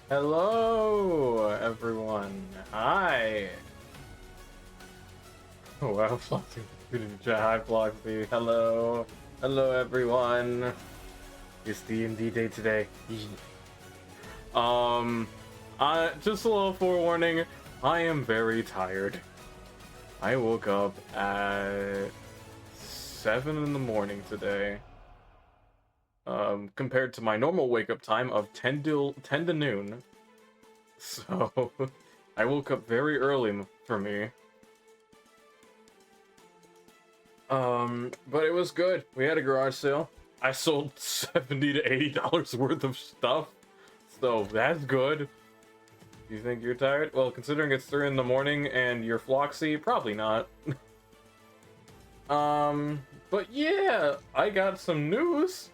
Hello, everyone. Hi. Oh, wow, Floppy. Hi, Floppy. Hello. Hello, everyone. It's D&D day today. Just a little forewarning. I am very tired. I woke up at 7 in the morning today. Compared to my normal wake-up time of 10 to noon. So, I woke up very early for me. But it was good. We had a garage sale. I sold $70 to $80 worth of stuff. So, that's good. You think you're tired? Well, considering it's 3 in the morning and you're Floxy, probably not. But yeah, I got some news.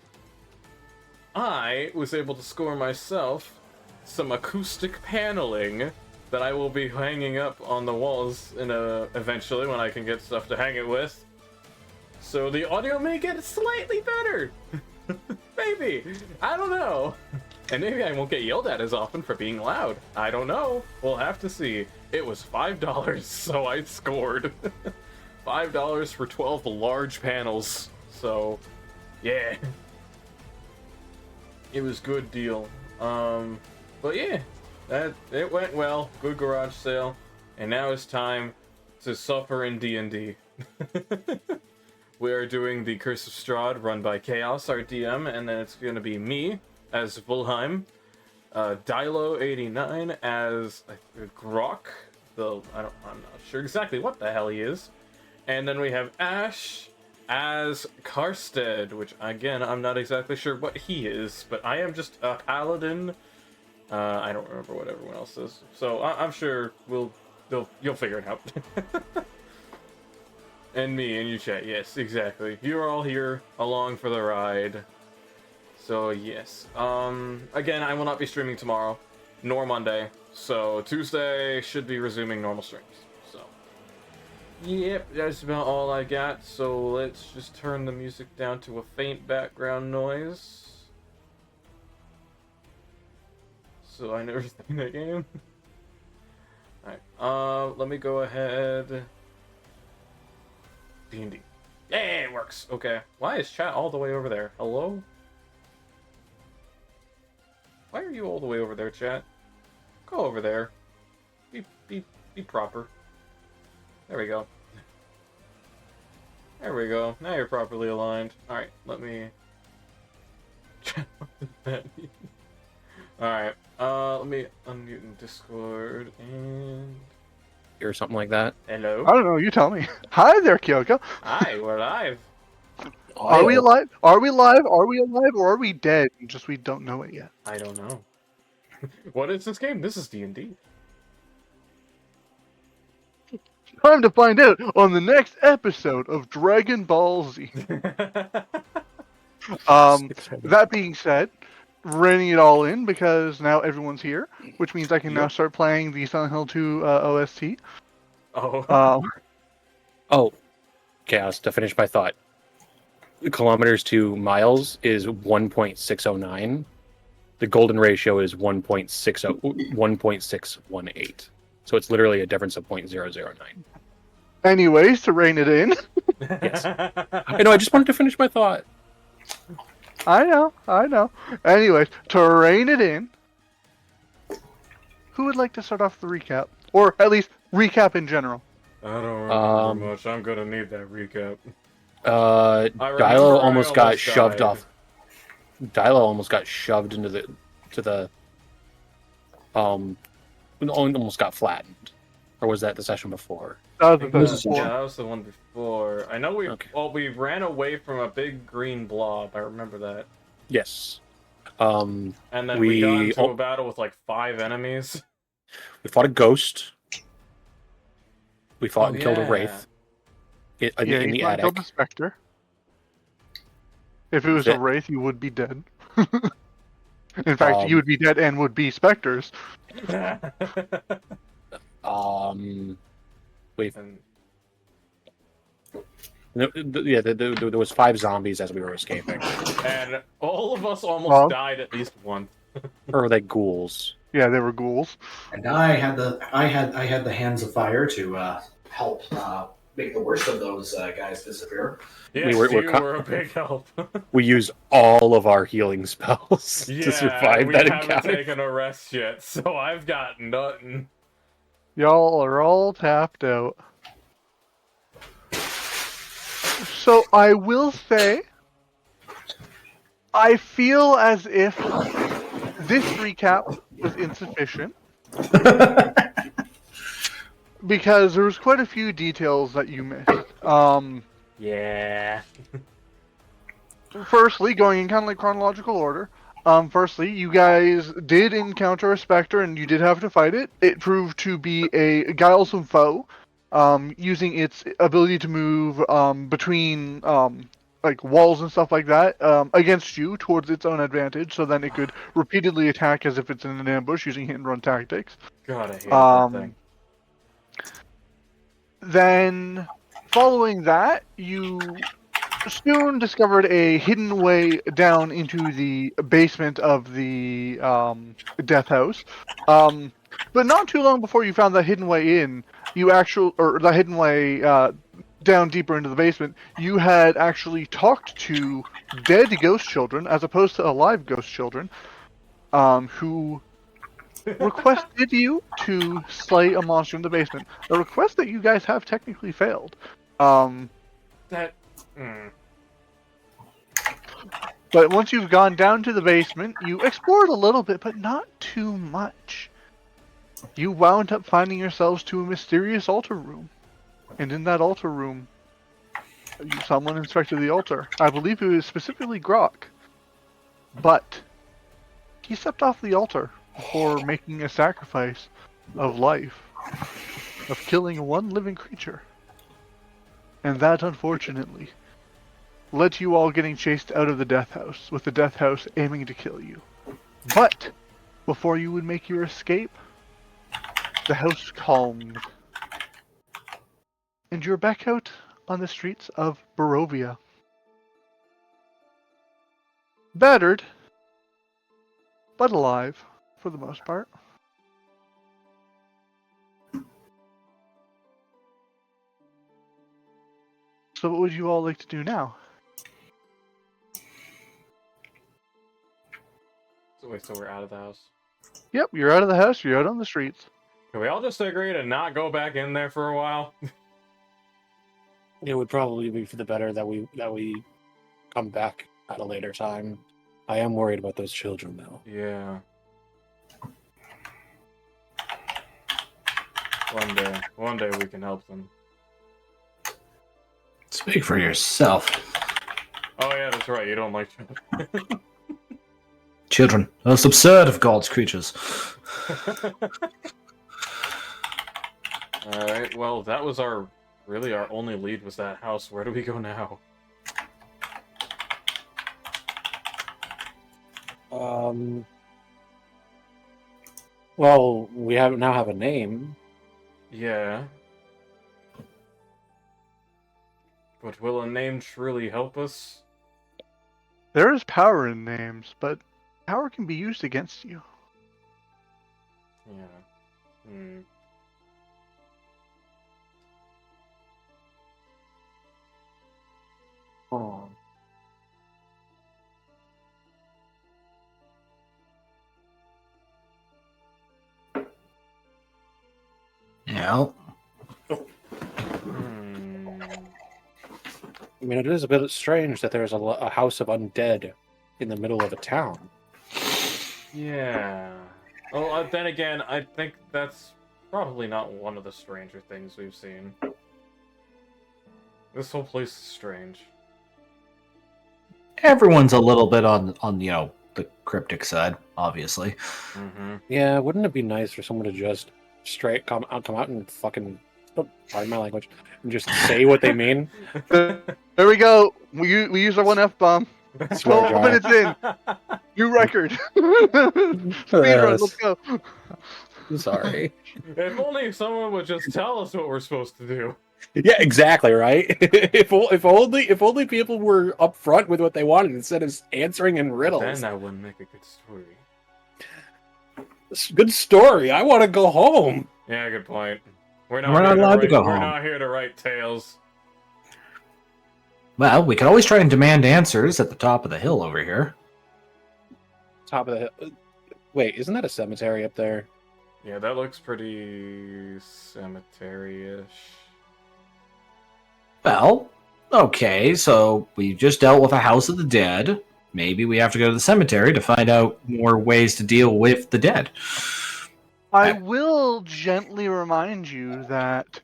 I was able to score myself some acoustic paneling that I will be hanging up on the walls eventually when I can get stuff to hang it with. So the audio may get slightly better. Maybe. I don't know. And maybe I won't get yelled at as often for being loud. I don't know. We'll have to see. It was $5, so I scored. $5 for 12 large panels. So, yeah. It was good deal. But yeah, it went well. Good garage sale, and now it's time to suffer in D&D. We are doing the Curse of Strahd, run by Chaos, our DM, and then it's gonna be me as Vulheim, Dilo89 as Grok. I'm not sure exactly what the hell he is, and then we have Ash as Karstead, which again I'm not exactly sure what he is, but I am just a paladin. I don't remember what everyone else is, so I'm sure you'll figure it out. And me in your chat, yes, exactly. You're all here along for the ride. So yes, again I will not be streaming tomorrow, nor Monday. So Tuesday should be resuming normal streams. Yep, that's about all I got, so let's just turn the music down to a faint background noise. So I never seen that game. Alright, let me go ahead. D&D. Yeah, it works. Okay. Why is chat all the way over there? Hello? Why are you all the way over there, chat? Go over there. Be proper. There we go. There we go. Now you're properly aligned. Alright, let me... Alright, let me unmute in Discord, and... Or something like that. Hello? I don't know, you tell me. Hi there, Kyoko. Hi, we're live. Are we alive? Are we live? Are we alive? Or are we dead? Just we don't know it yet. I don't know. What is this game? This is D&D. Time to find out on the next episode of Dragon Ball Z. That being said, reining it all in because now everyone's here, which means I can now start playing the Silent Hill 2 OST. Oh. Oh, Chaos, to finish my thought. Kilometers to miles is 1.609. The golden ratio is 1.618. So it's literally a difference of 0.009. Anyways, to rein it in. Yes. I know, I just wanted to finish my thought. I know. Anyways, to rein it in, who would like to start off the recap? Or at least recap in general. I don't remember much. I'm gonna need that recap. Dilo almost got shoved off. Dilo almost got shoved into the almost got flattened. Or was that the session before? That was the one before. I know we ran away from a big green blob. I remember that. Yes. And then we got into a battle with like 5 enemies. We fought a ghost. We fought and killed a wraith. In the attic. Killed a specter. If it was a wraith, you would be dead. In fact, you would be dead and would be specters. Wait. There was 5 zombies as we were escaping. And all of us almost died at least once. Or were they ghouls? Yeah, they were ghouls. And I had the hands of fire to help make the worst of those guys disappear. Yes, we're you were a big help. We used all of our healing spells to Yeah, survive we that haven't encounter. taken a rest yet, so I've got nothing. Y'all are all tapped out. So I will say, I feel as if this recap was insufficient because there was quite a few details that you missed. Yeah. Firstly, going in kind of like chronological order. Firstly, you guys did encounter a specter and you did have to fight it. It proved to be a guilesome foe, using its ability to move between like walls and stuff like that against you towards its own advantage. So then it could repeatedly attack as if it's in an ambush using hit and run tactics. God, I hate that thing. Then, following that, you soon discovered a hidden way down into the basement of the death house. But not too long before you found that hidden way in, the hidden way down deeper into the basement, you had actually talked to dead ghost children as opposed to alive ghost children, who requested you to slay a monster in the basement. A request that you guys have technically failed. That. Mm. But once you've gone down to the basement, you explored a little bit, but not too much. You wound up finding yourselves to a mysterious altar room. And in that altar room, someone inspected the altar. I believe it was specifically Grok. But he stepped off the altar before making a sacrifice of life, of killing one living creature. And that, unfortunately, led to you all getting chased out of the death house, with the death house aiming to kill you. But before you would make your escape, the house calmed. And you're back out on the streets of Barovia. Battered, but alive, for the most part. So what would you all like to do now? So wait, so we're out of the house? Yep, you're out of the house, you're out on the streets. Can we all just agree to not go back in there for a while? It would probably be for the better that we come back at a later time. I am worried about those children, though. Yeah. One day we can help them. Speak for yourself. Oh yeah, that's right. You don't like children. Children, the most absurd of God's creatures. All right. Well, that was our only lead was that house. Where do we go now? Well, we now have a name. Yeah. But will a name truly help us? There is power in names, but power can be used against you. Yeah. Hmm. Oh. Yeah. Hmm. I mean, it is a bit strange that there's a house of undead in the middle of a town. Yeah. Well, then again, I think that's probably not one of the stranger things we've seen. This whole place is strange. Everyone's a little bit on the cryptic side, obviously. Mm-hmm. Yeah, wouldn't it be nice for someone to just straight come out and fucking, pardon my language, and just say what they mean? There we go. We use our one F-bomb. Swear 12 jar. minutes in. New record. Speedrun, let's go. I'm sorry. If only someone would just tell us what we're supposed to do. Yeah, exactly, right? if only people were upfront with what they wanted instead of answering in riddles. Then that wouldn't make a good story. It's a good story. I want to go home. Yeah, good point. We're not allowed to go We're home. not here to write tales. Well, we could always try and demand answers at the top of the hill over here. Top of the hill. Wait, isn't that a cemetery up there? Yeah, that looks pretty cemetery-ish. Well, okay, so we just dealt with a house of the dead. Maybe we have to go to the cemetery to find out more ways to deal with the dead. I will gently remind you that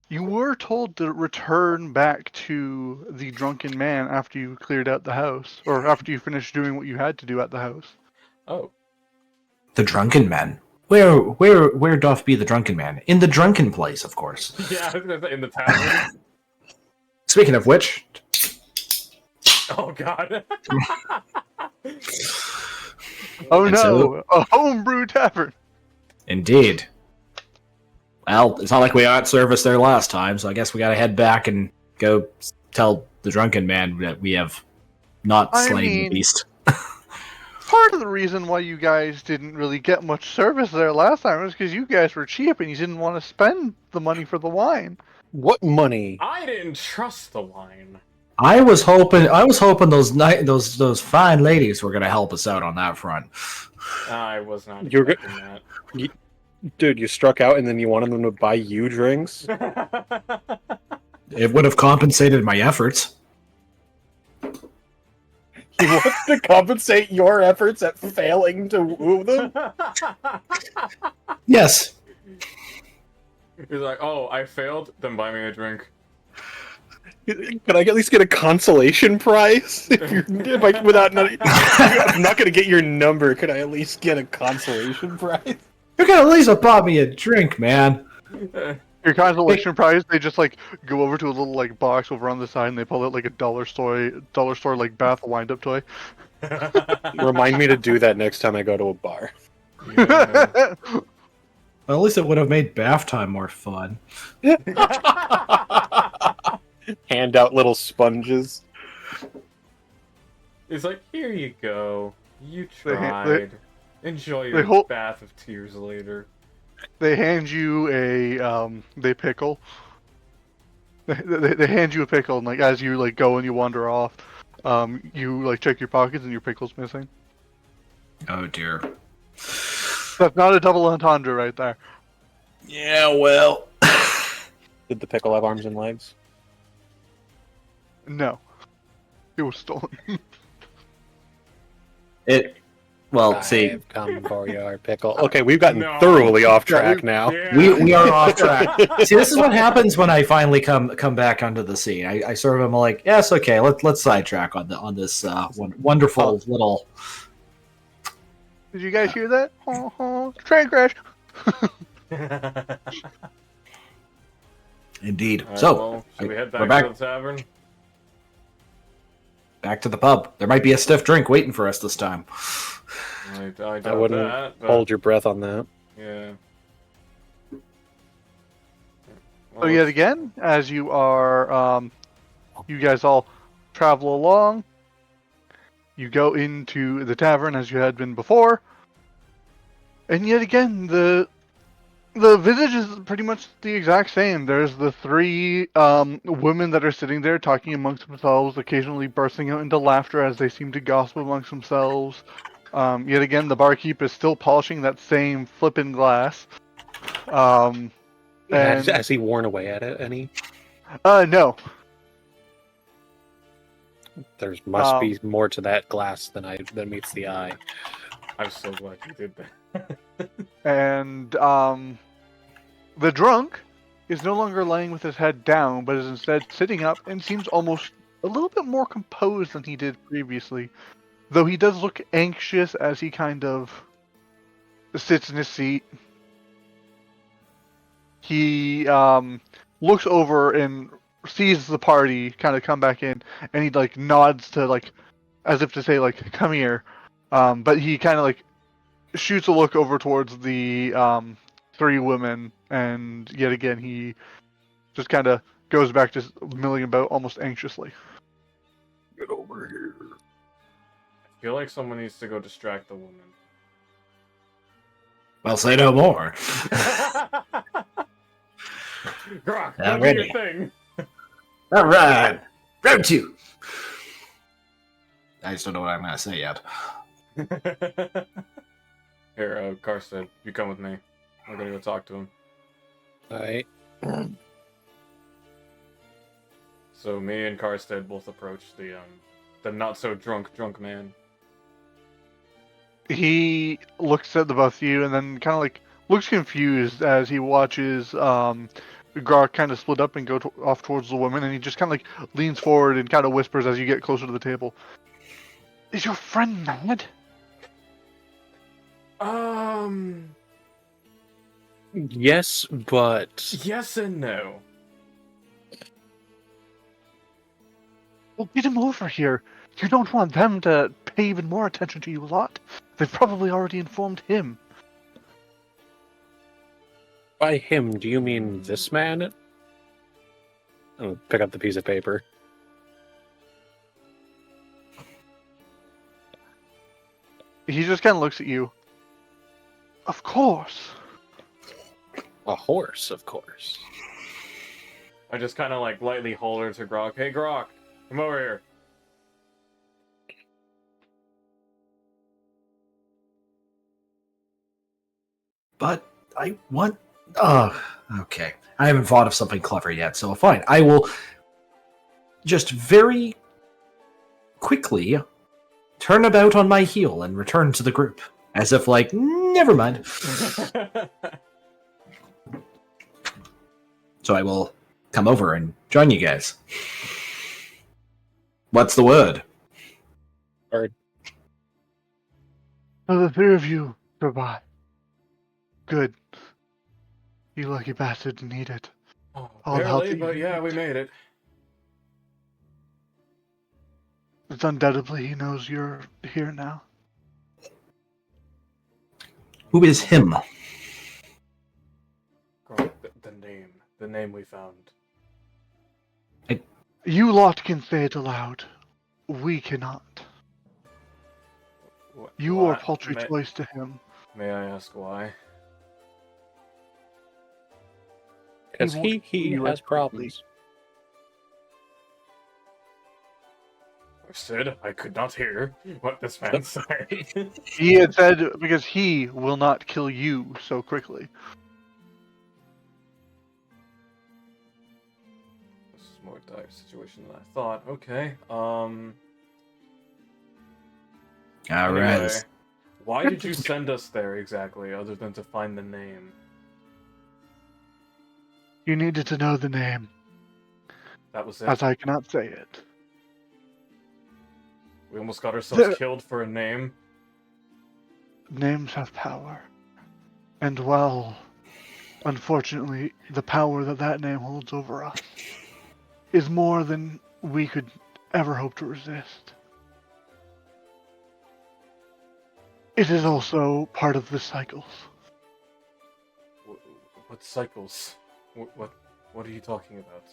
you were told to return back to the drunken man after you cleared out the house, or after you finished doing what you had to do at the house. Oh. The drunken man. Where doth be the drunken man? In the drunken place, of course. Yeah, I was gonna say in the tavern. Speaking of which, Oh god. Oh And no, so- a homebrew tavern. indeed. Well, it's not like we got service there last time, so I guess we gotta head back and go tell the drunken man that we have not I slain the mean- beast. Part of the reason why you guys didn't really get much service there last time was because you guys were cheap and you didn't want to spend the money for the wine. What money? I didn't trust the wine. I was hoping those fine ladies were gonna help us out on that front. I was not You're expecting Dude, you struck out and then you wanted them to buy you drinks? that. It would have compensated my efforts. You want to compensate your efforts at failing to woo them? Yes. He's like, oh, I failed? Then buy me a drink. Could I at least get a consolation prize? I'm not gonna get your number. Could I at least get a consolation prize? You could at least have bought me a drink, man. Your consolation prize, they just like go over to a little like box over on the side and they pull out like a dollar store like bath wind-up toy. Remind me to do that next time I go to a bar. Yeah. Well, at least it would have made bath time more fun. Hand out little sponges. He's like, here you go. You They- tried. Enjoy they your hold- bath of tears later. They hand you a they pickle. They hand you a pickle and like as you like go and you wander off, you like check your pockets and your pickle's missing. Oh dear. That's not a double entendre right there. Yeah, well. Did the pickle have arms and legs? No. It was stolen. See, I've come for your pickle. Okay, we've gotten No. thoroughly off track now. Yeah. we are off track. See, this is what happens when I finally come back onto the scene. I sort of am like, yes, okay, let's sidetrack on this wonderful little. Did you guys hear that? Train crash. Indeed. Alright, So well, should we head we're back back to the tavern? back to the pub. There might be a stiff drink waiting for us this time. I doubt I wouldn't that, but hold your breath on that. yeah. So yet again, as you are, you guys all travel along. You go into the tavern as you had been before, and yet again the visage is pretty much the exact same. There's the three women that are sitting there talking amongst themselves, occasionally bursting out into laughter as they seem to gossip amongst themselves. Yet again, the barkeep is still polishing that same flippin' glass. And Has he worn away at it any? no. There must be more to that glass than meets the eye. I'm so glad you did that. And the drunk is no longer laying with his head down, but is instead sitting up and seems almost a little bit more composed than he did previously. Though he does look anxious as he kind of sits in his seat. He looks over and sees the party kind of come back in, and he like nods to like as if to say like come here. But he kind of like shoots a look over towards the three women, and yet again he just kind of goes back to milling about almost anxiously. Get over here. I feel like someone needs to go distract the woman. Well, say no more. Grok, I'm do ready. your thing. All right, round 2. I just don't know what I'm gonna say yet. Here, Karsten, you come with me. We're gonna go talk to him. Alright. So me and Karsten both approach the not so drunk man. He looks at the both of you and then kind of like looks confused as he watches Grok kind of split up and go off towards the woman, and he just kind of like leans forward and kind of whispers as you get closer to the table. Is your friend mad? Yes, but Yes and no. Well, get him over here. You don't want them to pay even more attention to you lot. They've probably already informed him. by him, do you mean this man? I'll pick up the piece of paper. He just kind of looks at you. Of course. A horse, of course. I just kind of like lightly holler to Grok. Hey, Grok, come over here. But I want. Oh, okay. I haven't thought of something clever yet, so fine. I will just very quickly turn about on my heel and return to the group, as if like, never mind. So I will come over and join you guys. What's the word? Or So the three of you survive. Good. You lucky bastard need it. Oh, I'll help barely, you. but yeah, we made it. It's undoubtedly he knows you're here now. Who is him? Grok, the name we found. You lot can say it aloud. We cannot. You are paltry choice to him. May I ask why? because won't he you has as quickly. problems. Sid, I could not hear what this man said. He had said because he will not kill you so quickly. This is a more dire situation than I thought. Okay. All Anyway, right. why did you send us there exactly, other than to find the name? You needed to know the name, That was it. as I cannot say it. We almost got ourselves There- killed for a name. Names have power. And well, unfortunately, the power that name holds over us is more than we could ever hope to resist. It is also part of the cycles. What cycles? What are you talking about?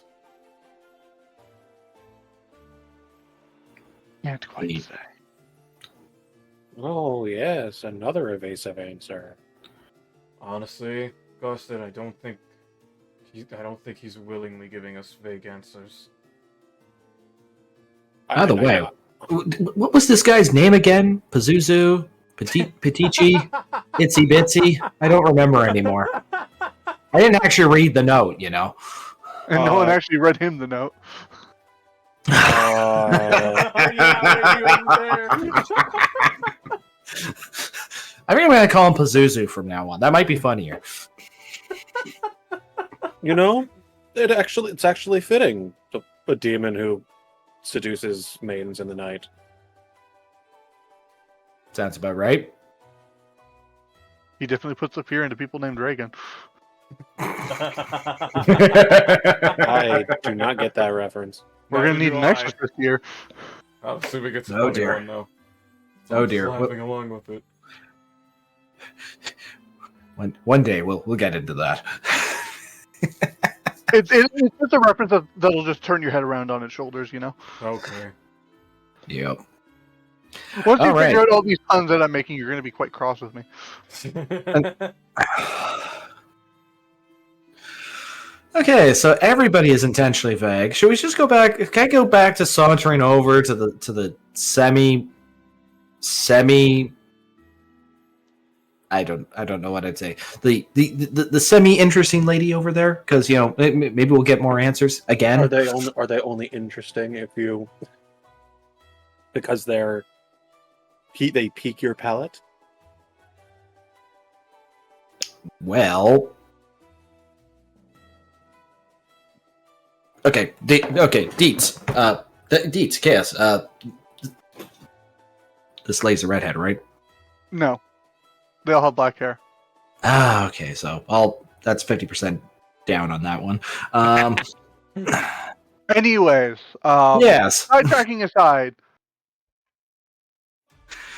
Can't quite Neat. say. Oh yes, another evasive answer. Honestly, Gustin, I don't think he's willingly giving us vague answers. By the way, what was this guy's name again? Pazuzu? Petici? Itsy Bitsy? I don't remember anymore. I didn't actually read the note, you know. And no one actually read him the note. Yeah, he wasn't there. I think I'm going to call him Pazuzu from now on. That might be funnier. You know, it's actually fitting. A demon who seduces maidens in the night. Sounds about right. He definitely puts a fear into people named Reagan. I do not get that reference. We're Neither gonna need do an I. exorcist here. I'll see if we get some Oh, funny dear. one, though. Oh, I'm dear. just laughing along with it. One day we'll get into that. It's just a reference that'll just turn your head around on its shoulders, you know? Okay. Yep. Once you All right. figure out all these puns that I'm making, you're going to be quite cross with me. Okay, so everybody is intentionally vague. Should we just go back? Can I go back to sauntering over to the semi? I don't know what I'd say. The semi interesting lady over there, because maybe we'll get more answers again. Are they only interesting if you because they pique your palate? Well, okay, Deets, Deets, Chaos. This lady's a redhead, right? No. They all have black hair. Ah, okay, so that's 50% down on that one. Anyways, Yes. sidetracking aside,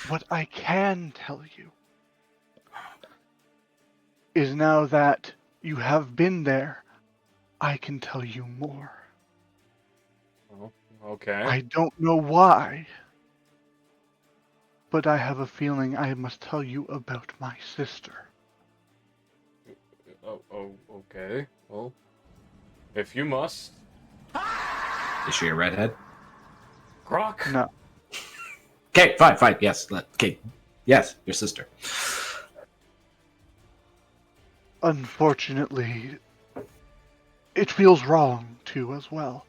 what I can tell you is now that you have been there, I can tell you more. Oh, okay. I don't know why, but I have a feeling I must tell you about my sister. Oh, okay. Well, if you must. Is she a redhead? Grok. No. Okay, fine. Yes. Okay. Yes, your sister. Unfortunately, it feels wrong too as well.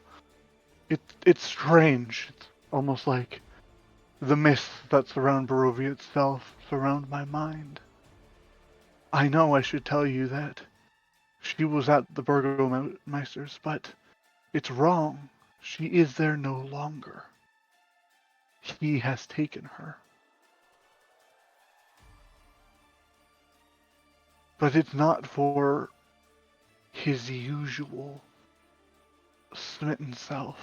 It's strange. It's almost like the myths that surround Barovia itself surround my mind. I know I should tell you that she was at the Burgomeister's, but it's wrong. She is there no longer. He has taken her. But it's not for his usual smitten self.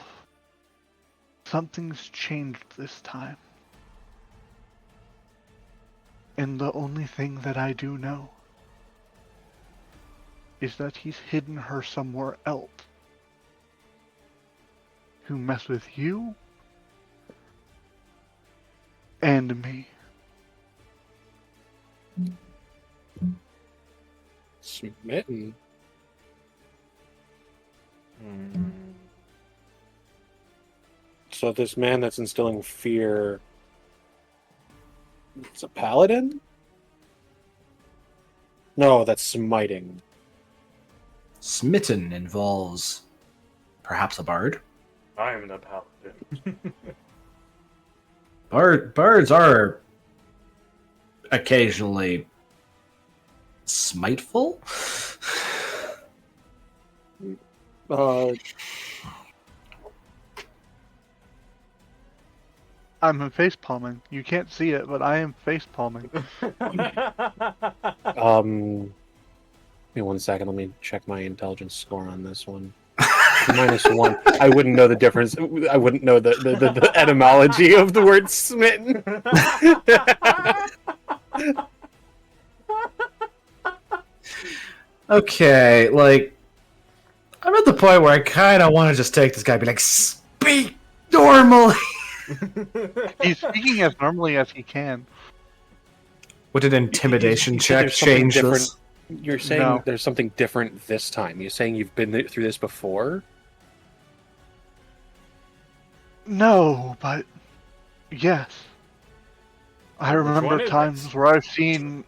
Something's changed this time. And the only thing that I do know is that he's hidden her somewhere else. To mess with you and me. Smitten. So this man that's instilling fear, it's a paladin? No, that's smiting. Smitten involves perhaps a bard. I'm the paladin. Bards are occasionally smiteful. I'm face palming. You can't see it, but I am face palming. Give me 1 second. Let me check my intelligence score on this one. -1. I wouldn't know the difference. I wouldn't know the etymology of the word smitten. Okay, like I'm at the point where I kind of want to just take this guy and be like, speak normally. He's speaking as normally as he can. Would an intimidation You said check there's something change different. this? You're saying No. there's something different this time. You're saying you've been through this before? No, but yes. I Which one remember is times it? where I've seen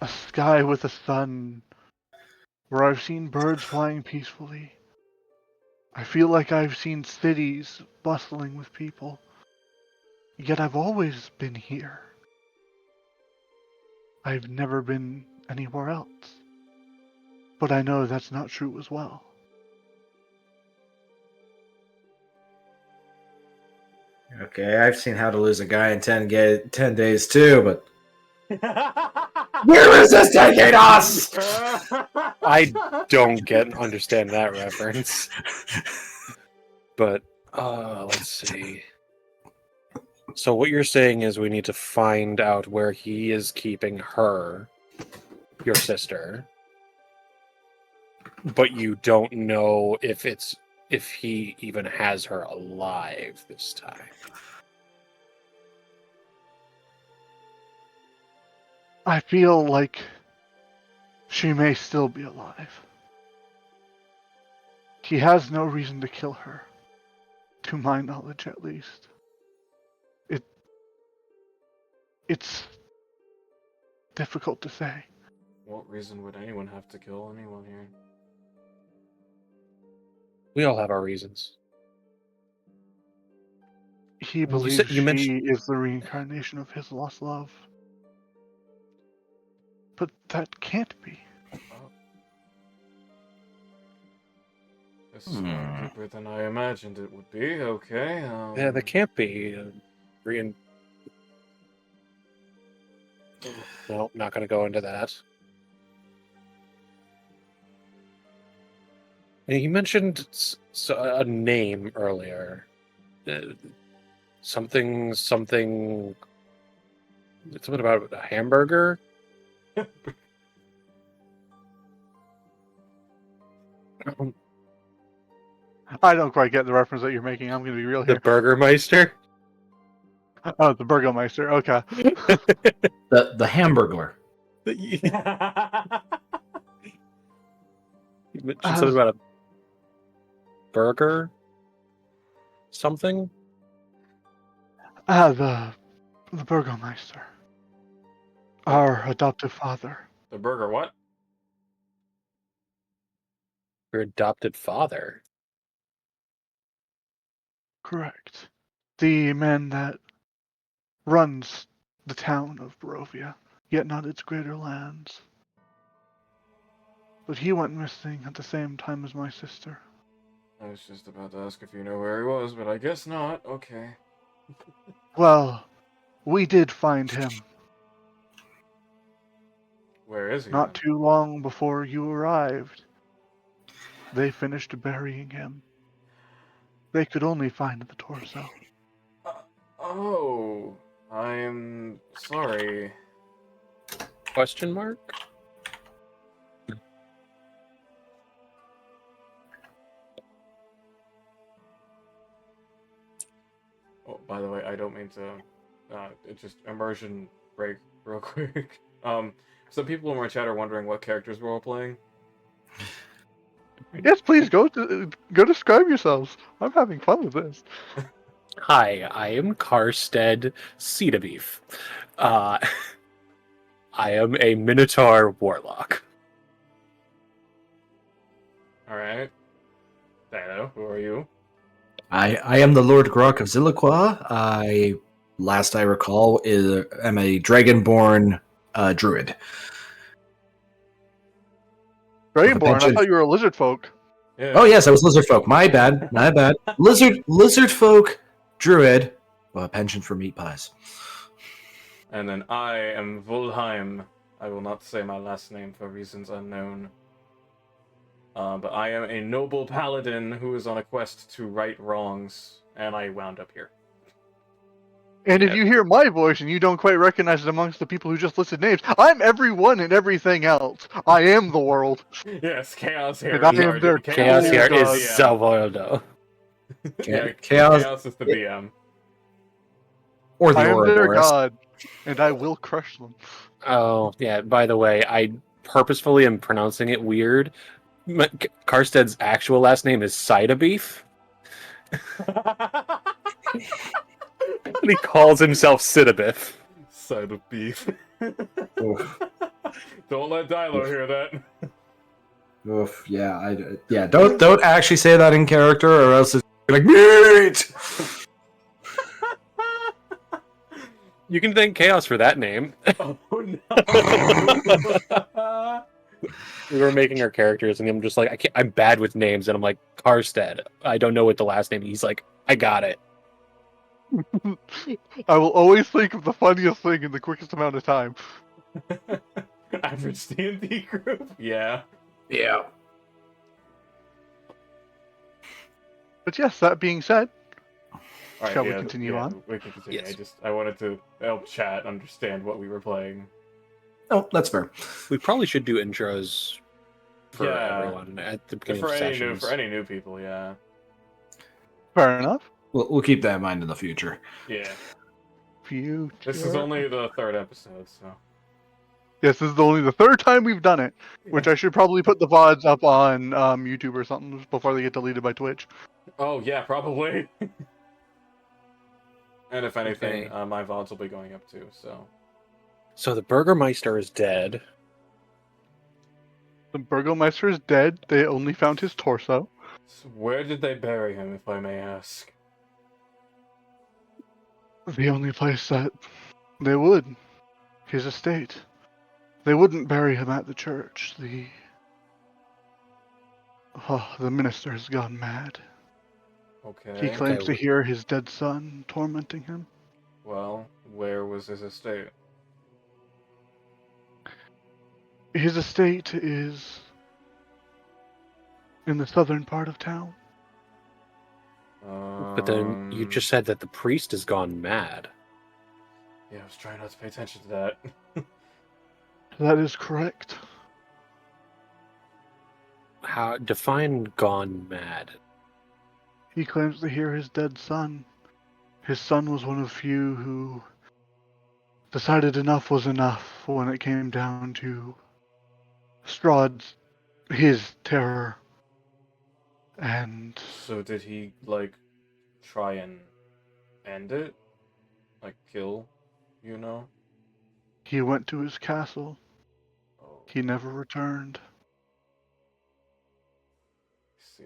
a sky with a sun, where I've seen birds flying peacefully. I feel like I've seen cities bustling with people. Yet I've always been here. I've never been anywhere else. But I know that's not true as well. Okay, I've seen how to lose a guy in 10 days too, but where is this taking us? I don't understand that reference. But let's see. So what you're saying is we need to find out where he is keeping her, your sister. But you don't know if he even has her alive this time. I feel like she may still be alive. He has no reason to kill her, to my knowledge at least. It's difficult to say. What reason would anyone have to kill anyone here? We all have our reasons. He You believes said- you she mentioned- is the reincarnation of his lost love. But that can't be. Oh. This is a lot deeper than I imagined it would be. Okay. Yeah, that can't be. No, not going to go into that. And you mentioned a name earlier. Something about a hamburger? I don't quite get the reference that you're making. I'm going to be real The here. Burgermeister? Oh, the Burgermeister. Okay. The Hamburglar. You mentioned something about a burger? Something? The Burgermeister. Our adoptive father. The burger, what? Your adopted father? Correct. The man that runs the town of Barovia, yet not its greater lands. But he went missing at the same time as my sister. I was just about to ask if you know where he was, but I guess not. Okay. Well, we did find him Where is he? not then? too long before you arrived. They finished burying him. They could only find the torso. Oh, I'm sorry. Question mark? Oh, by the way, I don't mean to. It just immersion break real quick. Some people in my chat are wondering what characters we're all playing. Yes, please go describe yourselves. I'm having fun with this. Hi, I am Karstead Cedabeef. I am a Minotaur Warlock. All right. Dino, who are you? I am the Lord Grok of Zilliqua. Last I recall, am a dragonborn druid. Dragonborn, I penchant- thought you were a lizard folk. Yeah. Oh yes, I was lizard folk. My bad. Lizard folk druid. Well, a penchant for meat pies. And then I am Volheim. I will not say my last name for reasons unknown. But I am a noble paladin who is on a quest to right wrongs, and I wound up here. And if you hear my voice and you don't quite recognize it amongst the people who just listed names, I'm everyone and everything else. I am the world. Yes, Chaos here. And I is am our- their Chaos Oh, here God. is Salvoldo. Yeah, Chaos- Chaos is the DM. Or the I am their Ouroboros. god, and I will crush them. Oh, yeah, by the way, I purposefully am pronouncing it weird. Karsted's actual last name is Cidabeef, and he calls himself Cidabeef. Side of beef. Oof. Don't let Dilo hear that. Oof, yeah. Don't actually say that in character, or else it's like meat. You can thank Chaos for that name. Oh no! We were making our characters, and I'm just like, I'm bad with names, and I'm like, Karstead. I don't know what the last name. He's like, I got it. I will always think of the funniest thing in the quickest amount of time. Average D&D group? Yeah. Yeah. But yes, that being said, Alright, Shall we continue on? We can continue. Yes. I wanted to help chat understand what we were playing. Oh, that's fair. We probably should do intros for Yeah. everyone at the beginning For of any sessions. for any new people, yeah. fair enough. We'll keep that in mind in the future. Yeah. Future. This is only the third episode, so Yes, this is only the third time we've done it, which I should probably put the VODs up on YouTube or something before they get deleted by Twitch. Oh yeah, probably. And if anything, Okay. my VODs will be going up too. So the Burgermeister is dead. The Burgomeister is dead. They only found his torso. So where did they bury him, if I may ask? The only place that they would. His estate. They wouldn't bury him at the church. The minister has gone mad. Okay. He claims to Okay. hear his dead son tormenting him. Well, where was his estate? His estate is in the southern part of town. But then you just said that the priest has gone mad. Yeah, I was trying not to pay attention to that. That is correct. How define gone mad? He claims to hear his dead son. His son was one of few who decided enough was enough when it came down to Strahd's, his terror. And So did he, like, try and end it? Like, kill, you know? he went to his castle. Oh, He never returned. I see.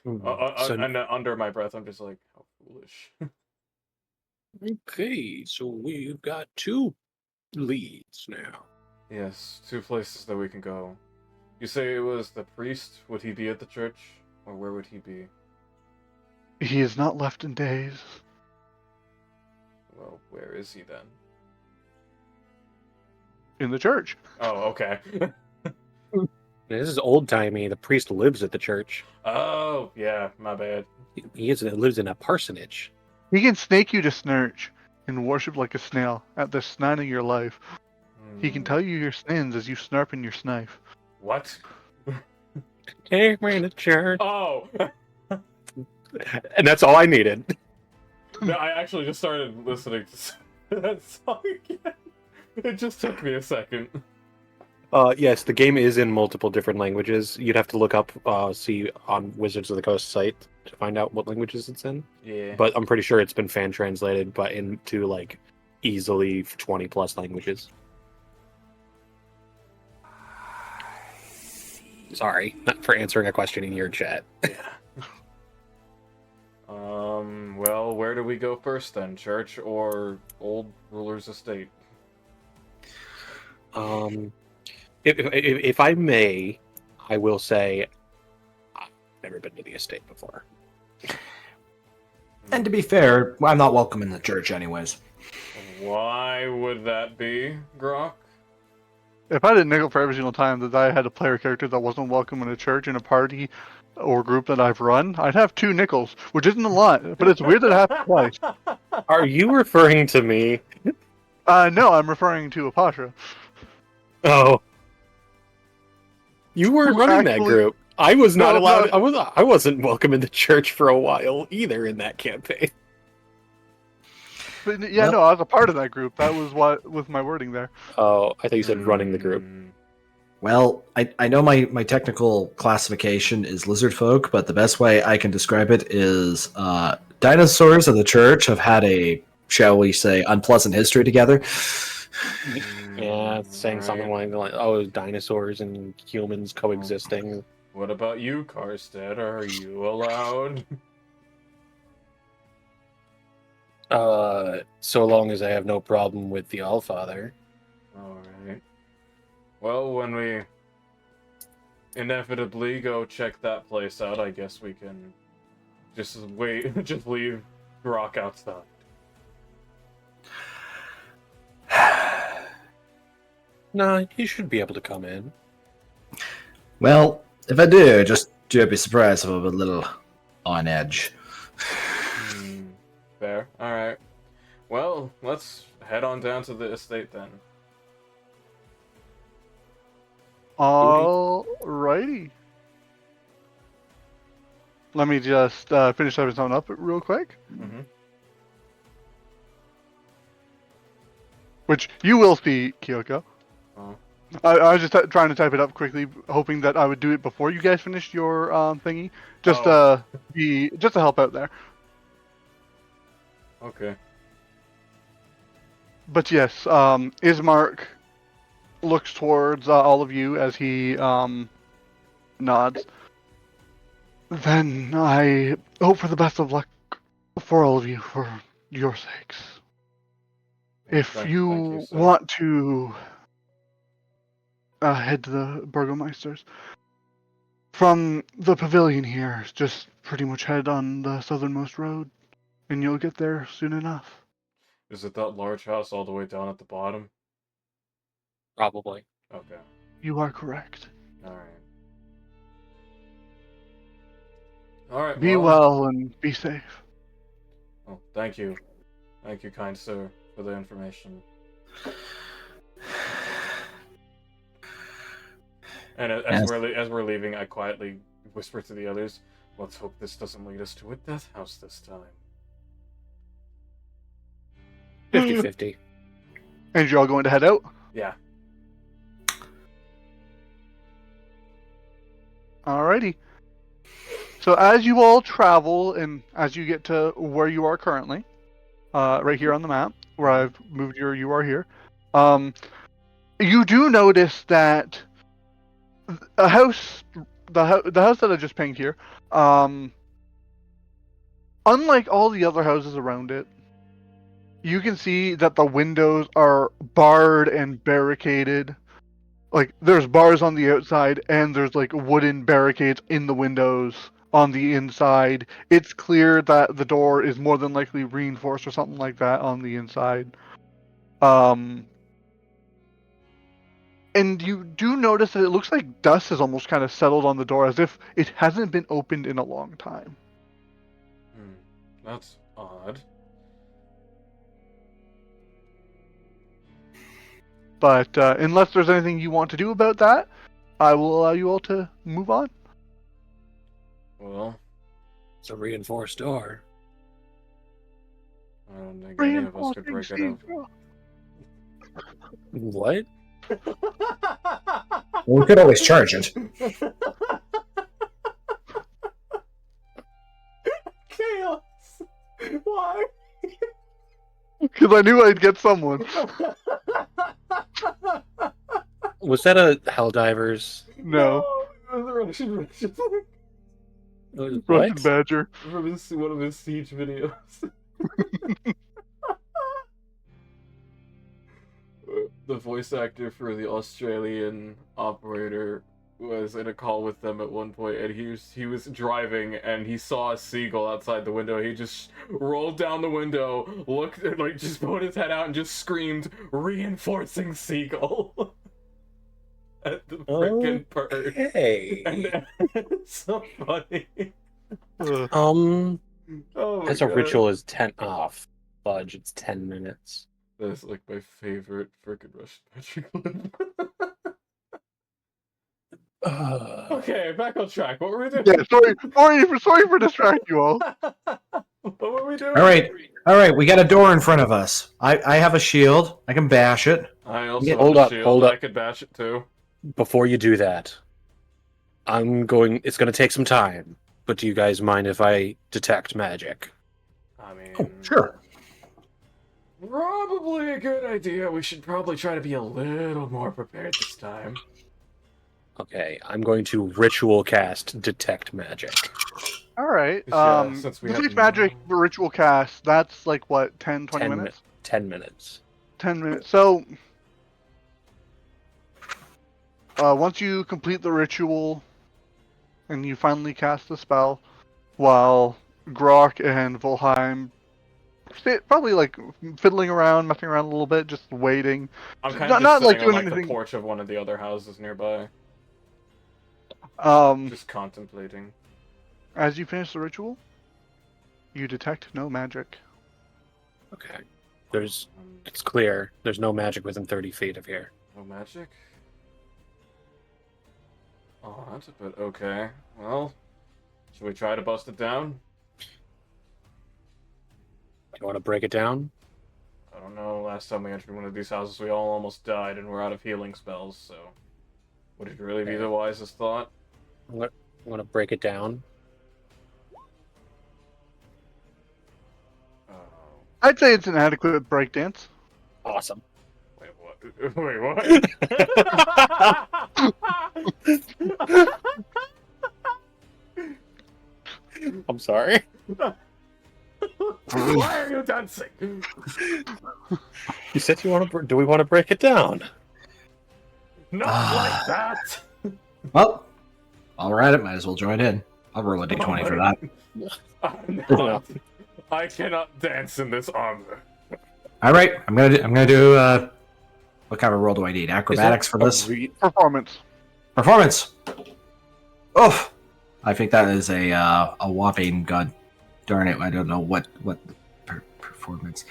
So And under my breath, I'm just like, how foolish. okay, so we've got 2 leads now. Yes, 2 places that we can go. You say it was the priest? Would he be at the church? Or where would he be? He is not left in days. Well, where is he then? In the church. Oh, okay. This is old timey. The priest lives at the church. Oh, yeah, my bad. He lives in a parsonage. He can snake you to snurch and worship like a snail at the snine of your life. He can tell you your sins as you snarp in your snife. What? Take me to church. Oh! And that's all I needed. No, I actually just started listening to that song again. It just took me a second. Yes, the game is in multiple different languages. You'd have to look up, see on Wizards of the Coast site to find out what languages it's in. Yeah. But I'm pretty sure it's been fan translated, but into like easily 20 plus languages. Sorry, not for answering a question in your chat. Yeah. Well, where do we go first then? Church or old ruler's estate? If I may, I will say I've never been to the estate before. And to be fair, I'm not welcome in the church anyways. Why would that be, Grok? If I didn't nickel for every single time that I had a player character that wasn't welcome in a church, in a party, or group that I've run, I'd have 2 nickels, which isn't a lot, but it's weird that it happens twice. Are you referring to me? No, I'm referring to Apasha. Oh. You weren't Who running that actually- group. I was not No, allowed. no. I wasn't welcome in the church for a while either in that campaign. But yeah, Well- no, I was a part of that group. That was what with my wording there. Oh, I thought you said running the group. Well, I know my technical classification is lizard folk, but the best way I can describe it is dinosaurs and the church have had a, shall we say, unpleasant history together. Yeah, saying something like, "Oh, dinosaurs and humans coexisting." What about you, Karstead? Are you allowed? So long as I have no problem with the Allfather. Alright. Well, when we inevitably go check that place out, I guess we can just wait, just leave Grok outside. No, you should be able to come in. Well, if I do, just do be surprised if I'm a little on edge. Fair. Alright. Well, let's head on down to the estate then. Alrighty. Let me just finish everything up real quick. Mm-hmm. which you will see, Kyoko. Oh. I was just trying to type it up quickly, hoping that I would do it before you guys finish your thingy, just Oh. just to help out there. Okay. But yes, Ismark looks towards all of you as he nods. Then I hope for the best of luck for all of you, for your sakes. If Thank you you, sir. want to head to the Burgomeisters, from the pavilion here, just pretty much head on the southernmost road, and you'll get there soon enough. Is it that large house all the way down at the bottom? Probably. Okay. You are correct. Alright. Alright, Be well and be safe. Oh, thank you. Thank you, kind sir, for the information. And as we're leaving, I quietly whisper to the others, let's hope this doesn't lead us to a death house this time. 50-50. And you're all going to head out? Yeah. Alrighty. So as you all travel and as you get to where you are currently, right here on the map, where I've moved your you are here, you do notice that a house, the house that I just pinged here, unlike all the other houses around it, you can see that the windows are barred and barricaded. Like, there's bars on the outside, and there's, like, wooden barricades in the windows on the inside. It's clear that the door is more than likely reinforced or something like that on the inside. And you do notice that it looks like dust has almost kind of settled on the door, as if it hasn't been opened in a long time. That's odd. But unless there's anything you want to do about that, I will allow you all to move on. Well, It's a reinforced door. I don't think any of us could break it open. What? Well, we could always charge it. Chaos! Why? Because I knew I'd get someone. Was that a Helldivers? No. It was a Russian Russian What? Badger. from one of his siege videos. The voice actor for the Australian operator was in a call with them at one point, and he was driving, and he saw a seagull outside the window. He just rolled down the window, looked, and like just put his head out and just screamed, "Reinforcing seagull!" at the frickin' bird. Hey. And it's so funny. Ugh. Oh my As a God. ritual is 10 off. Fudge, it's 10 minutes. That's like my favorite frickin' Russian magic clip. Okay, back on track. What were we doing? Yeah, sorry for distracting you all. What were we doing? All right. We got a door in front of us. I have a shield. I can bash it. I also Yeah, have hold a up, shield. hold up. I could bash it too. Before you do that, it's going to take some time, but do you guys mind if I detect magic? I mean, Oh, sure. probably a good idea. We should probably try to be a little more prepared this time. Okay, I'm going to ritual cast detect magic. Alright. Yeah, since we Detect have magic ritual cast, that's like what, 10, 20 10 minutes? 10 minutes. 10 minutes. So, once you complete the ritual and you finally cast the spell, while Grok and Volheim sit probably like fiddling around, messing around a little bit, just waiting. I'm kind Not- of just not, like, sitting on doing like the anything- porch of one of the other houses nearby, Um, just contemplating. as you finish the ritual, you detect no magic. Okay. It's clear. There's no magic within 30 feet of here. No magic? Odd, but okay. Well, should we try to bust it down? Do you want to break it down? I don't know. Last time we entered one of these houses, we all almost died, and we're out of healing spells. So, would it really be the wisest thought? I'm gonna break it down. Oh, I'd say it's an adequate breakdance. Awesome. wait, what? Wait, what? I'm sorry. Why are you dancing? You said you want to. Do we want to break it down? Not like that. Well, all right, might as well join in. I'll roll a d20 for that. I'm not. I cannot dance in this armor. All right, I'm gonna do. What kind of roll do I need? Acrobatics for this? Performance. Performance. Oh, I think that is a whopping god darn it. I don't know what performance.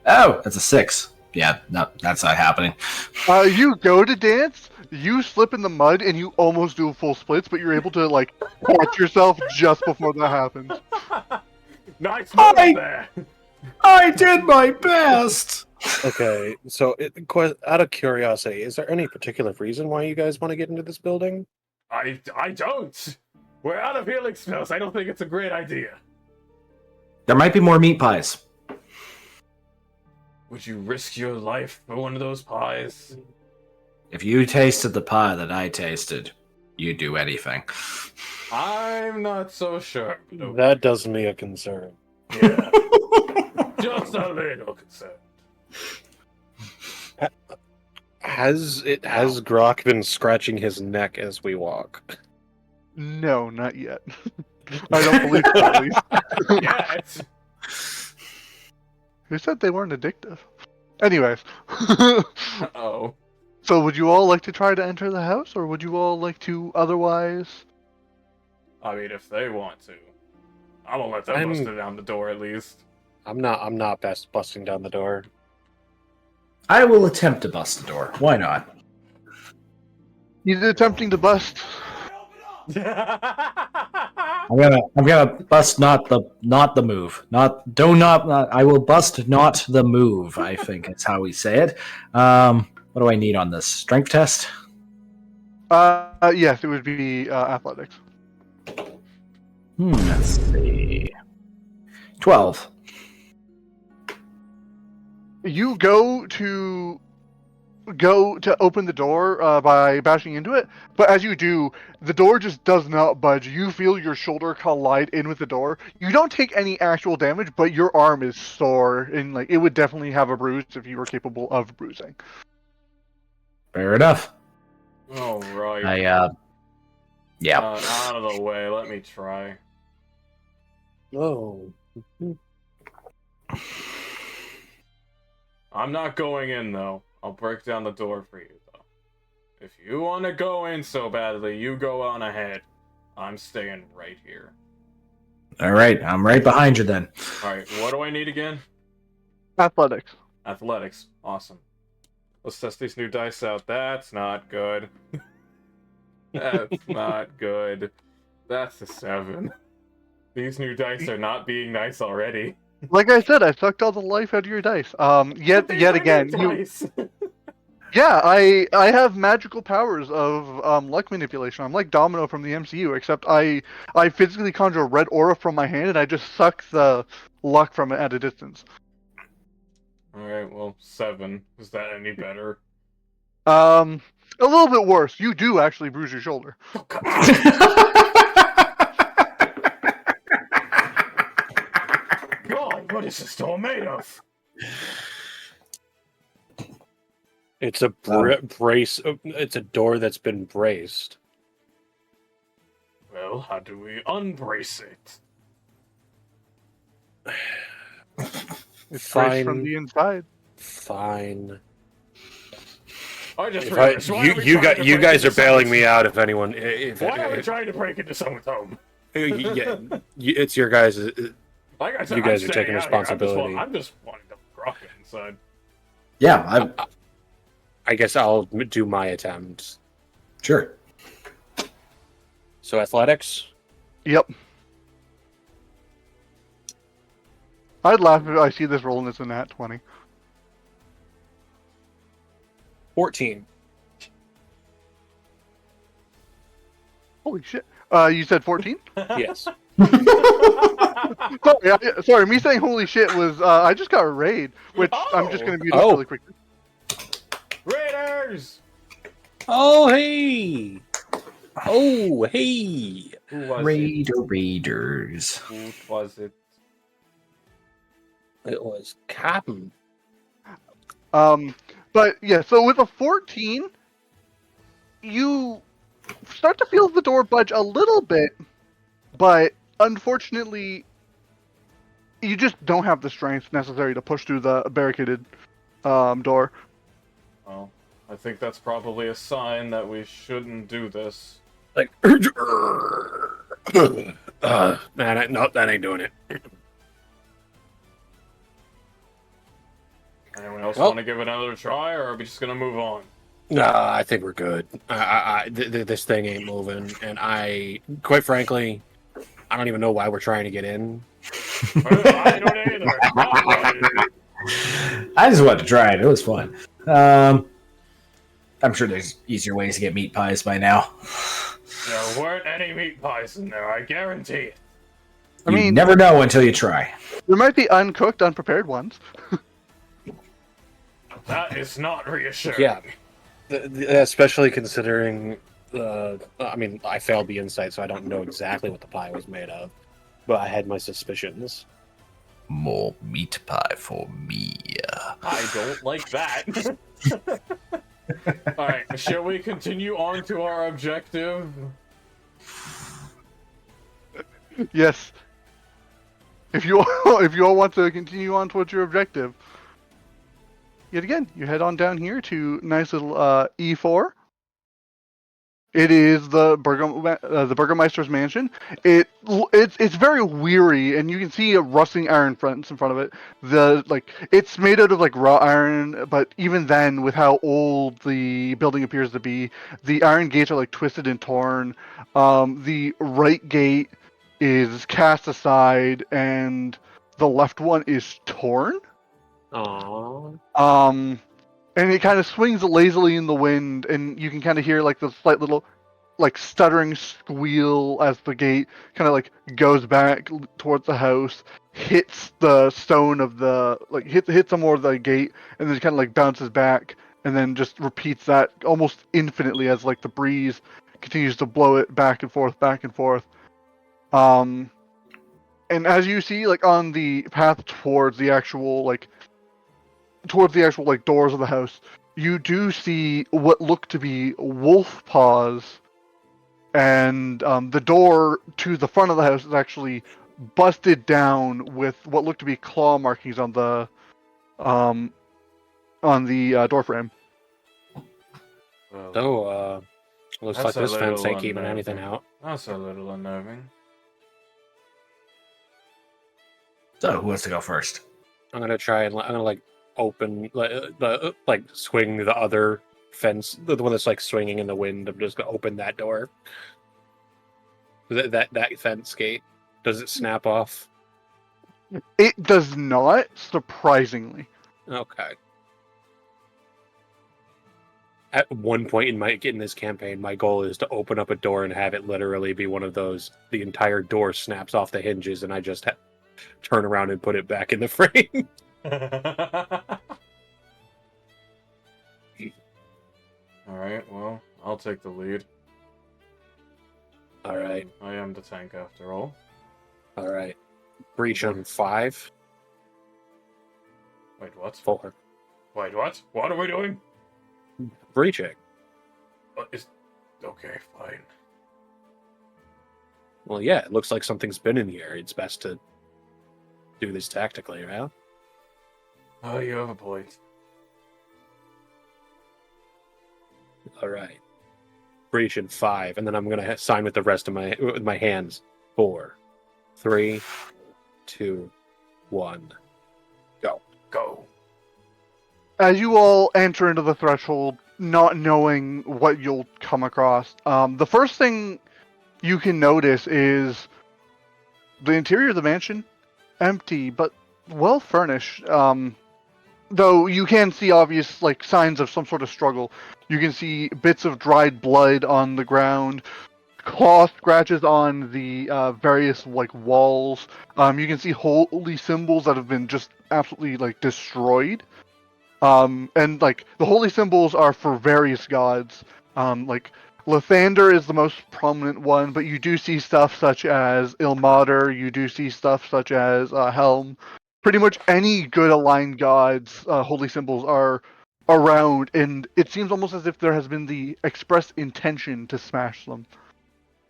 Oh, that's a 6. Yeah, no, that's not happening. You go to dance, you slip in the mud, and you almost do full splits, but you're able to like catch yourself just before that happens. Nice move Hi. there. I did my best. Okay, so out of curiosity, is there any particular reason why you guys want to get into this building? I don't. We're out of healing spells. I don't think it's a great idea. There might be more meat pies. Would you risk your life for one of those pies? If you tasted the pie that I tasted, you'd do anything. I'm not so sure. No. That does me a concern. Yeah. Just a little concerned. Has Grok been scratching his neck as we walk? No, not yet. I don't believe so, at least. Yeah, it's... Who said they weren't addictive? Anyways. Uh-oh. So would you all like to try to enter the house, or would you all like to otherwise? I mean, if they want to. I'm gonna let them bust it down the door at least. I'm not busting down the door. I will attempt to bust the door. Why not? He's attempting to bust. I'm gonna bust not the move. I will bust not the move, I think is how we say it. What do I need on this? Strength test? Yes, it would be athletics. Let's see. 12. You go to open the door by bashing into it, but as you do, the door just does not budge. You feel your shoulder collide in with the door. You don't take any actual damage, but your arm is sore, and like it would definitely have a bruise if you were capable of bruising. Fair enough. All right. Yeah. Out of the way. Let me try. Oh. I'm not going in, though. I'll break down the door for you, though. If you want to go in so badly, you go on ahead. I'm staying right here. All right, I'm right behind you then. Alright, what do I need again? Athletics. Athletics. Awesome. Let's test these new dice out. That's not good. That's not good. That's a 7. These new dice are not being nice already. Like I said, I sucked all the life out of your dice. Yet again, yeah, I have magical powers of luck manipulation. I'm like Domino from the MCU, except I physically conjure a red aura from my hand, and I just suck the luck from it at a distance. Alright, well, 7. Is that any better? A little bit worse. You do actually bruise your shoulder. God, what is this door made of? It's a brace. It's a door that's been braced. Well, how do we unbrace it? It's braced from the inside. Fine. I just You guys are bailing me out. If anyone, Why are we trying to break into someone's home? It's your guys. Like I said, You guys I'm are taking staying out here. responsibility. I'm just wanting to rock it inside. Yeah, I guess I'll do my attempt. sure. So athletics. Yep. I'd laugh if I see this rolling as a nat 20. 14. Holy shit. You said 14? Yes. Sorry, me saying holy shit was, I just got a raid, which I'm just going to mute up Oh. really quickly. Raiders! Oh, hey! Oh, hey! Who was it? Raiders. Who was it? It was Captain. But yeah, so with a 14, you start to feel the door budge a little bit, but unfortunately, you just don't have the strength necessary to push through the barricaded door. Well, I think that's probably a sign that we shouldn't do this. Like, man, that ain't doing it. Anyone else Well- want to give it another try, or are we just gonna move on? Nah, I think we're good. This thing ain't moving, and quite frankly, I don't even know why we're trying to get in. I don't either. Not why. I just wanted to try it. It was fun. I'm sure there's easier ways to get meat pies by now. There weren't any meat pies in there, I guarantee it. I You mean, never know until you try. there might be uncooked, unprepared ones. That is not reassuring. Yeah. Especially considering, I mean, I failed the insight, so I don't know exactly what the pie was made of, but I had my suspicions. More meat pie for me. I don't like that. Alright, shall we continue on to our objective? Yes. If you all want to continue on towards your objective, yet again, you head on down here to nice little E4. It is the Burgermeister's mansion. It's very weary, and you can see a rusting iron fronts in front of it. It's made out of like raw iron, but even then, with how old the building appears to be, the iron gates are like twisted and torn. The right gate is cast aside, and the left one is torn. Aww. And it kind of swings lazily in the wind, and you can kind of hear like the slight little, like stuttering squeal as the gate kind of like goes back towards the house, hits the stone of the hits some more of the gate, and then kind of like bounces back, and then just repeats that almost infinitely as like the breeze continues to blow it back and forth, back and forth. And as you see, like on the path towards the actual doors of the house, you do see what look to be wolf paws, and the door to the front of the house is actually busted down with what look to be claw markings on the door frame. Well, So, looks That's like a this fence little ain't keeping anything unnerving. out. That's a little unnerving. So, who wants to go first? I'm gonna like open, like swing the other fence, the one that's like swinging in the wind. I'm just gonna open that door. That fence gate, does it snap off? It does not, surprisingly. Okay. At one point in this campaign, my goal is to open up a door and have it literally be one of those. The entire door snaps off the hinges, and I just turn around and put it back in the frame. Alright, well, I'll take the lead. All right, I am the tank after all. all right. Breach on 5, Wait, what? 4. Wait, what? What are we doing? Breaching. Okay, fine. Well, yeah, it looks like something's been in here. It's best to do this tactically, right? Oh, you have a point. All right. Breach in 5, and then I'm gonna sign with the rest of my hands. 4, 3, 2, 1. Go. As you all enter into the threshold, not knowing what you'll come across, the first thing you can notice is the interior of the mansion, empty but well furnished. Though you can see obvious like signs of some sort of struggle. You can see bits of dried blood on the ground, claw scratches on the various like walls. You can see holy symbols that have been just absolutely like destroyed. And like the holy symbols are for various gods. Like Lathander is the most prominent one, but you do see stuff such as Ilmater. You do see stuff such as Helm. Pretty much any good aligned gods' holy symbols are around, and it seems almost as if there has been the express intention to smash them.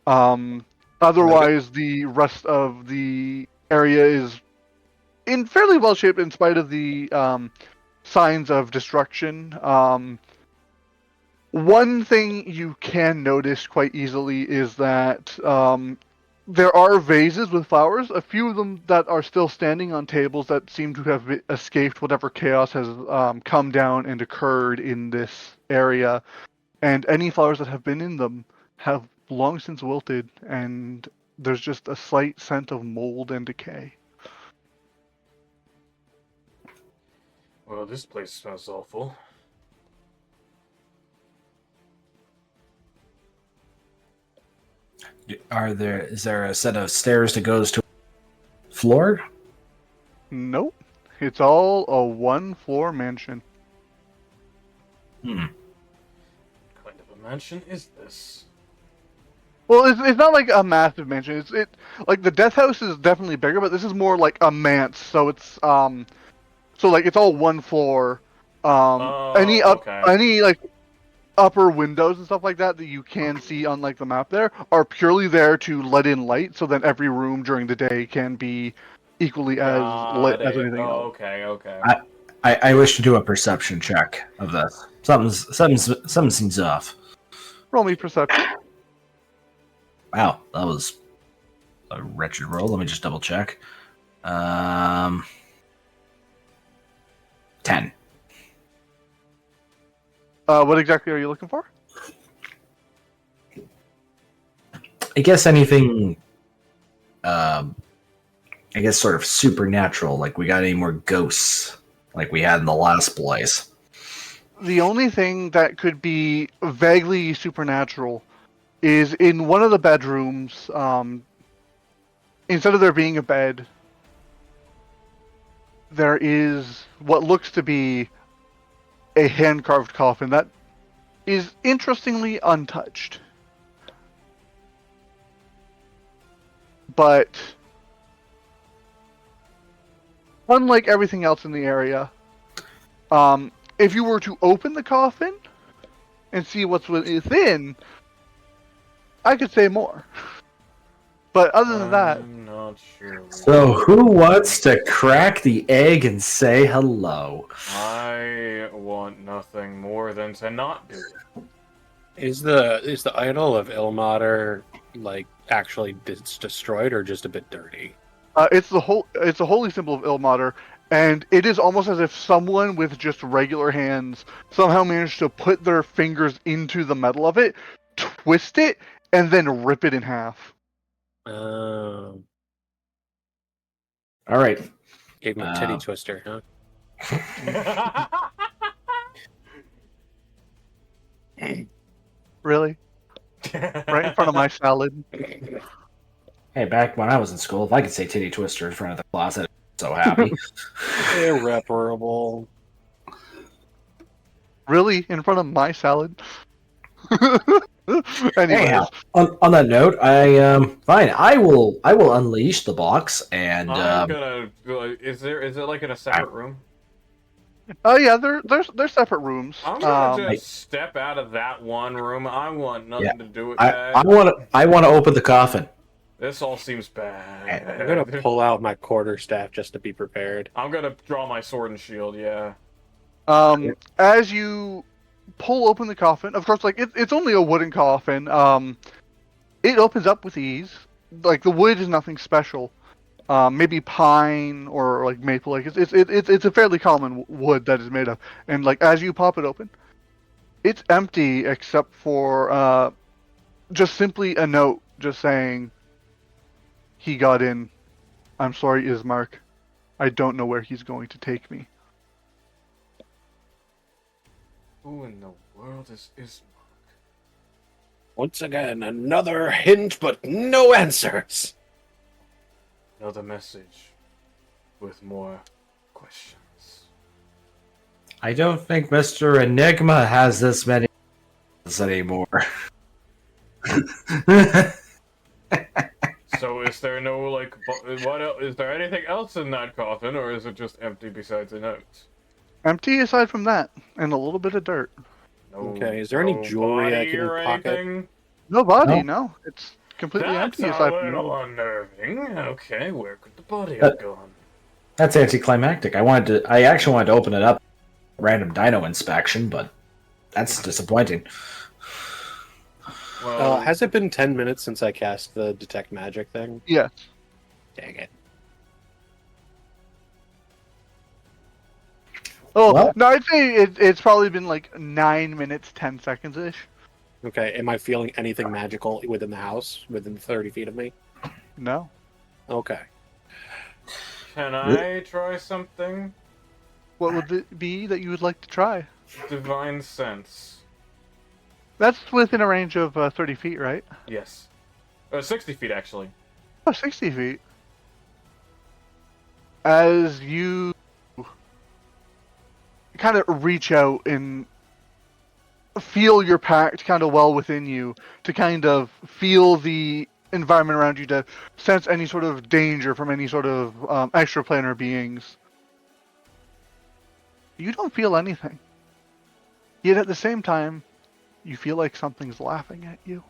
Um, Otherwise, the rest of the area is in fairly well shape in spite of the signs of destruction. One thing you can notice quite easily is that there are vases with flowers, a few of them that are still standing on tables that seem to have escaped whatever chaos has come down and occurred in this area. And any flowers that have been in them have long since wilted, and there's just a slight scent of mold and decay. Well, this place smells awful. Is there a set of stairs that goes to floor? Nope. It's all a one-floor mansion. Hmm. What kind of a mansion is this? Well, it's not like a massive mansion. It like the death house is definitely bigger, but this is more like a manse. So it's like it's all one floor. Okay. Any like upper windows and stuff like that that you can see on like the map there are purely there to let in light, so then every room during the day can be equally as lit as anything else. Okay. I wish to do a perception check of this. Something seems off. Roll me perception. Wow, that was a wretched roll. Let me just double check. 10. What exactly are you looking for? I guess anything. I guess sort of supernatural. Like we got any more ghosts, like we had in the last place. The only thing that could be vaguely supernatural is in one of the bedrooms. Instead of there being a bed, there is what looks to be a hand-carved coffin that is interestingly untouched. But unlike everything else in the area, if you were to open the coffin and see what's within, I could say more. But other than that, I'm not sure. So who wants to crack the egg and say hello? I want nothing more than to not do it. Is the idol of Ilmater like actually destroyed or just a bit dirty? it's a holy symbol of Ilmater, and it is almost as if someone with just regular hands somehow managed to put their fingers into the metal of it, twist it, and then rip it in half. Oh, All right. gave him a titty twister, huh? Really? Right in front of my salad. Hey, back when I was in school, if I could say titty twister in front of the class, I'd be so happy. Irreparable. Really? In front of my salad? Anyways, Anyhow, on that note, fine. I will unleash the box and I'm gonna. Is it like in a separate room? oh yeah, they're separate rooms. I'm gonna just step out of that one room. I want nothing to do with that. I want to open the coffin. This all seems bad. I'm gonna pull out my quarterstaff just to be prepared. I'm gonna draw my sword and shield. Yeah. As you pull open the coffin, of course, like it's only a wooden coffin. It opens up with ease. Like the wood is nothing special. Maybe pine or like maple. Like it's a fairly common wood that is made of. And like as you pop it open, it's empty except for just simply a note just saying, "He got in. I'm sorry, Ismark. I don't know where he's going to take me." Who in the world is Ismark? Once again, another hint, but no answers. Another message with more questions. I don't think Mr. Enigma has this many anymore. So is there no, like, what else? Is there anything else in that coffin, or is it just empty besides the notes? Empty aside from that, and a little bit of dirt. No, Okay, is there any no jewelry I body can or pocket? anything? No body, No. no. It's completely That's empty a aside from little that. unnerving. Okay, where could the body have gone? That's anticlimactic. I actually wanted to open it up, random dino inspection, but that's disappointing. Well, Has it been 10 minutes since I cast the detect magic thing? Yes. Dang it. Oh, Well- no, I'd say it's probably been like 9 minutes, 10 seconds-ish. Okay, am I feeling anything magical within the house, within 30 feet of me? No. Okay. can I try something? What would it be that you would like to try? Divine sense. That's within a range of 30 feet, right? Yes. 60 feet, actually. Oh, 60 feet. As you kind of reach out and feel your pact kind of well within you to kind of feel the environment around you, to sense any sort of danger from any sort of extraplanar beings, you don't feel anything. Yet at the same time, you feel like something's laughing at you.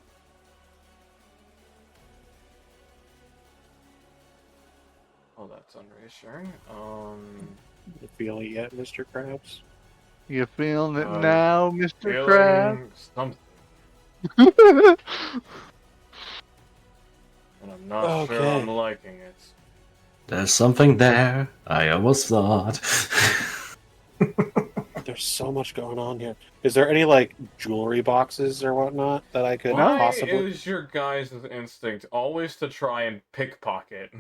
Oh, that's unreassuring. You feeling it yet, Mr. Krabs? You feeling it I'm now, Mr. Crab? feeling something, and I'm not sure Okay. I'm liking it. There's something there. I almost thought. There's so much going on here. Is there any, like, jewelry boxes or whatnot that I could Why possibly... is your guys' instinct always to try and pickpocket?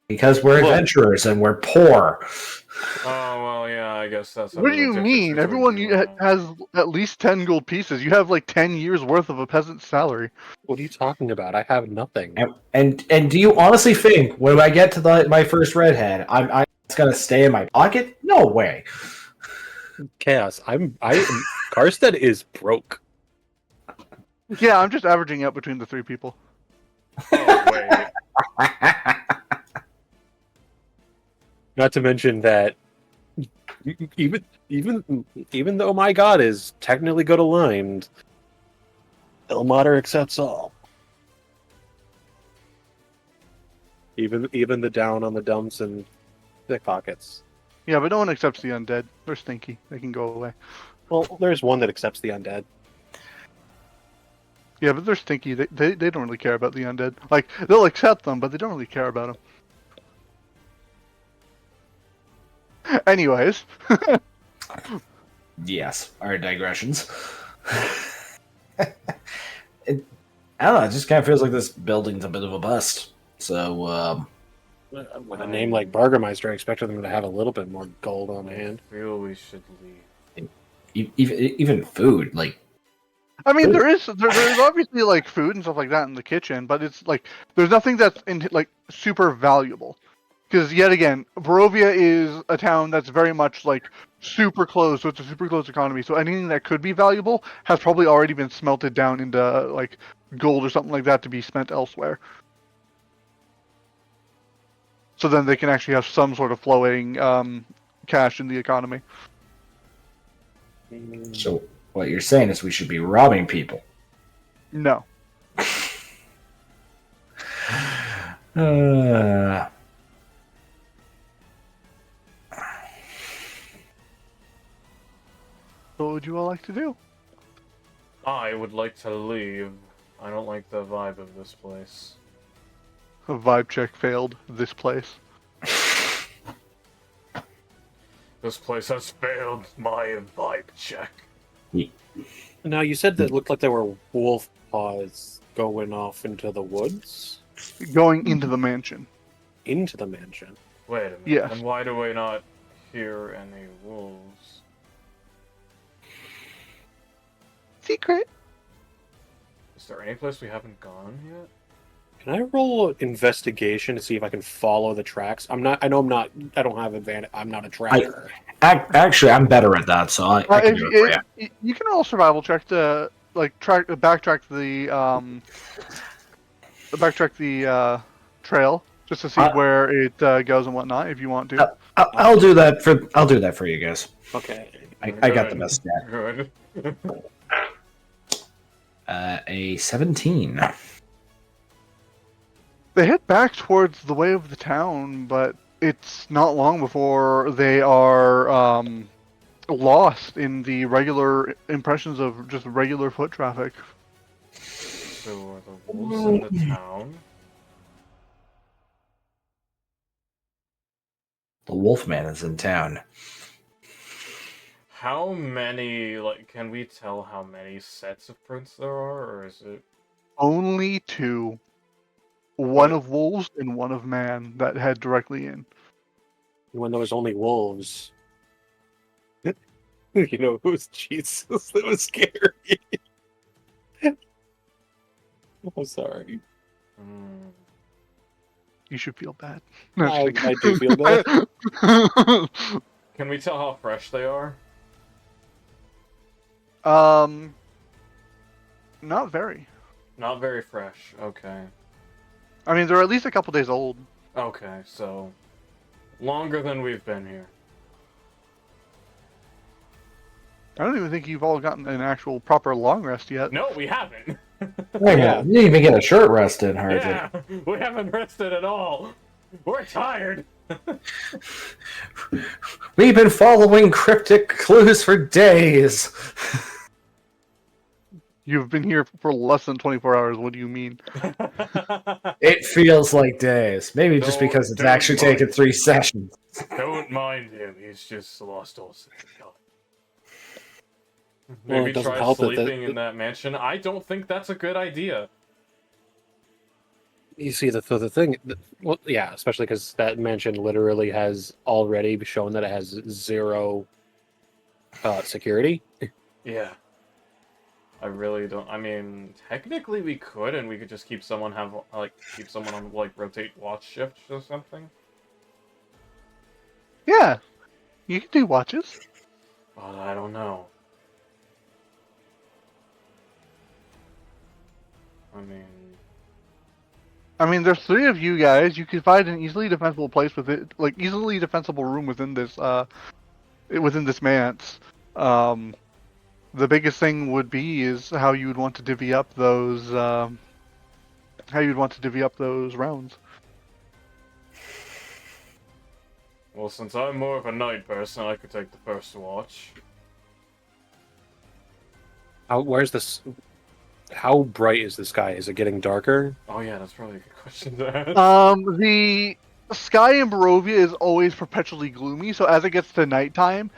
Because we're Look. adventurers and we're poor. Oh, well, yeah, I guess that's a What do you logistics mean? Everyone situation. has at least 10 gold pieces. You have like 10 years worth of a peasant's salary. What are you talking about? I have nothing. And do you honestly think when I get to my first redhead, I'm it's gonna stay in my pocket? No way. Chaos. Karstead is broke. Yeah, I'm just averaging out between the three people. Oh, wait. Not to mention that even though my god is technically good aligned, Ilmater accepts all. Even the down on the dumps and thick pockets. Yeah, but no one accepts the undead. They're stinky. They can go away. Well, there's one that accepts the undead. Yeah, but they're stinky. They don't really care about the undead. Like, they'll accept them, but they don't really care about them. Anyways. Yes, our digressions. I don't know, it just kind of feels like this building's a bit of a bust. So, With a name like Burgermeister, I expected them to have a little bit more gold on hand. I feel we should leave. even food, like, I mean, there's obviously like food and stuff like that in the kitchen, but it's like there's nothing that's like super valuable. Because yet again, Barovia is a town that's very much like super closed, so it's a super closed economy. So anything that could be valuable has probably already been smelted down into like gold or something like that to be spent elsewhere. So then they can actually have some sort of flowing cash in the economy. so what you're saying is we should be robbing people. No. What would you all like to do? I would like to leave. I don't like the vibe of this place. A vibe check failed this place. This place has failed my vibe check. Now, you said that it looked like there were wolf paws going off into the woods? Going into the mansion. Into the mansion? Wait a minute. Yes. And why do we not hear any wolves? secret. Is there any place we haven't gone yet? Can I roll investigation to see if I can follow the tracks? I know I'm not. I don't have advantage. I'm not a tracker. Actually, I'm better at that, so I can do it for you. You can roll survival check to backtrack the trail just to see where it goes and whatnot if you want to. I'll do that for you guys. Okay. I got the best stat. Good. A 17. They head back towards the way of the town, but it's not long before they are lost in the regular impressions of just regular foot traffic. So are the wolves in the town? The Wolfman is in town. How many, can we tell how many sets of prints there are, or is it... Only two. One of wolves and one of man that head directly in. When there was only wolves. You know, it was Jesus that was scary. I'm sorry. You should feel bad. I do feel bad. Can we tell how fresh they are? Not very. Not very fresh, okay. I mean, they're at least a couple days old. Okay, so... longer than we've been here. I don't even think you've all gotten an actual proper long rest yet. No, we haven't! Wait a minute, you didn't even get a short rest in, hardly. Yeah, we haven't rested at all! We're tired! We've been following cryptic clues for days. You've been here for less than 24 hours. What do you mean? It feels like days. Maybe just Don't- because it's don't actually mind. taken 3 sessions. Don't mind him, he's just lost all sense of time. Well, Maybe it doesn't try help that sleeping in that mansion. I don't think that's a good idea. You see, the thing... Well, yeah, especially because that mansion literally has already shown that it has 0 security. Yeah. I really don't. I mean, technically we could, and we could just keep someone on rotate watch shifts or something. Yeah, you can do watches. But I don't know. I mean, there's 3 of you guys. You could find an easily defensible place with it, like easily defensible room within this manse. The biggest thing would be is how you would want to divvy up those rounds. Well, since I'm more of a night person, I could take the first watch. Where's this... How bright is the sky? Is it getting darker? Oh yeah, that's probably a good question to ask. The sky in Barovia is always perpetually gloomy, so as it gets to nighttime,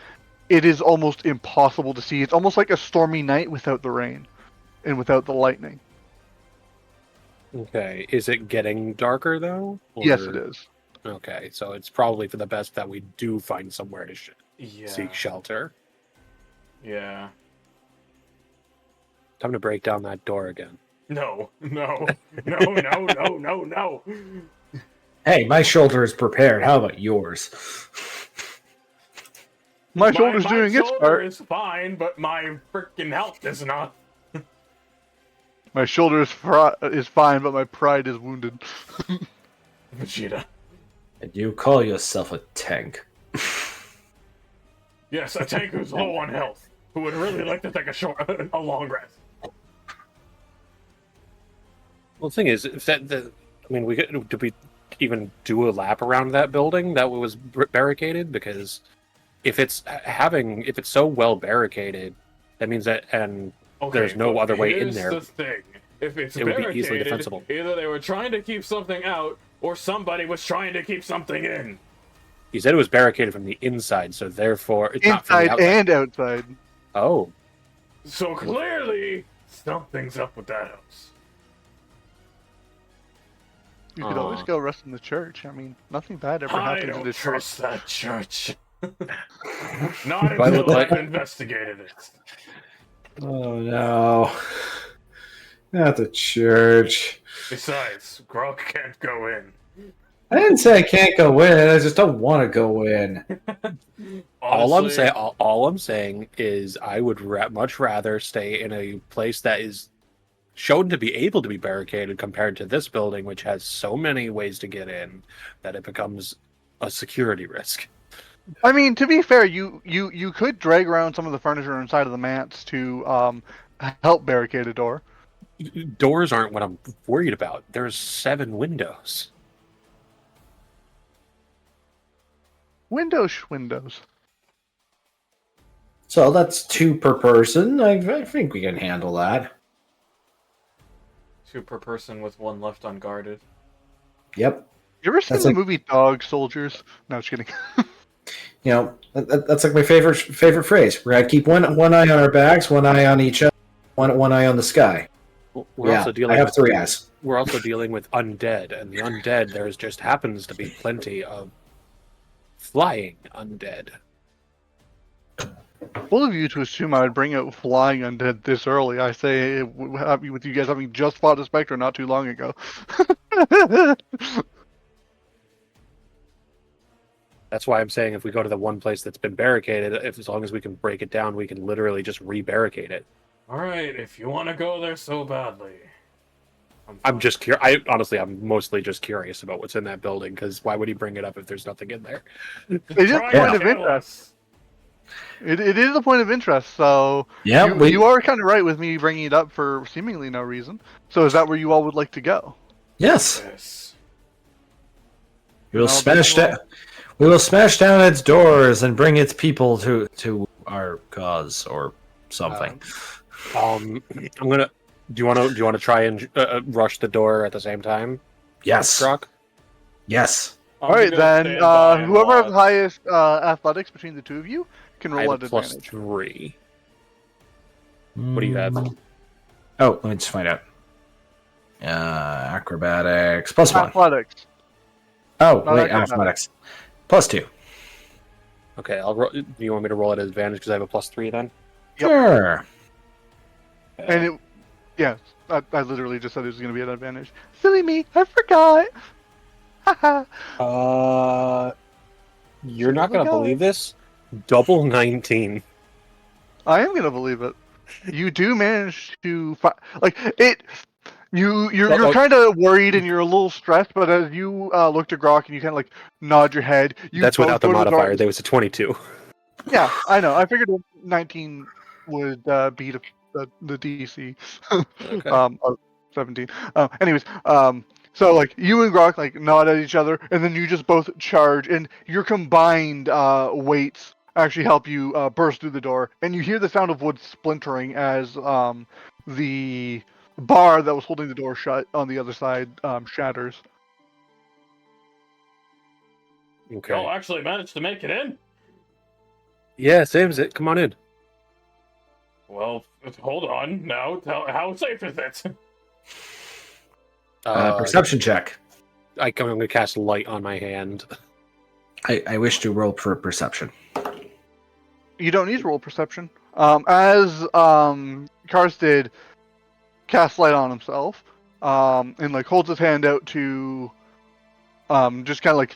it is almost impossible to see. It's almost like a stormy night without the rain and without the lightning. Okay. Is it getting darker, though? Yes, it is. Okay, so it's probably for the best that we do find somewhere to Yeah. seek shelter. Yeah. Time to break down that door again. No. No. Hey, my shoulder is prepared. How about yours? My shoulder's doing its shoulder part. is fine, but my freaking health is not. My shoulder is fine, but my pride is wounded. Vegeta. And you call yourself a tank. Yes, a tank who's low on health, who would really like to take a long rest. Well, the thing is, if did we even do a lap around that building that was barricaded? Because if it's so well barricaded, that means that there's no other way in there. Here's the thing. If it's It would be barricaded, easily defensible. either they were trying to keep something out, or somebody was trying to keep something in. You said it was barricaded from the inside, so therefore it's not from the Inside outside. and outside. Oh, So clearly, something's up with that house. You could always go rest in the church. I mean, nothing bad ever I happens in don't the church. trust that church. Not I until look like- I've investigated it. Oh no. Not the church. Besides, Grok can't go in. I didn't say I can't go in. I just don't want to go in. Honestly, All I'm saying is I would much rather stay in a place that is shown to be able to be barricaded compared to this building, which has so many ways to get in that it becomes a security risk. I mean, to be fair, you could drag around some of the furniture inside of the mats to help barricade a door. Doors aren't what I'm worried about. There's 7 windows. Windows. So that's 2 per person. I think we can handle that. 2 per person with 1 left unguarded. Yep. You ever seen That's the like- movie Dog Soldiers? No, just kidding. You know, that's like my favorite phrase. We're gonna keep one eye on our backs, one eye on each other, one eye on the sky. We're Yeah, I have 3 eyes. We're also dealing with undead, and the undead there's just happens to be plenty of flying undead. Both of you to assume I would bring out flying undead this early. I say happy with you guys having just fought a specter not too long ago. That's why I'm saying if we go to the one place that's been barricaded, if as long as we can break it down, we can literally just re-barricade it. Alright, if you want to go there so badly. I'm just curious. I'm mostly just curious about what's in that building, because why would he bring it up if there's nothing in there? It is a point of interest. It is a point of interest, so Yeah, you are kind of right with me bringing it up for seemingly no reason. So is that where you all would like to go? Yes. Yes. We will smash down its doors and bring its people to our cause or something. I'm gonna. Do you want to try and rush the door at the same time? Yes. Struck. Yes. All right, then whoever has the highest athletics between the two of you can I have roll a at plus advantage. 3. What do you have? Oh, let me just find out. Acrobatics plus 1. Athletics. Oh, Not wait, acrobatics. athletics plus 2. Okay, do you want me to roll at advantage because I have a plus 3 then? Yep. Sure. And I literally just said it was going to be an advantage. Silly me, I forgot. Haha. You're not gonna believe this. Double 19. I am going to believe it. You do manage to like it. You're kind of worried and you're a little stressed, but as you look to Grok and you kind of like nod your head, That's both without the go to modifier. door- There was a 22. Yeah, I know. I figured 19 would beat the DC. Okay. Of 17. Anyways, so like you and Grok like nod at each other, and then you just both charge, and your combined weights actually help you burst through the door, and you hear the sound of wood splintering as the bar that was holding the door shut on the other side shatters. Okay. Y'all actually managed to make it in? Yeah, Sam's it. Come on in. Well, hold on. Now, how safe is it? Perception check. I'm going to cast light on my hand. I wish to roll for perception. You don't need to roll perception. As Karsted casts light on himself, and like holds his hand out to just kind of like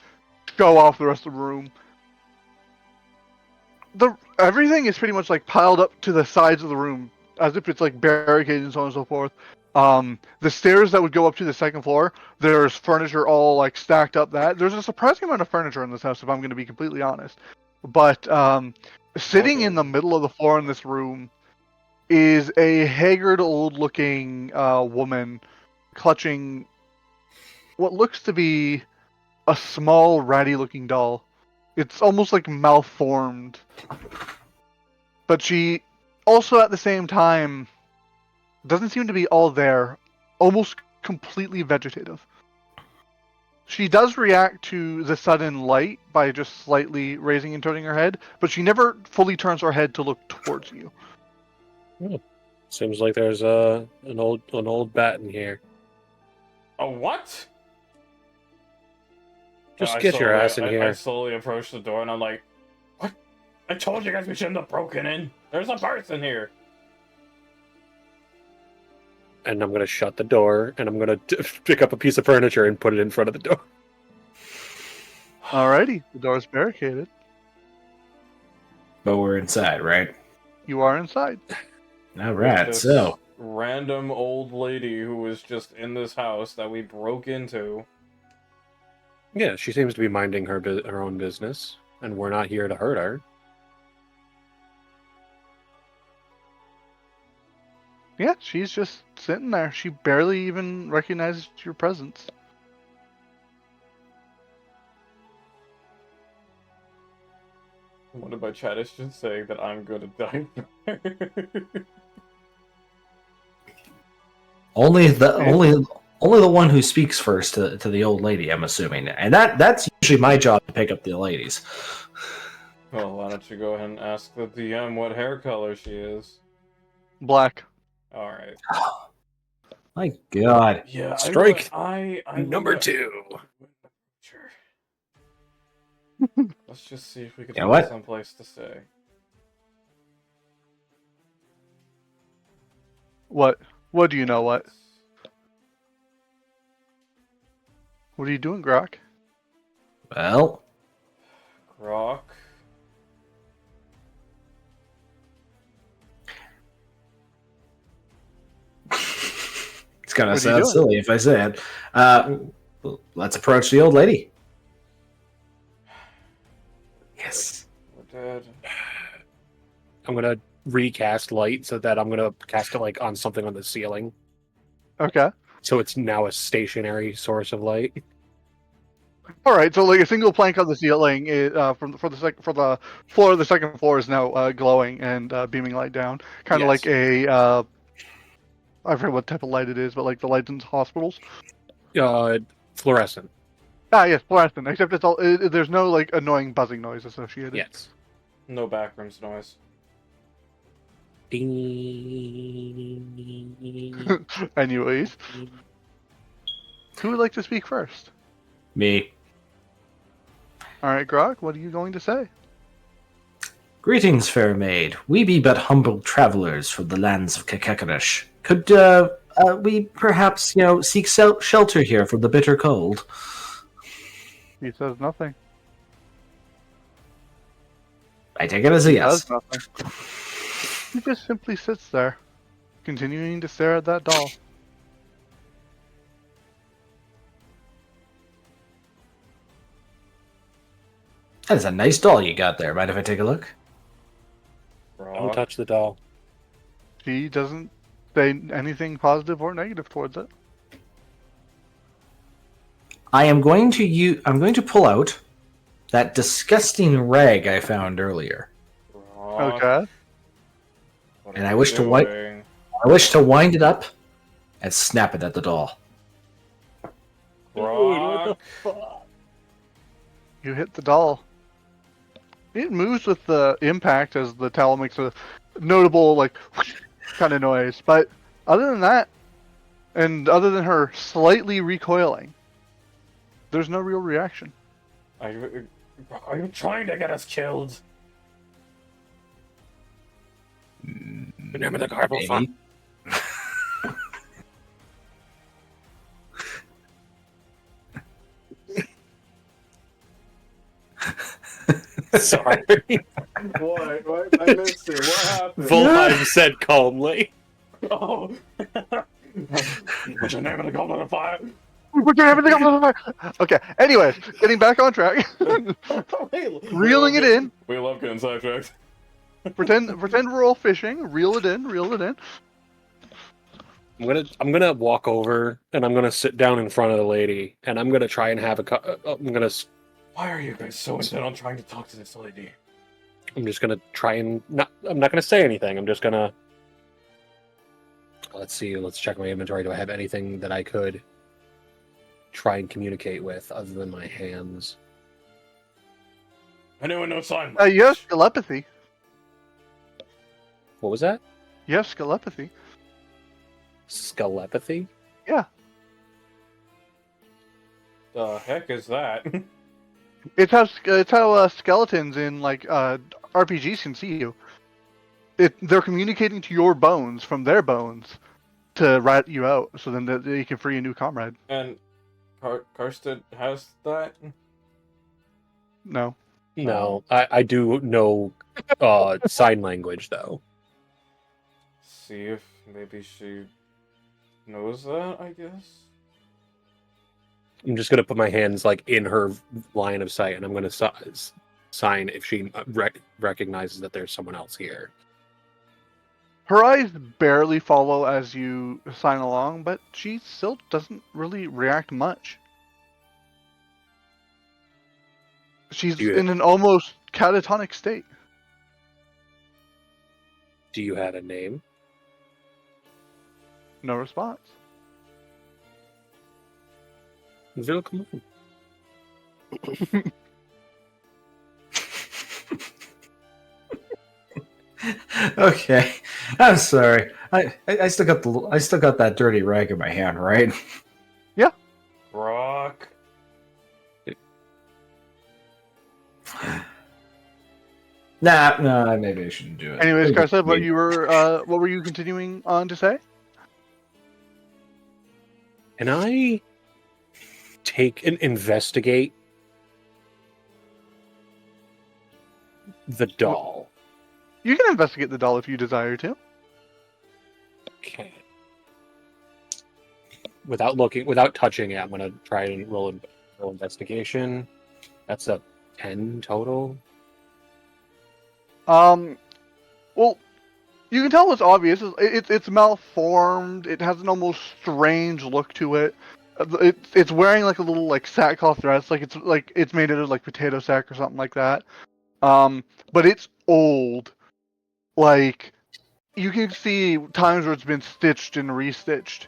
show off the rest of the room. Everything is pretty much like piled up to the sides of the room, as if it's like barricaded and so on and so forth. The stairs that would go up to the second floor, there's furniture all like stacked up. There's a surprising amount of furniture in this house, if I'm going to be completely honest. But sitting in the middle of the floor in this room is a haggard, old-looking woman clutching what looks to be a small, ratty-looking doll. It's almost like malformed. But she also, at the same time, doesn't seem to be all there, almost completely vegetative. She does react to the sudden light by just slightly raising and turning her head, but she never fully turns her head to look towards you. Seems like there's an old bat in here. A what? Just get your ass in I here. slowly approach the door and I'm like, what? I told you guys we shouldn't have broken in. There's a person here. and I'm gonna shut the door, and I'm gonna pick up a piece of furniture and put it in front of the door. Alrighty, the door's barricaded. But we're inside, right? You are inside. All With right. this So random old lady who was just in this house that we broke into. Yeah, she seems to be minding her own business, and we're not here to hurt her. Yeah, she's just sitting there. She barely even recognizes your presence. What about Chadish just saying that I'm good at dying? only the one who speaks first to the old lady, I'm assuming, and that's usually my job to pick up the ladies. Well, why don't you go ahead and ask the DM what hair color she is? Black. Alright. My God. Yeah, Strike I Number would- 2. Sure. Let's just see if we can You know find what? some place to stay. What? What do you know? What? What are you doing, Grok? Well, Grok. it's gonna What are you sound doing? silly if I say it. Let's approach the old lady. Yes. We're dead. I'm gonna recast light so that I'm gonna cast it like on something on the ceiling, Okay. so it's now a stationary source of light. All right. So like a single plank on the ceiling is, for the floor of the second floor is now glowing and beaming light down, kind of Yes. like a I forget what type of light it is, but like the lights in hospitals. Fluorescent. Ah, yes, fluorescent. Except it's all there's no like annoying buzzing noise associated. Yes. No backrooms noise. Ding. Anyways, who would like to speak first? Me. All right, Grog, what are you going to say? Greetings, fair maid. We be but humble travelers from the lands of Kakekarish. Could we perhaps, seek shelter here from the bitter cold? He says nothing. I take it as a He yes. does nothing. He just simply sits there, continuing to stare at that doll. That is a nice doll you got there. Mind if I take a look? Don't Grok. touch the doll. She doesn't say anything positive or negative towards it. I'm going to pull out that disgusting rag I found earlier. Grok. Okay. What And are I you wish to wipe- doing? I wish to wind it up and snap it at the doll. Grok. You hit the doll. It moves with the impact as the towel makes a notable like kind of noise. But other than that, and other than her slightly recoiling, there's no real reaction. Are you trying to get us killed? Remember the garble Maybe. Sorry. What? I missed it. What happened? Volheim said calmly. Oh. Put your name in the goblet of fire. Put your everything on the fire. Okay. Anyways, getting back on track. Reeling it in. We love getting sidetracked. Pretend we're all fishing. Reel it in. Reel it in. I'm gonna walk over and I'm gonna sit down in front of the lady and I'm gonna try and have Why are you guys so intent on trying to talk to this lady? I'm just gonna try and I'm not gonna say anything. I'm just gonna let's see. Let's check my inventory. Do I have anything that I could try and communicate with other than my hands? Anyone know sign? You have telepathy. What was that? You have telepathy. Skelepathy? The heck is that? It's how skeletons in like RPGs can see you. They're communicating to your bones from their bones to rat you out, so then they can free a new comrade. And Karsten has that? No. No, I do know sign language though. See if maybe she knows that, I guess. I'm just gonna put my hands like in her line of sight, and I'm gonna sign if she recognizes that there's someone else here. Her eyes barely follow as you sign along, but she still doesn't really react much. She's in an almost catatonic state. Do you have a name? No response. Willkommen. Okay, I'm sorry. I still got that dirty rag in my hand, right? Rock. Nah, maybe I shouldn't do it. Anyways, Maybe- Karsa, maybe- what were you continuing on to say? Can I take and investigate the doll? You can investigate the doll if you desire to. Okay. Without touching it, I'm gonna try and roll investigation. That's a 10 total. Well, you can tell it's obvious. It's malformed. It has an almost strange look to it. It's wearing like a little like sackcloth dress, like it's made out of like potato sack or something like that. But it's old. Like you can see times where it's been stitched and restitched.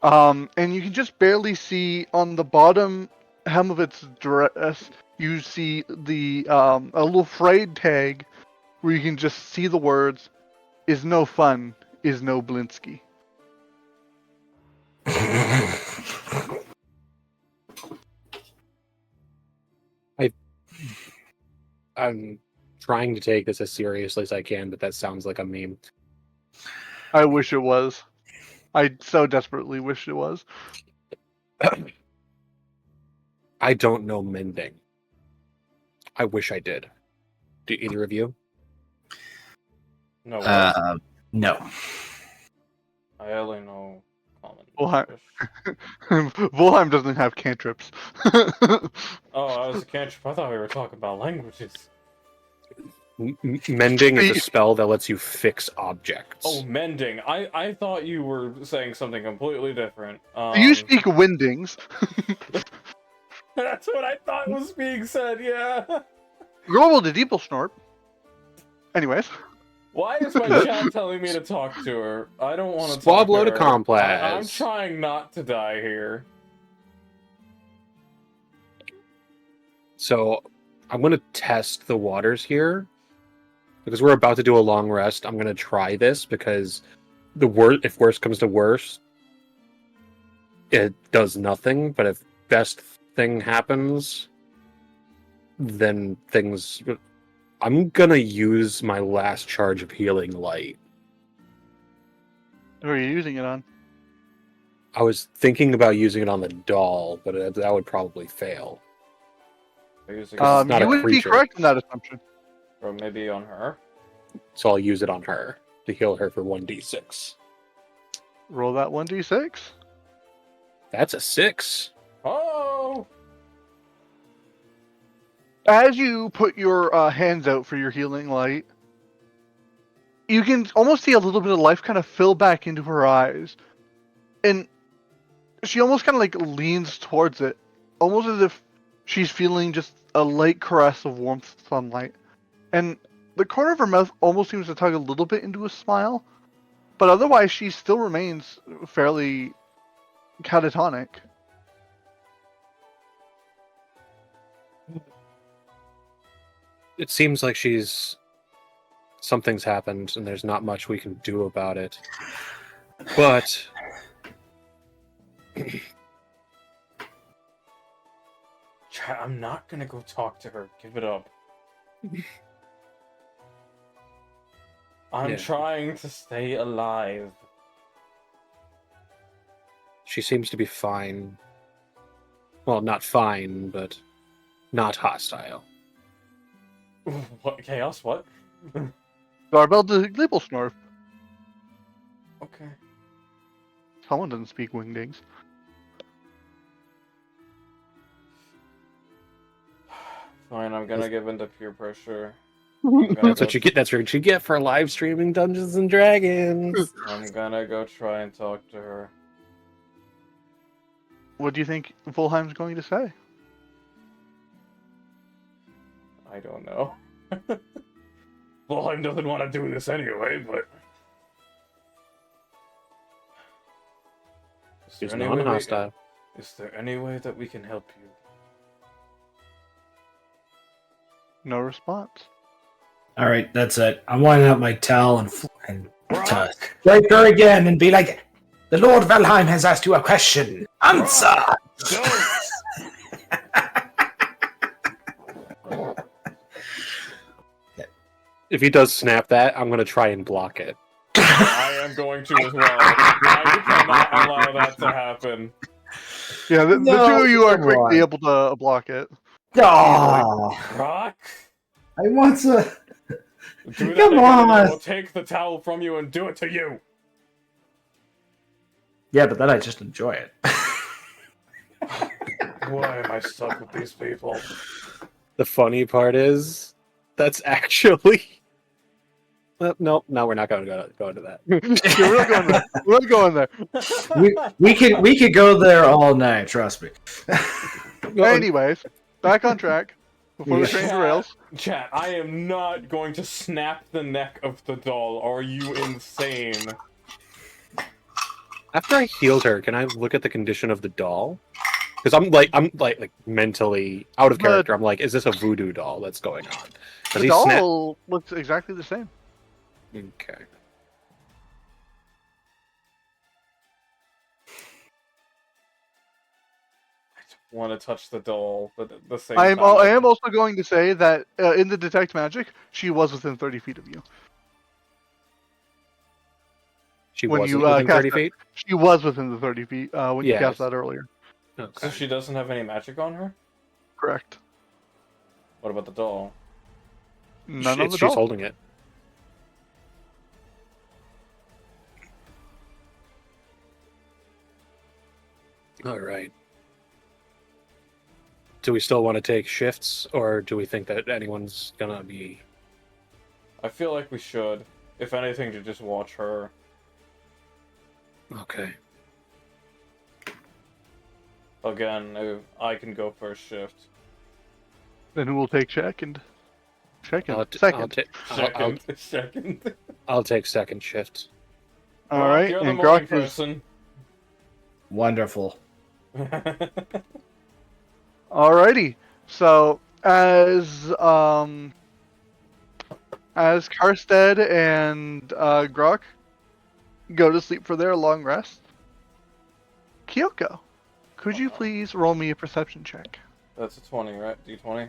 And you can just barely see on the bottom hem of its dress. You see the a little frayed tag where you can just see the words, "Is no fun, is no Blinsky." I'm trying to take this as seriously as I can, but that sounds like a meme. I wish it was. I so desperately wish it was. I don't know mending. I wish I did. Do either of you? No, No. I only know common. Well, English. Volheim doesn't have cantrips. Oh, I was a cantrip. I thought we were talking about languages. Mending is a spell that lets you fix objects. Oh, mending. I thought you were saying something completely different. You speak windings. That's what I thought was being said, yeah. Grovel the Deeple Snort. Anyways. Why is my chat telling me to talk to her? I don't want to talk Swab to load her. of complex. I'm trying not to die here. So I'm going to test the waters here. Because we're about to do a long rest, I'm going to try this because if worst comes to worst, it does nothing. But if best thing happens, then things... I'm going to use my last charge of healing light. Who are you using it on? I was thinking about using it on the doll, but that would probably fail. Using it's not you a would be creature. correct in that assumption. Or maybe on her. So I'll use it on her to heal her for 1d6. Roll that 1d6. That's a 6. Oh! As you put your hands out for your healing light, you can almost see a little bit of life kind of fill back into her eyes. And she almost kind of like leans towards it, almost as if she's feeling just a light caress of warmth sunlight. And the corner of her mouth almost seems to tug a little bit into a smile, but otherwise she still remains fairly catatonic. It seems like something's happened and there's not much we can do about it. But Chat, I'm not gonna go talk to her. Give it up. I'm Yeah. trying to stay alive. She seems to be fine. Well, not fine, but not hostile. What? Chaos? What? Darbel the Liebelsnorf. Okay. Someone doesn't speak wingdings. Fine, I'm gonna give in to peer pressure. I'm gonna That's what you get. That's what you get for live streaming Dungeons and Dragons. I'm gonna go try and talk to her. What do you think Volheim's going to say? I don't know. Valheim doesn't want to do this anyway, but... He's non-hostile. Is there any way that we can help you? No response. All right, that's it. I'm winding up my towel and strike her again and be like, "The Lord Valheim has asked you a question. Answer." If he does snap that, I'm going to try and block it. I am going to as well. I cannot allow that to happen. Yeah, the No, two of you are come quickly on. able to block it. Oh, Rock? I want to. Do that Come again, and I on. will take the towel from you and do it to you. Yeah, but then I just enjoy it. Why am I stuck with these people? The funny part is, that's actually... no, we're not going to go into that. Yeah, we're not going there. We're not going there. we could go there all night. Trust me. Anyways, back on track before the Yeah. train derails. Chat, I am not going to snap the neck of the doll. Are you insane? After I healed her, can I look at the condition of the doll? Because I'm like mentally out of character. I'm like, is this a voodoo doll that's going on? Does The he doll looks exactly the same. Okay. Want to touch the doll, but at the same I time... am also going to say that in the detect magic, she was within 30 feet of you. She When wasn't you, within cast 30 that- feet? She was within the 30 feet when you Yes. cast that earlier. So Okay. she doesn't have any magic on her? Correct. What about the doll? None of the She's doll. holding it. All right. Do we still want to take shifts, or do we think that anyone's gonna be... I feel like we should. If anything, to just watch her. Okay. Again, I can go first shift. Then who will take second? I'll Second. Second. I'll take second shift. All right, You're the and morning Grok is person. Wonderful. alrighty. So as Karstead and Grok go to sleep for their long rest, Kyoko, could you please roll me a perception check? That's a 20, right? D20?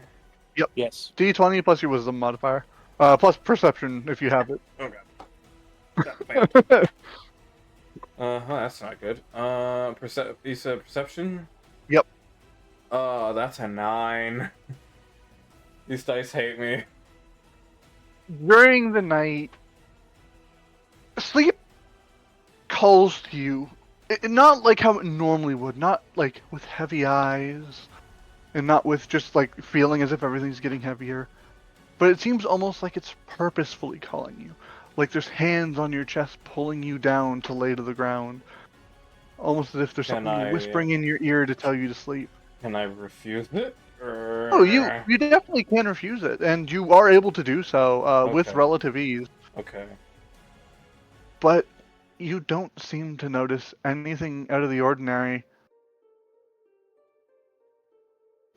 Yes. D20 plus your wisdom modifier, plus perception if you have it. Okay. That's not good. You said perception? Yep. That's a 9. These dice hate me. During the night, sleep calls to you. Not like how it normally would, not like with heavy eyes, and not with just like feeling as if everything's getting heavier. But it seems almost like it's purposefully calling you. Like there's hands on your chest pulling you down to lay to the ground. Almost as if there's Can something I- whispering in your ear to tell you to sleep. Can I refuse it? Oh, you definitely can refuse it, and you are able to do so with Okay. relative ease. Okay. But you don't seem to notice anything out of the ordinary.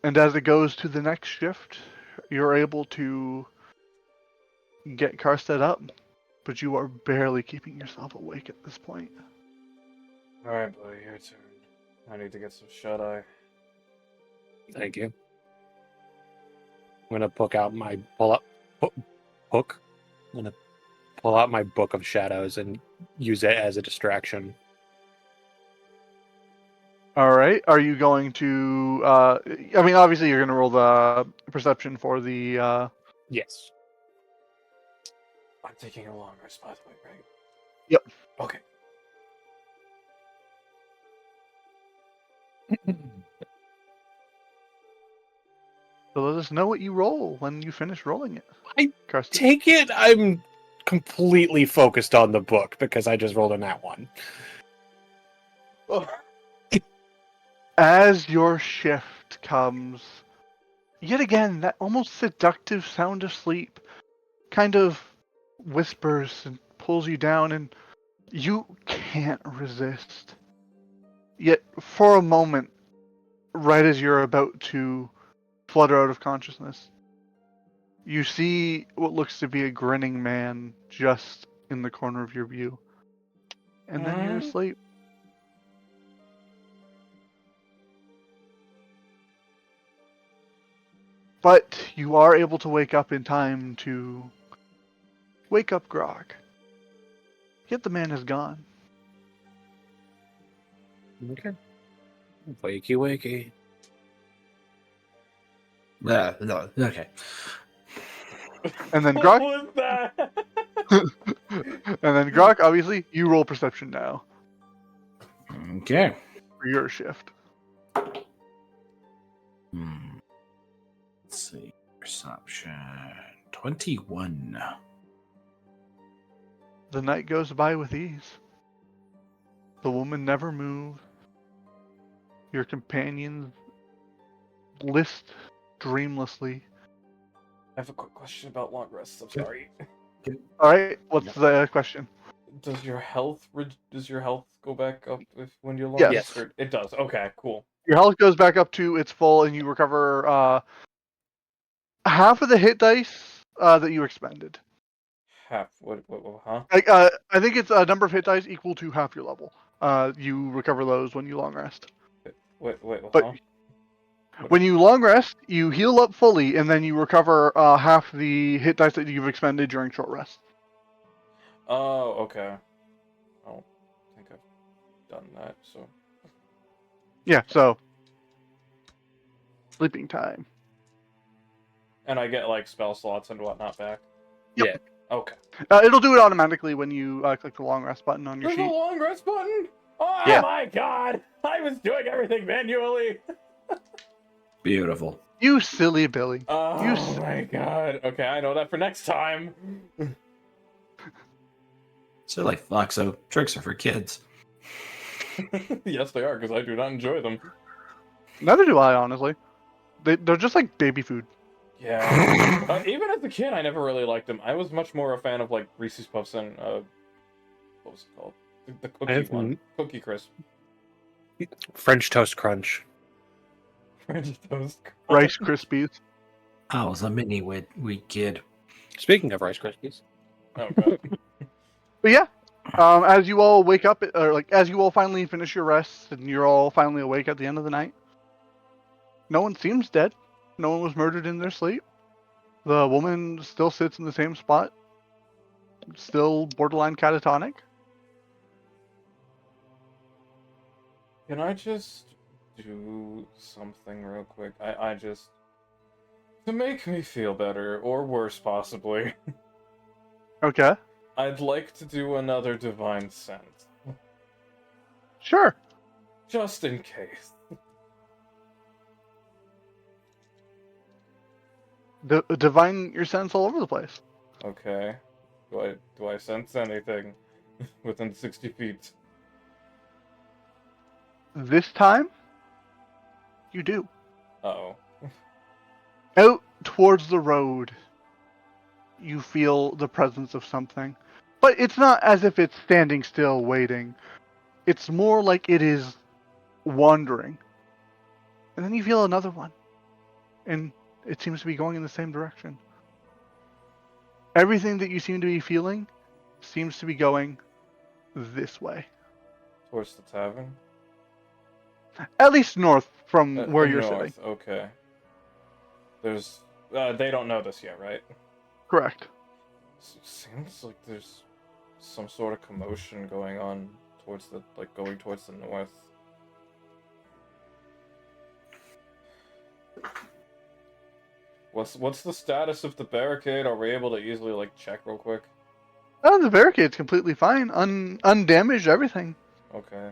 And as it goes to the next shift, you're able to get Karstead up, but you are barely keeping yourself awake at this point. Alright, buddy, your turn. I need to get some shut-eye. Thank you. I'm gonna pull out my book. I'm gonna pull out my book of shadows and use it as a distraction. All right. Are you going to? I mean, obviously, you're going to roll the perception for the. Yes. I'm taking a long rest, by the way, right? Yep. Okay. So let us know what you roll when you finish rolling it. I Kirsty. take it I'm completely focused on the book because I just rolled a nat one. Oh. As your shift comes, yet again, that almost seductive sound of sleep kind of whispers and pulls you down, and you can't resist. Yet, for a moment, right as you're about to flutter out of consciousness, you see what looks to be a grinning man just in the corner of your view. And then you're asleep. But you are able to wake up in time to wake up Grog. Yet the man is gone. Okay. Wakey, wakey. No, okay. And then What Grog, was that? and then Grog, obviously, you roll perception now Okay. for your shift. Let's see. Perception 21. The night goes by with ease. The woman never moves. Your companions list dreamlessly. I have a quick question about long rests. I'm sorry. All right, what's the question? Does your health go back up when you're long Yes. rest? Or- It does. Okay, cool. Your health goes back up to its full, and you recover half of the hit dice that you expended. Half. What? Huh? Like, I think it's a number of hit dice equal to half your level. You recover those when you long rest. Wait. But Huh? when you long rest, you heal up fully, and then you recover half the hit dice that you've expended during short rest. Oh, okay. I don't think I've done that. So. Yeah, so sleeping time. And I get like spell slots and whatnot back. Yep. Yeah. Okay. It'll do it automatically when you click the long rest button on your There's a sheet. long rest button. Oh Yeah. my god! I was doing everything manually. Beautiful. You silly Billy. Oh my god. Okay, I know that for next time. So, like, fuck, so tricks are for kids. Yes, they are because I do not enjoy them. Neither do I, honestly. They're just like baby food. Yeah. Even as a kid, I never really liked them. I was much more a fan of like Reese's Puffs and what was it called? The cookie have one, Cookie Crisp, French toast crunch. French toast. Rice Krispies. I was a mini wheat kid. Speaking of Rice Krispies. Oh god. But yeah, as you all wake up, or like as you all finally finish your rest, and you're all finally awake at the end of the night, no one seems dead. No one was murdered in their sleep. The woman still sits in the same spot, still borderline catatonic. Can I just do something real quick? I just to make me feel better or worse, possibly. Okay, I'd like to do another divine sense, sure. just in case. Divine your sense all over the place. Okay. Do I sense anything within 60 feet? This time, you do. Uh-oh. Out towards the road, you feel the presence of something. But it's not as if it's standing still waiting. It's more like it is wandering. And then you feel another one. And it seems to be going in the same direction. Everything that you seem to be feeling seems to be going this way. Towards the tavern? At least north from where you're North, sitting. okay. There's... they don't know this yet, right? Correct. Seems like there's some sort of commotion going on towards the... like, going towards the north. What's the status of the barricade? Are we able to easily like check real quick? Oh, the barricade's completely fine, undamaged, everything. Okay.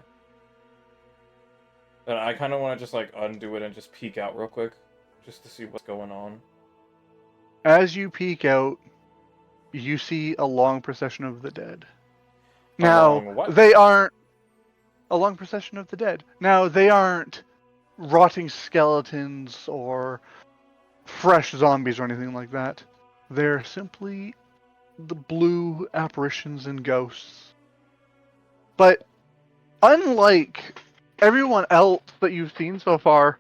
Then I kind of want to just like undo it and just peek out real quick, just to see what's going on. As you peek out, you see a long procession of the dead. Now, Along what? they aren't a long procession of the dead. Now, they aren't rotting skeletons or fresh zombies or anything like that. They're simply the blue apparitions and ghosts. But unlike everyone else that you've seen so far,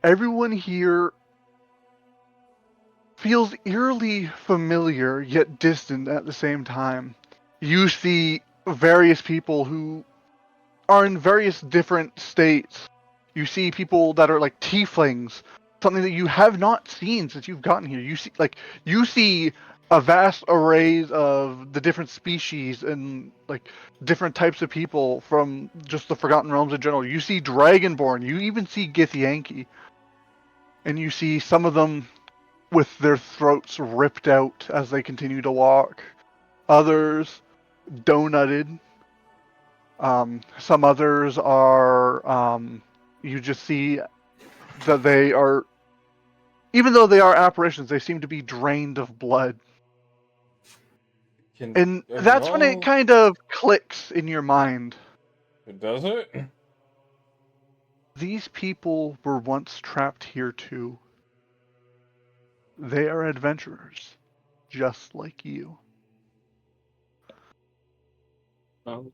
everyone here feels eerily familiar yet distant at the same time. You see various people who are in various different states. You see people that are like tieflings, something that you have not seen since you've gotten here. You see a vast array of the different species and like different types of people from just the Forgotten Realms in general. You see Dragonborn, you even see Githyanki. And you see some of them with their throats ripped out as they continue to walk. Others donutted. Some others are, you just see that they are, even though they are apparitions, they seem to be drained of blood. And that's when it kind of clicks in your mind. Does it? These people were once trapped here too. They are adventurers, just like you. And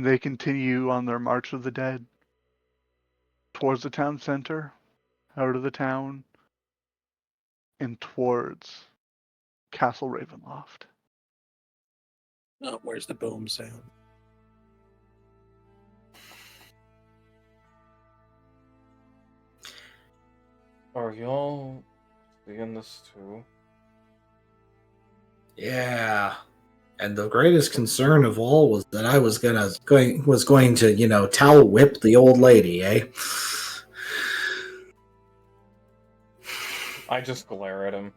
they continue on their march of the dead towards the town center, out of the town, and towards Castle Ravenloft. Oh, where's the boom sound? Are y'all seeing this too? Yeah. And the greatest concern of all was that I was going to, towel whip the old lady, eh? I just glare at him.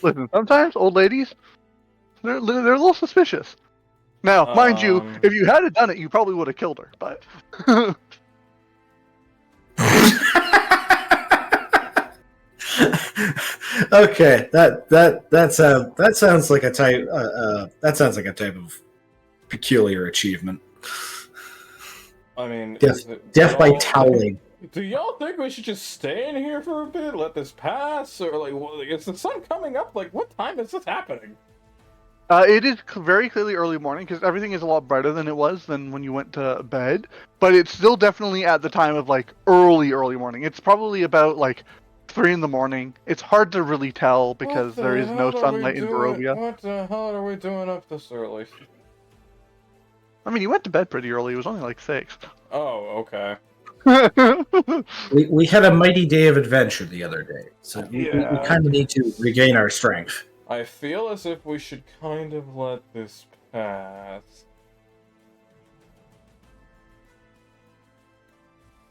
Listen, sometimes old ladies, they're a little suspicious. Now, mind you, if you had done it, you probably would have killed her. But Okay, that sounds like a type of peculiar achievement. I mean, Death by toweling. Do y'all think we should just stay in here for a bit, let this pass, or like, is the sun coming up? Like, what time is this happening? it is very clearly early morning because everything is a lot brighter than it was than when you went to bed. But it's still definitely at the time of like early morning. It's probably about like 3 in the morning. It's hard to really tell because there is no sunlight in Barovia. What the hell are we doing up this early? I mean, you went to bed pretty early. It was only like 6. Oh, okay. We had a mighty day of adventure the other day, so we kind of need to regain our strength. I feel as if we should kind of let this pass.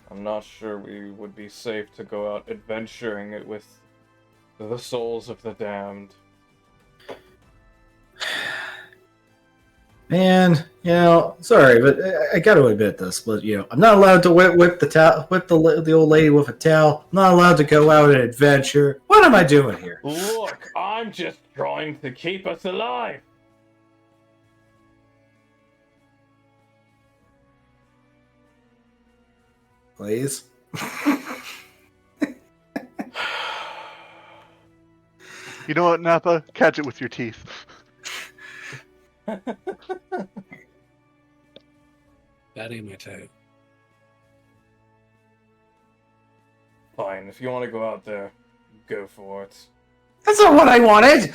I'm not sure we would be safe to go out adventuring it with the souls of the damned. Man, sorry, but I got to admit this. But I'm not allowed to whip the old lady with a towel. I'm not allowed to go out and adventure. What am I doing here? Look, I'm just trying to keep us alive. Please. You know what, Nappa? Catch it with your teeth. That ain't my type. Fine, if you want to go out there, go for it. That's not what I wanted.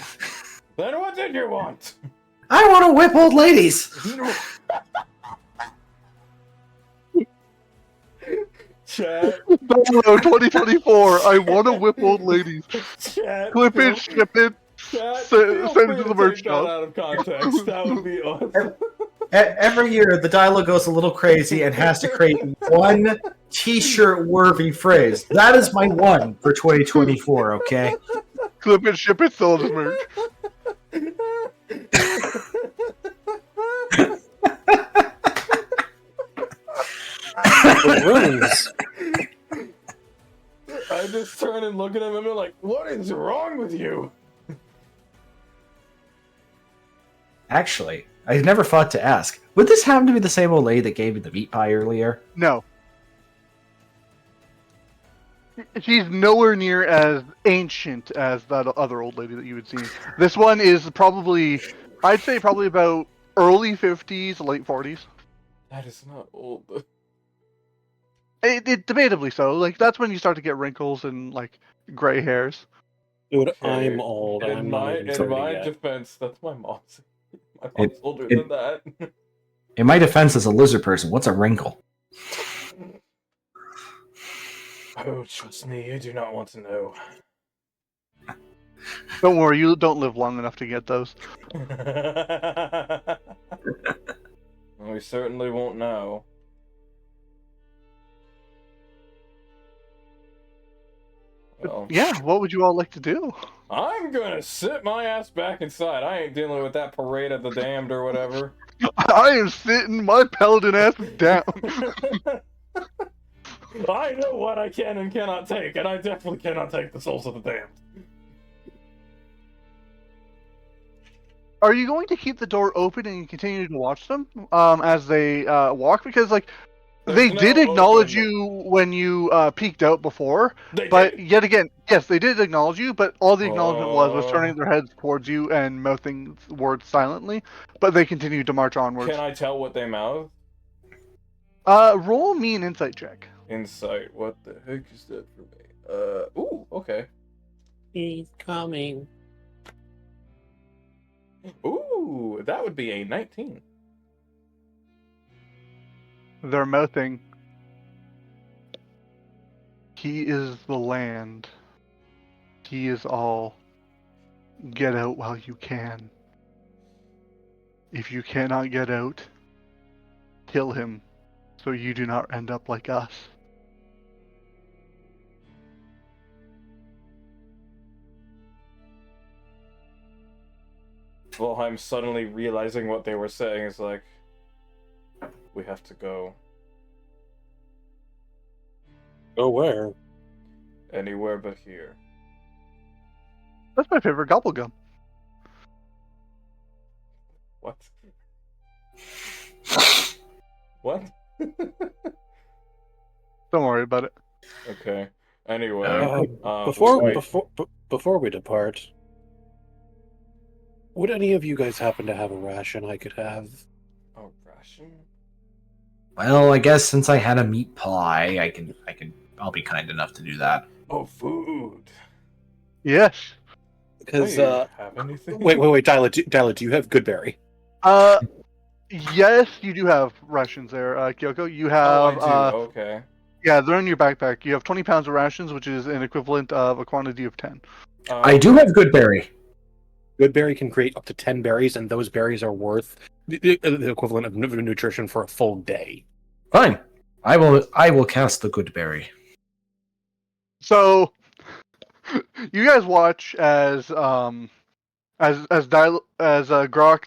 Then what did you want? I want to whip old ladies. Chat. No, 2024. I want to whip old ladies. Chat. Clip it, ship it, Chat, Send feel it free to to the merch take that shop. out of context. That would be awesome. Every year, the dialogue goes a little crazy and has to create one T-shirt worthy phrase. That is my one for 2024. Okay. Clip it, ship it, sell it as merch. The runes. I just turn and look at him and be like, "What is wrong with you?" Actually, I never thought to ask. Would this happen to be the same old lady that gave me the meat pie earlier? No. She's nowhere near as ancient as that other old lady that you had seen. This one is probably, I'd say probably about early 50s, late 40s. That is not old. It debatably so. Like, that's when you start to get wrinkles and, like, gray hairs. Dude, Okay. I'm old. I'm not even 30 in my yet. defense, that's my mom's. My mom's older it- than that. In my defense as a lizard person, what's a wrinkle? Oh, trust me, you do not want to know. Don't worry, you don't live long enough to get those. We certainly won't know. Well, Yeah, what would you all like to do? I'm gonna sit my ass back inside. I ain't dealing with that parade of the damned or whatever. I am sitting my paladin ass down. I know what I can and cannot take, and I definitely cannot take the souls of the damned. Are you going to keep the door open and continue to watch them as they walk? Because, like, they There's did no acknowledge open- you when you peeked out before, They but did. yet again, yes, they did acknowledge you, but all the acknowledgement was Oh. turning their heads towards you and mouthing words silently, but they continued to march onwards. Can I tell what they mouth? Roll me an insight check. Insight. What the heck is that for me? Ooh, okay. He's coming. Ooh, that would be a 19. They're mouthing, "He is the land. He is all. Get out while you can. If you cannot get out, kill him, so you do not end up like us." Well, I'm suddenly realizing what they were saying is like, we have to go Go where? anywhere but here. That's my favorite gobble gum. What? What? Don't worry about it. Okay. Anyway, Before wait. before we depart, would any of you guys happen to have a ration I could have? Oh, ration? Well, I guess since I had a meat pie, I'll be kind enough to do that. Oh, food. Yes. Because Wait, have anything? wait, Dyla, do you have Goodberry? Yes, you do have rations there, Kyoko. You Oh, have, I do. Okay. yeah, they're in your backpack. You have 20 pounds of rations, which is an equivalent of a quantity of 10. I do have good berry. Goodberry can create up to 10 berries, and those berries are worth the equivalent of nutrition for a full day. Fine. I will cast the good berry. So, you guys watch as Grok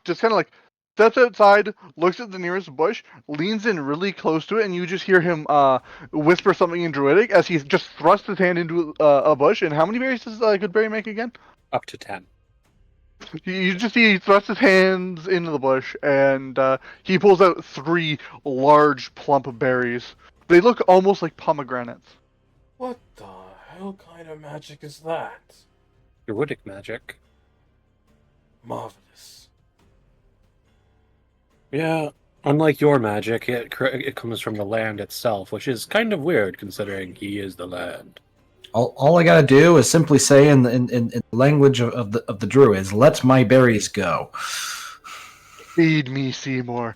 just kind of like steps outside, looks at the nearest bush, leans in really close to it, and you just hear him whisper something in Druidic as he just thrusts his hand into a bush. And how many berries does Goodberry make again? Up to 10. You just see he thrusts his hands into the bush, and he pulls out 3 large, plump berries. They look almost like pomegranates. What the hell kind of magic is that? Druidic magic. Marvelous. Yeah, unlike your magic, it comes from the land itself, which is kind of weird considering he is the land. All I gotta do is simply say in the language of the druids, "Let my berries go." Feed me, Seymour.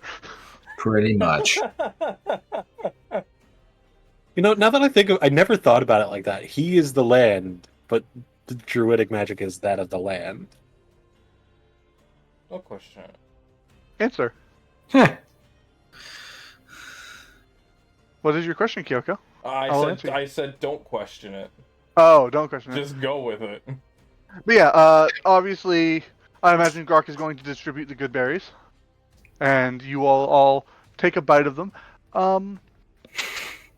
Pretty much. You know, now that I think of, I never thought about it like that. He is the land, but the druidic magic is that of the land. I'll question it. Answer. Heh. What is your question, Kyoko? I I'll said answer you. I said don't question it. Oh, don't question it. Just go with it. But yeah, obviously, I imagine Grok is going to distribute the good berries, and you all take a bite of them.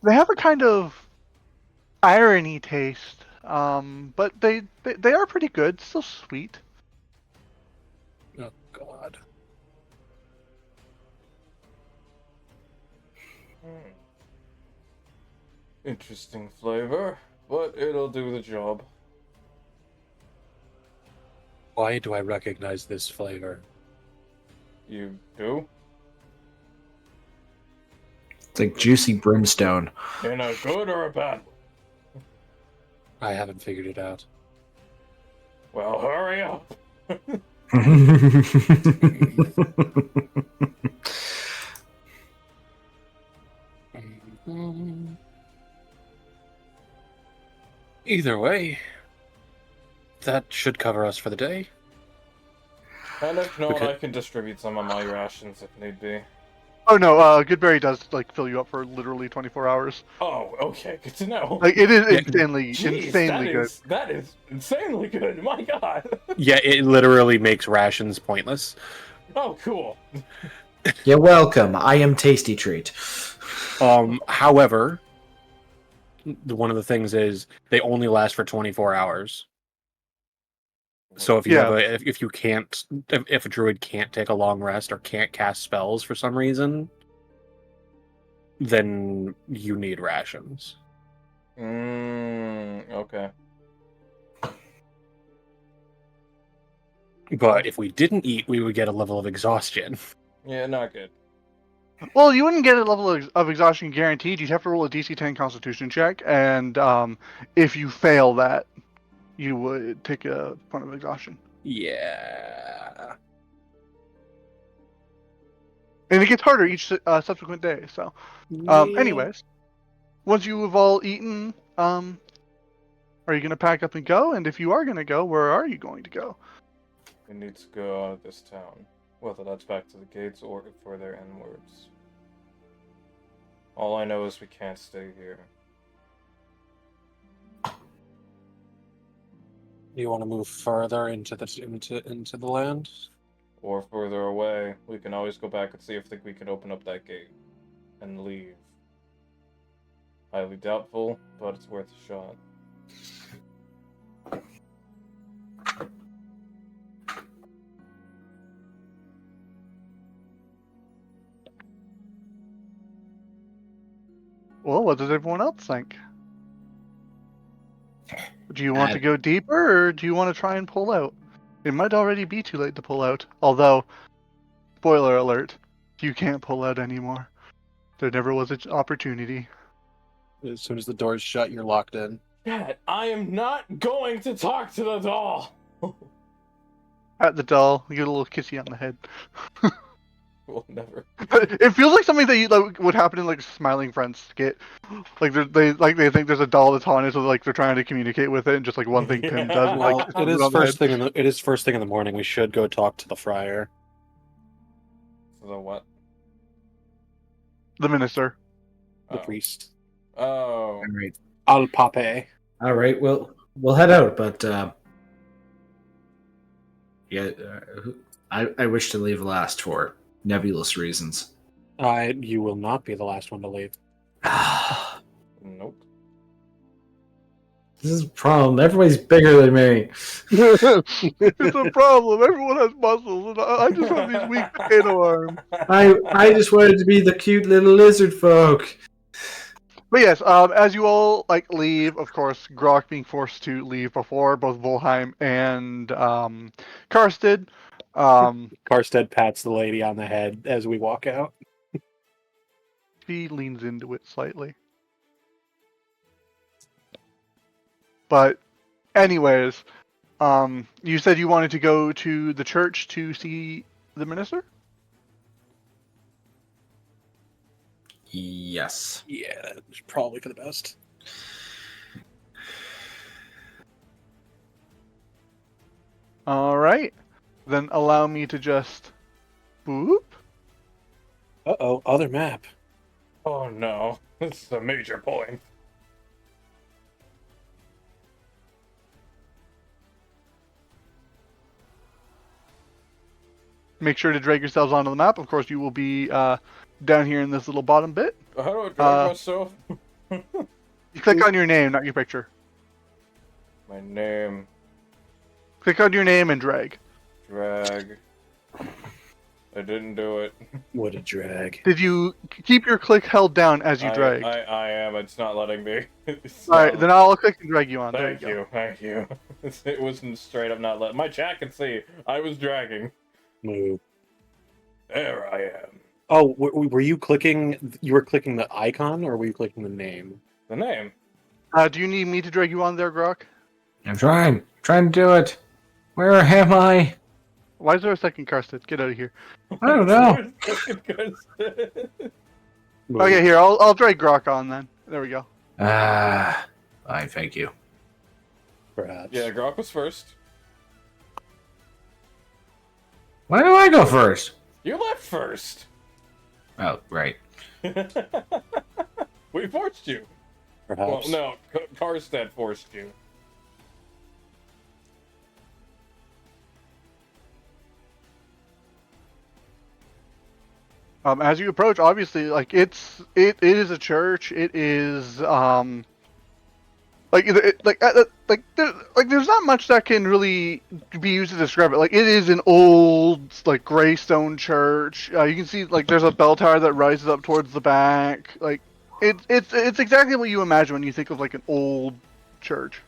They have a kind of irony taste, but they are pretty good. Still sweet. Oh God. Interesting flavor, but it'll do the job. Why do I recognize this flavor? You do? It's like juicy brimstone. In a good or a bad way? I haven't figured it out. Well, hurry up. Either way, that should cover us for the day. And if not, Okay. I can distribute some of my rations if need be. Oh no, Goodberry does like fill you up for literally 24 hours. Oh, okay, good to know. Like it is Yeah. insanely Jeez, good. that is insanely good. My God. Yeah, it literally makes rations pointless. Oh, cool. You're welcome. I am Tasty Treat. However, one of the things is they only last for 24 hours. So if you Yeah. have if a druid can't take a long rest or can't cast spells for some reason, then you need rations. Okay. But if we didn't eat, we would get a level of exhaustion. Yeah, not good. Well, you wouldn't get a level of exhaustion guaranteed. You'd have to roll a DC 10 Constitution check, and if you fail that, you would take a point of exhaustion. Yeah. And it gets harder each subsequent day. So, anyways, once you have all eaten, are you gonna pack up and go? And if you are gonna go, where are you going to go? We need to go out of this town. Whether that's back to the gates or further inwards. All I know is we can't stay here. You want to move further into the land? Or further away. We can always go back and see if we can open up that gate. And leave. Highly doubtful, but it's worth a shot. Well, what does everyone else think? Do you want to go deeper, or do you want to try and pull out? It might already be too late to pull out. Although, spoiler alert, you can't pull out anymore. There never was an opportunity. As soon as the door's shut, you're locked in. Dad, I am not going to talk to the doll! At the doll, you get a little kissy on the head. We'll never. It feels like something that would happen in like a Smiling Friends skit. Like they think there's a doll that's haunted, so like they're trying to communicate with it, and just like one thing Pim does, Well, like it is first thing in the morning. We should go talk to the friar. The what? The minister. The priest. Oh. All right. Al Pape. All right. Well, we'll head out, but I wish to leave last for nebulous reasons. You will not be the last one to leave. Nope. This is a problem. Everybody's bigger than me. It's a problem. Everyone has muscles, and I just have these weak potato arms. I just wanted to be the cute little lizard folk. But yes, as you all like leave, of course, Grok being forced to leave before both Volheim and Karstead. Karstead pats the lady on the head as we walk out. He leans into it slightly. But, anyways, you said you wanted to go to the church to see the minister? Yes. Yeah, it's probably for the best. All right. Then allow me to just boop. Uh-oh, other map. Oh no, this is a major point. Make sure to drag yourselves onto the map. Of course, you will be down here in this little bottom bit. How do I drag Uh, myself? You click on your name, not your picture. My name, Click on your name and drag. drag. I didn't do it. What a drag. Did you keep your click held down as you dragged? I am. It's not letting me. All right, then I'll click and drag you on. There Thank you go. you, thank you. It wasn't straight up not let. My chat can see. I was dragging. Move. There I am. Oh, were you clicking? You were clicking the icon, or were you clicking the name? The name. Do you need me to drag you on there, Grok? I'm trying to do it. Where am I? Why is there a second Karsted? Get out of here. I don't know. Move. Okay, here, I'll drag Grok on then. There we go. Fine, thank you. Perhaps. Yeah, Grok was first. Why do I go first? You left first. Oh, right. We forced you. Perhaps. Well, no, Karstead forced you. As you approach, obviously, like it is a church. It is there's not much that can really be used to describe it. Like it is an old like gray stone church. You can see like there's a bell tower that rises up towards the back. Like it's exactly what you imagine when you think of like an old church.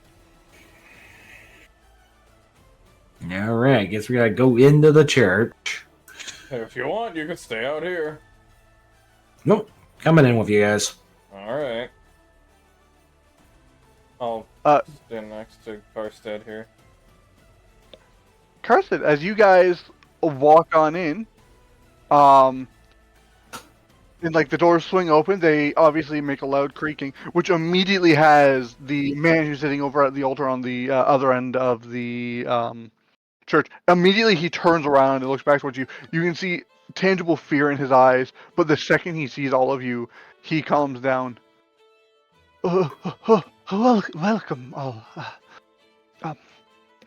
All right, guess we gotta go into the church. If you want, you can stay out here. Nope, coming in with you guys. Alright. I'll stand next to Karstead here. Carson, as you guys walk on in, and like the doors swing open, they obviously make a loud creaking, which immediately has the man who's sitting over at the altar on the other end of the church. Immediately he turns around and looks back towards you. You can see tangible fear in his eyes, but the second he sees all of you, he calms down. Welcome all.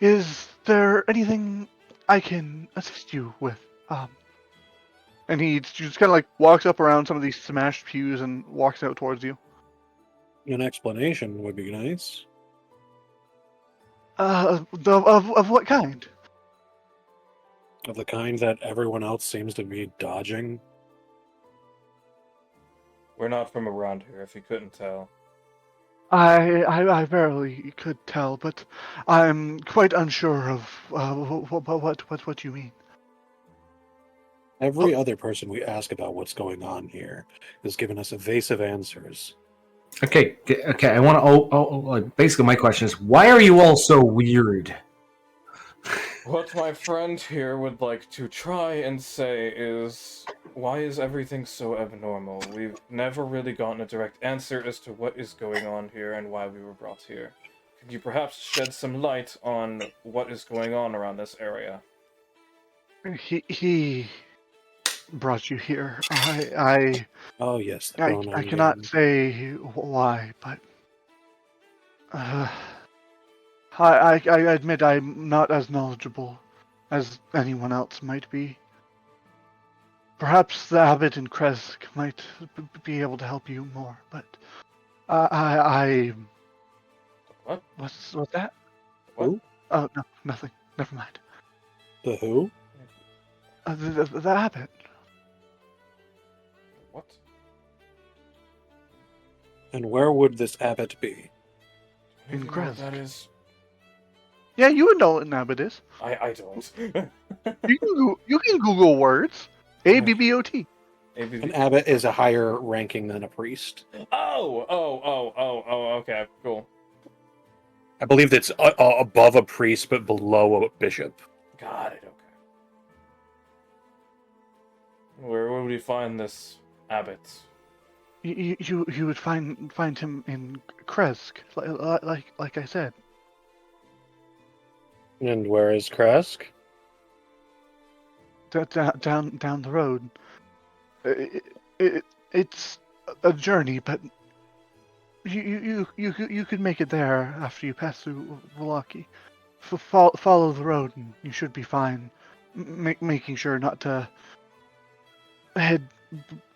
Is there anything I can assist you with? And he just kind of like walks up around some of these smashed pews and walks out towards you. An explanation would be nice. Of what kind? Of the kind that everyone else seems to be dodging. We're not from around here, if you couldn't tell. I barely could tell, but I'm quite unsure of what you mean. Every other person we ask about what's going on here has given us evasive answers. Okay. I want to. Like, basically, my question is, why are you all so weird? What my friend here would like to try and say is, why is everything so abnormal? We've never really gotten a direct answer as to what is going on here and why we were brought here. Could you perhaps shed some light on what is going on around this area? He brought you here. Oh yes, the I pronoun cannot game. say why, but I admit I'm not as knowledgeable as anyone else might be. Perhaps the abbot in Kresk might be able to help you more, but I What? what's that? What? Who? Oh no, nothing. Never mind. The who? The abbot. What? And where would this abbot be? Do you In even know what Kresk. that is? Yeah, you would know what an abbot is. I don't. You can Google words. ABBOT. An abbot is a higher ranking than a priest. Oh, okay, cool. I believe that's above a priest but below a bishop. Got it, okay. Where would we find this abbot? You would find him in Kresk, like I said. And where is Kresk? down the road. It's a journey, but you could make it there after you pass through Wallaki. Follow the road, and you should be fine. Making sure not to head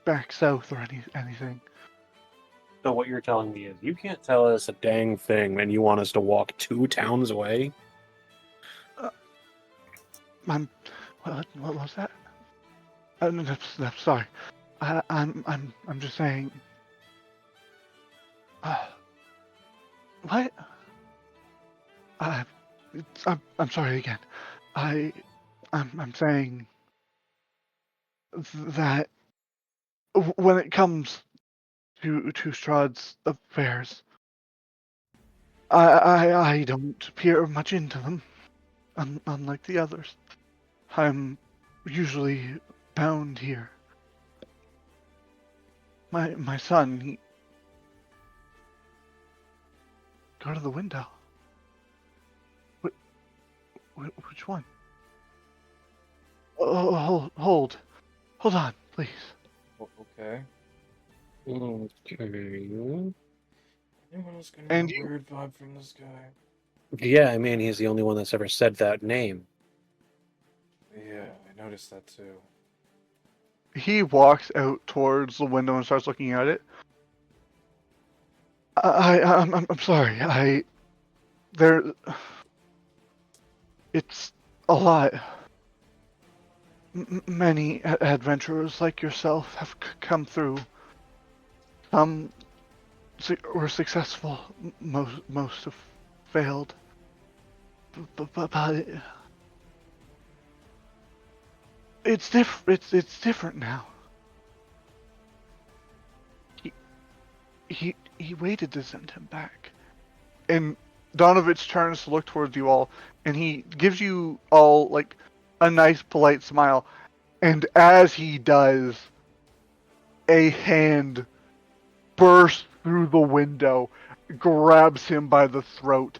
back south or anything. So what you're telling me is you can't tell us a dang thing, and you want us to walk 2 towns away? What was that? No, sorry. I'm just saying. What? I'm sorry again. I'm saying that when it comes to Strahd's affairs, I don't peer much into them, unlike the others. I'm usually bound here. My son, he... Go to the window. Which one? Oh, hold on, please. Okay. Okay. Anyone else getting And a you- weird vibe from this guy? Yeah, I mean, he's the only one that's ever said that name. Yeah, I noticed that too. He walks out towards the window and starts looking at it. I'm sorry. It's a lot. Many adventurers like yourself have come through. Some were successful. Most have failed. But it's it's different now. He waited to send him back. And Donovich turns to look towards you all, and he gives you all like a nice polite smile. And as he does, a hand bursts through the window, grabs him by the throat,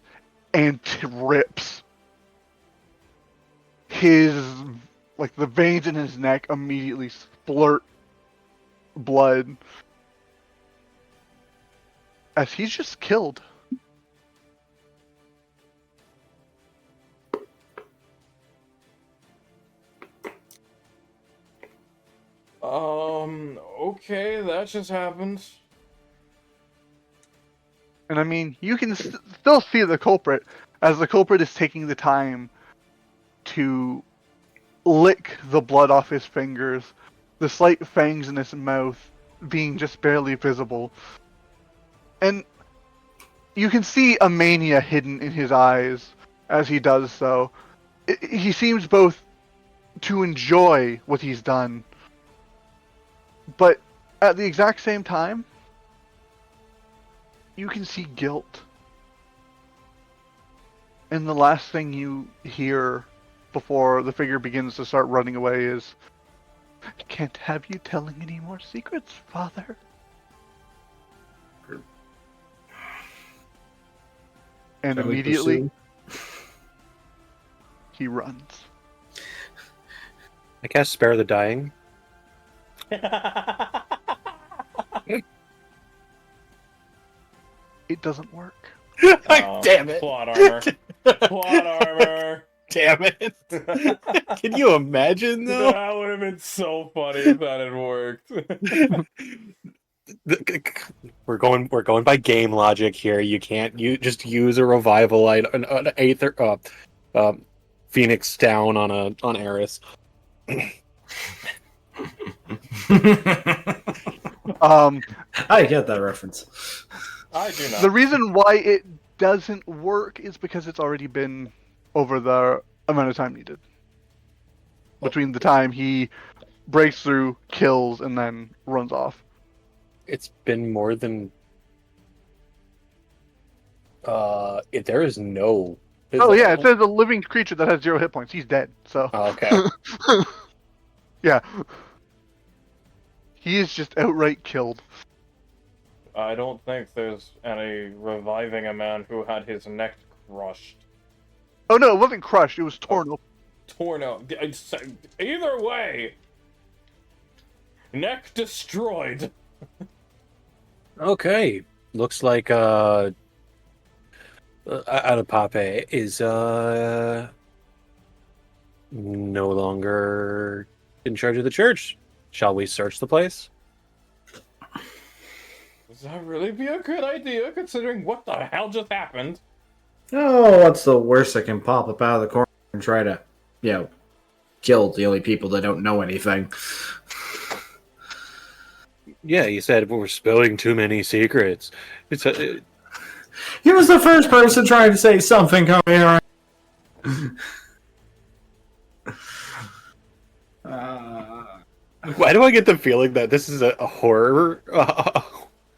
and rips. His, like, the veins in his neck immediately splurt blood. As he's just killed. Okay, that just happened. And I mean, you can still see the culprit, as the culprit is taking the time to lick the blood off his fingers, the slight fangs in his mouth being just barely visible. And you can see a mania hidden in his eyes as he does so. He seems both to enjoy what he's done, but at the exact same time, you can see guilt. And the last thing you hear before the figure begins to start running away is, "I can't have you telling any more secrets, Father." And Shall we immediately, pursue? he runs. I cast Spare the Dying. It doesn't work. Damn it. Plot armor. Plot armor. Damn it. Can you imagine, though? That would have been so funny if that had worked. We're going by game logic here. You can't just use a revival item, an Aether, Phoenix down on Eris. I get that reference. I do not. The reason why it doesn't work is because it's already been over the amount of time needed. Between the time he breaks through, kills, and then runs off. It's been more than. There is no. Oh yeah, it says a living creature that has 0 hit points. He's dead. So. Oh, okay. Yeah. He is just outright killed. I don't think there's any reviving a man who had his neck crushed. Oh no, it wasn't crushed. It was torn open. torn out. Either way, neck destroyed. Okay. Looks like Adapape is no longer in charge of the church. Shall we search the place? Does that really be a good idea, considering what the hell just happened? Oh, what's the worst that can pop up out of the corner and try to, kill the only people that don't know anything? Yeah, you said we're spilling too many secrets. It's a, He was the first person trying to say something coming around. Why do I get the feeling that this is a horror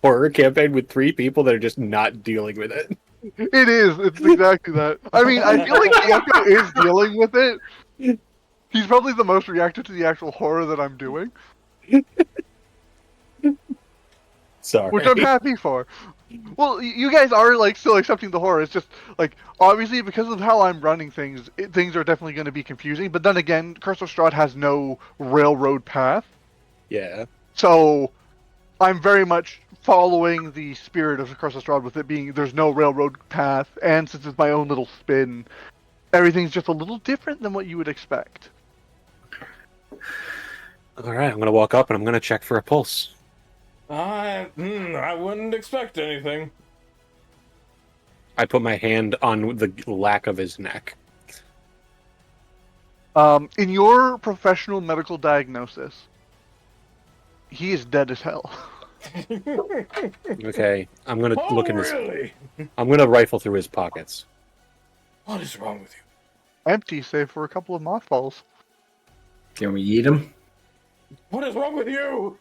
horror campaign with 3 people that are just not dealing with it? It is. It's exactly that. I mean, I feel like Echo is dealing with it. He's probably the most reactive to the actual horror that I'm doing, Sorry. which I'm happy for. Well, you guys are like still accepting the horror. It's just like obviously because of how I'm running things, things are definitely going to be confusing. But then again, Curse of Strahd has no railroad path, Yeah. so I'm very much following the spirit of Curse of Strahd with it being there's no railroad path, and since it's my own little spin, everything's just a little different than what you would expect. All right, I'm gonna walk up and I'm gonna check for a pulse. I wouldn't expect anything. I put my hand on the lack of his neck. In your professional medical diagnosis, he is dead as hell. Okay, I'm gonna look in his. Really? I'm gonna rifle through his pockets. What is wrong with you? Empty, save for a couple of mothballs. Can we eat him? What is wrong with you?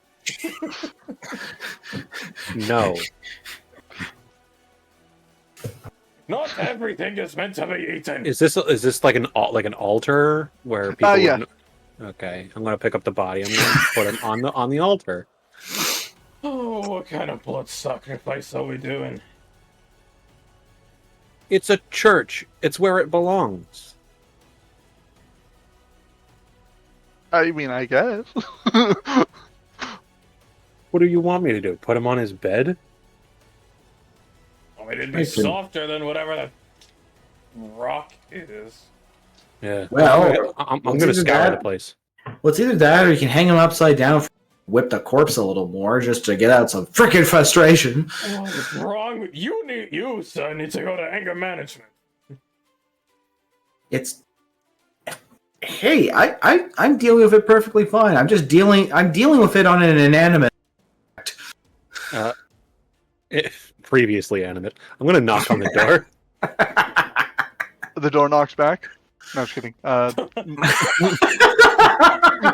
No. Not everything is meant to be eaten. Is this like an altar where people? Yeah. Okay, I'm gonna pick up the body. I'm gonna put him on the altar. Oh, what kind of blood sacrifice are we doing? It's a church. It's where it belongs. I mean, I guess. What do you want me to do? Put him on his bed? I mean, it'd I be can- softer than whatever that rock is. Yeah. Well, I'm let's gonna do scour that. the place. Well, it's either that or you can hang him upside down, whip the corpse a little more just to get out some freaking frustration. What is wrong with you? You, son, need to go to anger management. It's hey, I'm dealing with it perfectly fine. I'm dealing with it on an inanimate. Previously animate. I'm gonna knock on the door. The door knocks back. No, just kidding.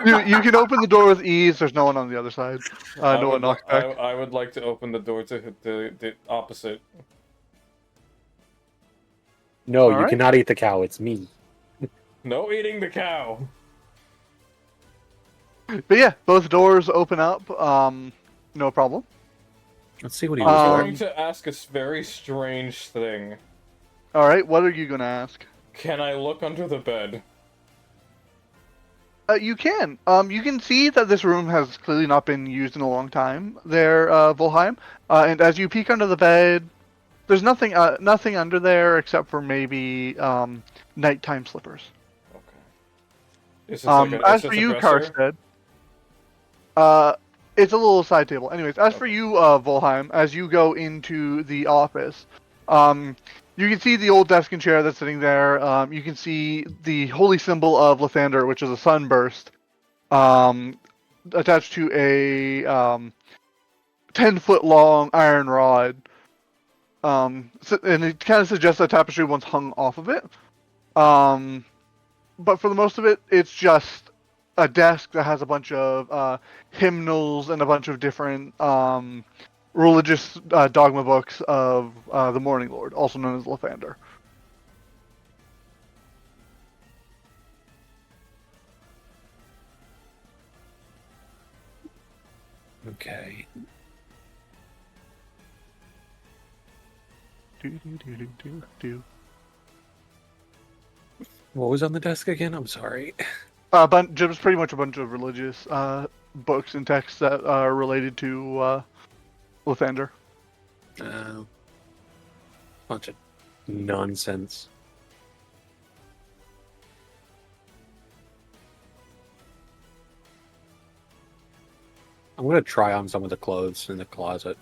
You can open the door with ease. There's no one on the other side. No one knocks back. I would like to open the door to the opposite. No, All you right. cannot eat the cow. It's me. No eating the cow. But yeah, both doors open up. No problem. Let's see what he I'm was going to ask a very strange thing. All right, what are you gonna ask? Can I look under the bed? You can. You can see that this room has clearly not been used in a long time. There, Volheim. And as you peek under the bed, there's nothing under there except for maybe nighttime slippers. Okay. Is this like a, As is for this a you, dresser? Karstead, it's a little side table. Anyways, as for you, Volheim, as you go into the office, you can see the old desk and chair that's sitting there. You can see the holy symbol of Lathander, which is a sunburst, attached to a 10-foot long iron rod. And it kind of suggests that tapestry once hung off of it. But for the most of it, it's just a desk that has a bunch of hymnals and a bunch of different religious dogma books of the Morning Lord, also known as Lathander. Okay. What was on the desk again? I'm sorry. Just pretty much a bunch of religious books and texts that are related to Lathander. Bunch of nonsense. I'm gonna try on some of the clothes in the closet.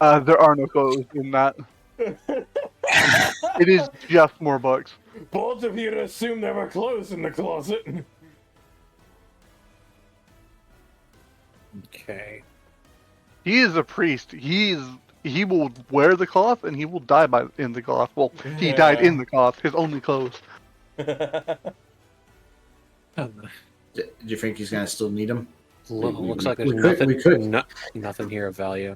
There are no clothes in that. It is just more books. Bold of you to assume there were clothes in the closet. Okay. He is a priest. He will wear the cloth and he will die in the cloth. Well, he died in the cloth. His only clothes. Do you think he's gonna still need him? Looks like there's we could. nothing here of value.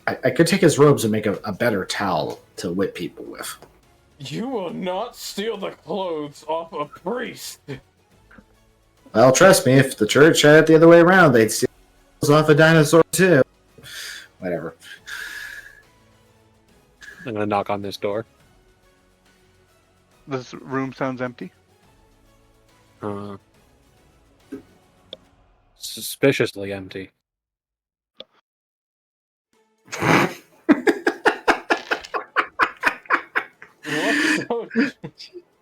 I could take his robes and make a better towel to whip people with. You will not steal the clothes off a priest. Well, trust me, if the church had it the other way around, they'd steal clothes off a dinosaur too. Whatever. I'm gonna knock on this door. This room sounds empty. Suspiciously empty.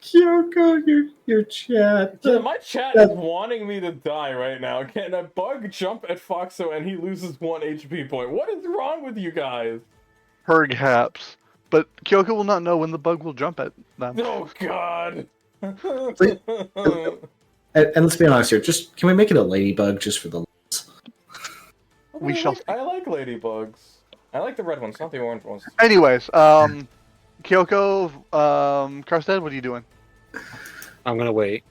Kyoko, your chat. Yeah, my chat is wanting me to die right now. Can a bug jump at Foxo and he loses 1 HP point? What is wrong with you guys? Perhaps. But Kyoko will not know when the bug will jump at them. Oh god. And let's be honest here. Just can we make it a ladybug just for the? We shall see. I like ladybugs. I like the red ones, not the orange ones. Anyways, Kyoko, Karstead, what are you doing? I'm gonna wait.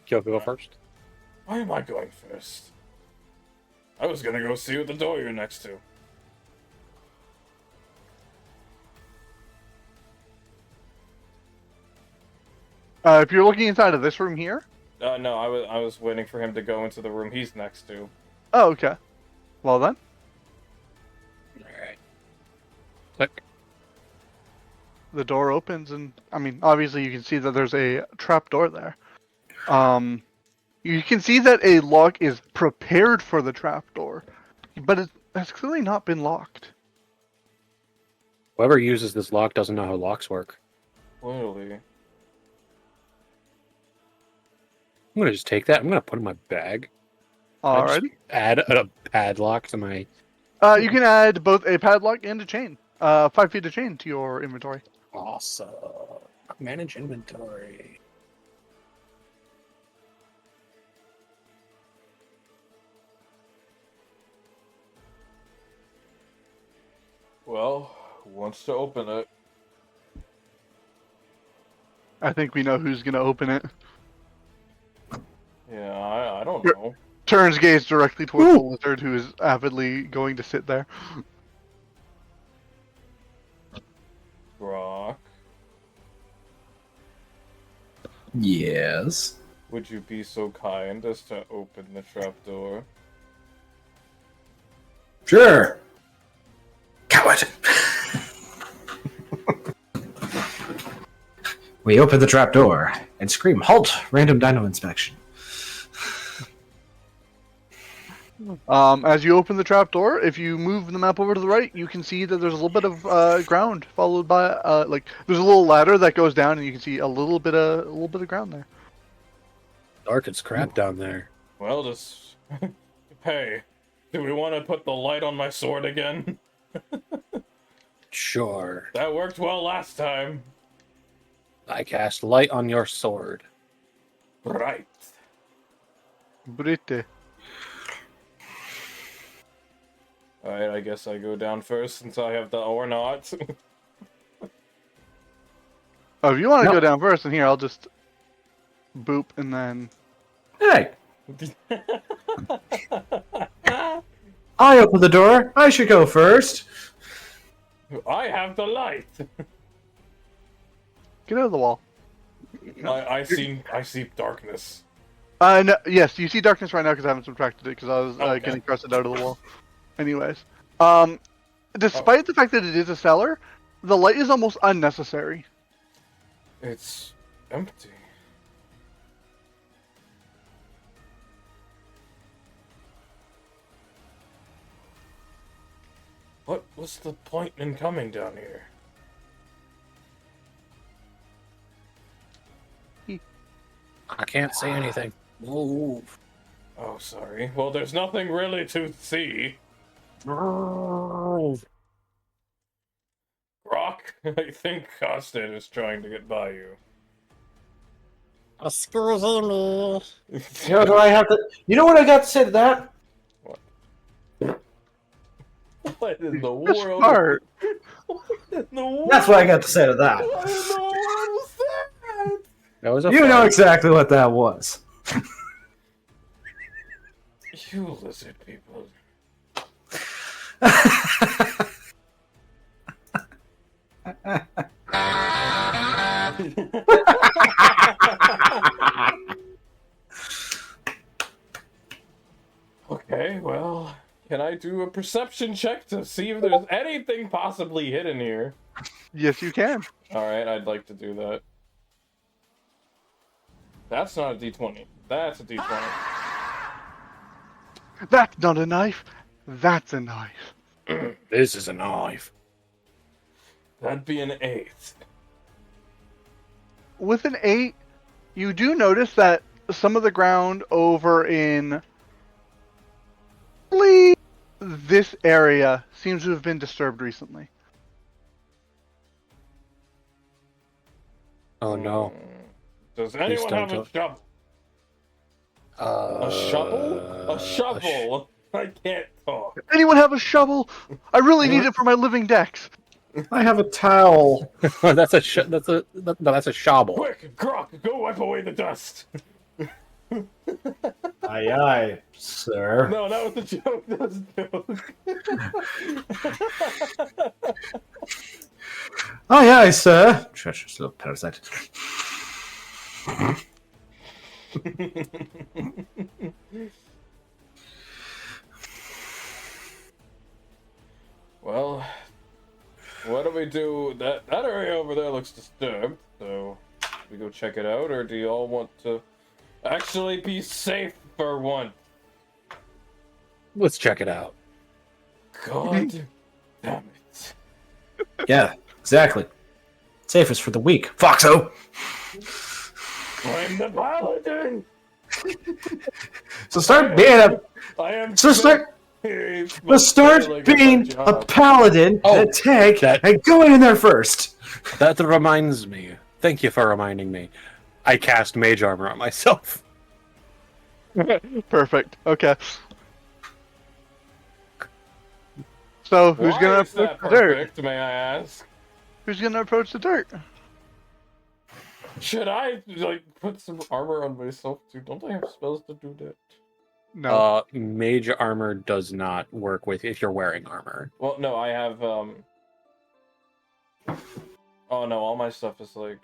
Kyoko, go first. Why am I going first? I was gonna go see what the door you're next to. If you're looking inside of this room here. No, I was waiting for him to go into the room he's next to. Oh, okay. Well then. Alright. Click. The door opens, and I mean, obviously, you can see that there's a trap door there. You can see that a lock is prepared for the trap door, but it has clearly not been locked. Whoever uses this lock doesn't know how locks work. Literally. I'm gonna just take that. I'm gonna put it in my bag. Alrighty. Add a padlock to my. You can add both a padlock and a chain. 5 feet of chain to your inventory. Awesome. Manage inventory. Well, who wants to open it? I think we know who's gonna open it. Yeah, I don't know. Turns gaze directly towards the lizard, who is avidly going to sit there. Brock, Yes. would you be so kind as to open the trapdoor? Sure. Coward. We open the trap door and scream, "Halt! Random dino inspection." As you open the trapdoor, if you move the map over to the right, you can see that there's a little bit of ground, followed by there's a little ladder that goes down, and you can see a little bit of ground there. Dark as crap down there. Well, just hey, do we want to put the light on my sword again? Sure. That worked well last time. I cast light on your sword. Right. Britte. Alright, I guess I go down first since I have the or not. Oh, if you want to No. go down first, then here I'll just boop and then. Hey, I open the door. I should go first. I have the light. Get out of the wall. I see darkness. No, yes, you see darkness right now because I haven't subtracted it because I was Okay. getting crusted out of the wall. Anyways, despite the fact that it is a cellar, the light is almost unnecessary. It's empty. What was the point in coming down here? I can't say anything. Move. Oh, sorry. Well, there's nothing really to see. Move. Rock, I think Costin is trying to get by you. Excuse me. You know, do I have to? You know what I got to say to that? What in the That's world? smart. What in the world? That's what I got to say to that. What in the world was that? That was a You know fart. exactly what that was. You lizard people. Okay, well, can I do a perception check to see if there's anything possibly hidden here? Yes, you can. Alright, I'd like to do that. That's not a d20. That's a d20. That's not a knife. That's a knife. This is a knife. That'd be an 8. With an 8, you do notice that some of the ground over in this area seems to have been disturbed recently. Oh no. Does anyone don't have a tell- shovel? A shovel? A shovel! I can't talk. Anyone have a shovel? I really need it for my living decks. I have a towel. that's a shovel. Quick, Grok, go wipe away the dust! Aye, aye, sir. No, that was the joke. That was the joke. Aye, aye, sir. Treacherous little parasite. Well, what do we do? That area over there looks disturbed, so we go check it out, or do you all want to actually be safe for once? Let's check it out. God damn it. Yeah, exactly. Safest for the weak. Foxo! I'm the paladin! So start being a... I am So start... failing Let's start at my being a job. paladin, Oh, a tank, that- and going in there first. That reminds me. Thank you for reminding me. I cast mage armor on myself. Perfect. Okay. So who's Why gonna is that approach the dirt? perfect, may I ask? Who's gonna approach the dirt? Should I, like, put some armor on myself, too? Don't I have spells to do that? No. Mage armor does not work with if you're wearing armor. Well, no, I have, Oh, no, all my stuff is, like...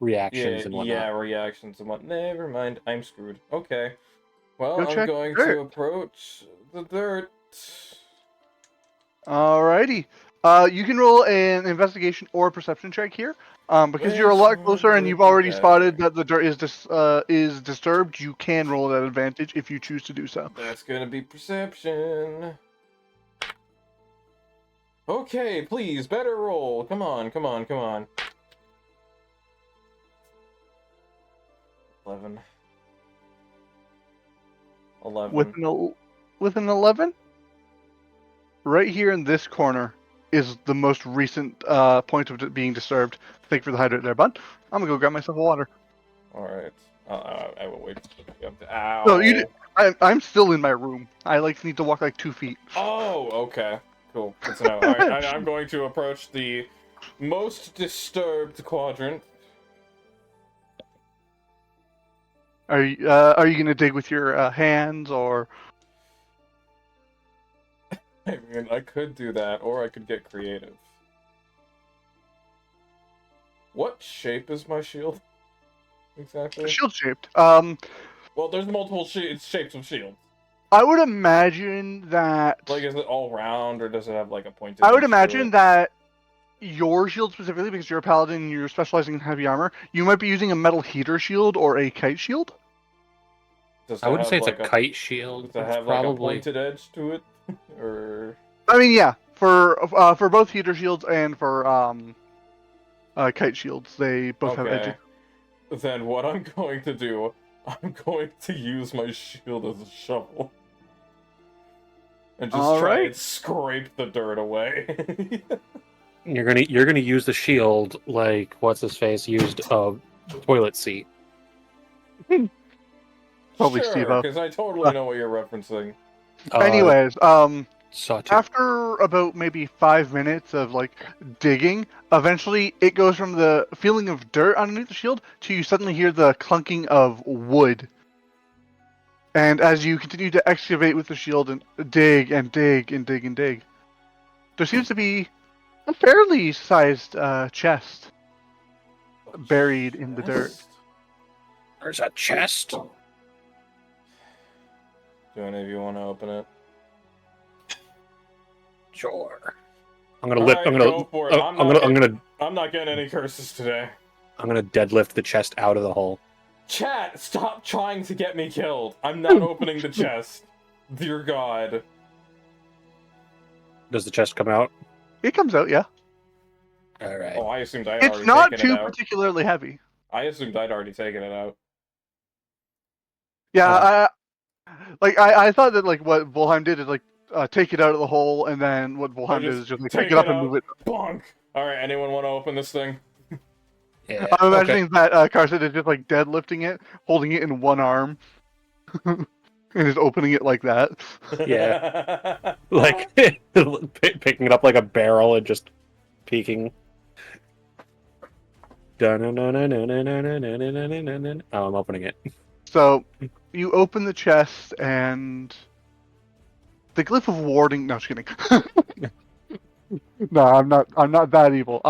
Reactions and whatnot. Yeah, reactions and what. Never mind, I'm screwed. Okay. Well, Go I'm check going the to dirt. approach the dirt. Alrighty. You can roll an investigation or perception check here. Because you're a Which lot one closer and would you've be already better? spotted that the dirt is disturbed, you can roll that advantage if you choose to do so. That's gonna be perception. Okay, please, better roll. Come on, come on, come on. 11. With an 11, right here in this corner is the most recent point of it being disturbed. Thank you for the hydrate there, bud. I'm gonna go grab myself a water. Alright. I will wait. Ow. No, you did. I'm still in my room. I need to walk 2 feet. Oh, okay. Cool. Good to know. Alright, I'm going to approach the most disturbed quadrant. Are you gonna dig with your hands or? I mean, I could do that, or I could get creative. What shape is my shield? Exactly. Shield shaped. Well, there's multiple shapes of shields. I would imagine that. Like, is it all round, or does it have like a pointed? I would edge to imagine it? that your shield specifically, because you're a paladin and you're specializing in heavy armor, you might be using a metal heater shield or a kite shield. Does I it wouldn't have say it's like a kite shield. Does it It's have like a probably pointed edge to it, or I mean, yeah, for both heater shields and for kite shields, they both have edges. okay? Then what I'm going to do, I'm going to use my shield as a shovel. And just All try right. and scrape the dirt away. you're gonna use the shield like what's his face used a toilet seat. Probably sure, Steve-O. because I totally know what you're referencing. Anyways, Sawtooth. after about maybe 5 minutes of like digging, eventually it goes from the feeling of dirt underneath the shield to you suddenly hear the clunking of wood. And as you continue to excavate with the shield and dig and dig and dig and dig, there seems to be a fairly sized chest buried in the dirt. There's a chest. Do any of you want to open it? Sure. I'm gonna lift. Alright, I'm gonna. go for it. I'm not getting any curses today. I'm gonna deadlift the chest out of the hole. Chat, stop trying to get me killed. I'm not opening the chest. Dear God. Does the chest come out? It comes out, yeah. All right. Oh, I assumed I'd It's already not taken too it out. particularly heavy. I assumed I'd already taken it out. Yeah, I thought that like what Volheim did is like take it out of the hole, and then what Volheim did is just like pick it up and move it. Bonk! Alright, anyone want to open this thing? Yeah. I'm okay. imagining that Carson is just like deadlifting it, holding it in one arm, and just opening it like that. Yeah. Like picking it up like a barrel and just peeking. Oh, I'm opening it. So you open the chest, and the glyph of warding. No, just kidding. No, I'm not. I'm not that evil.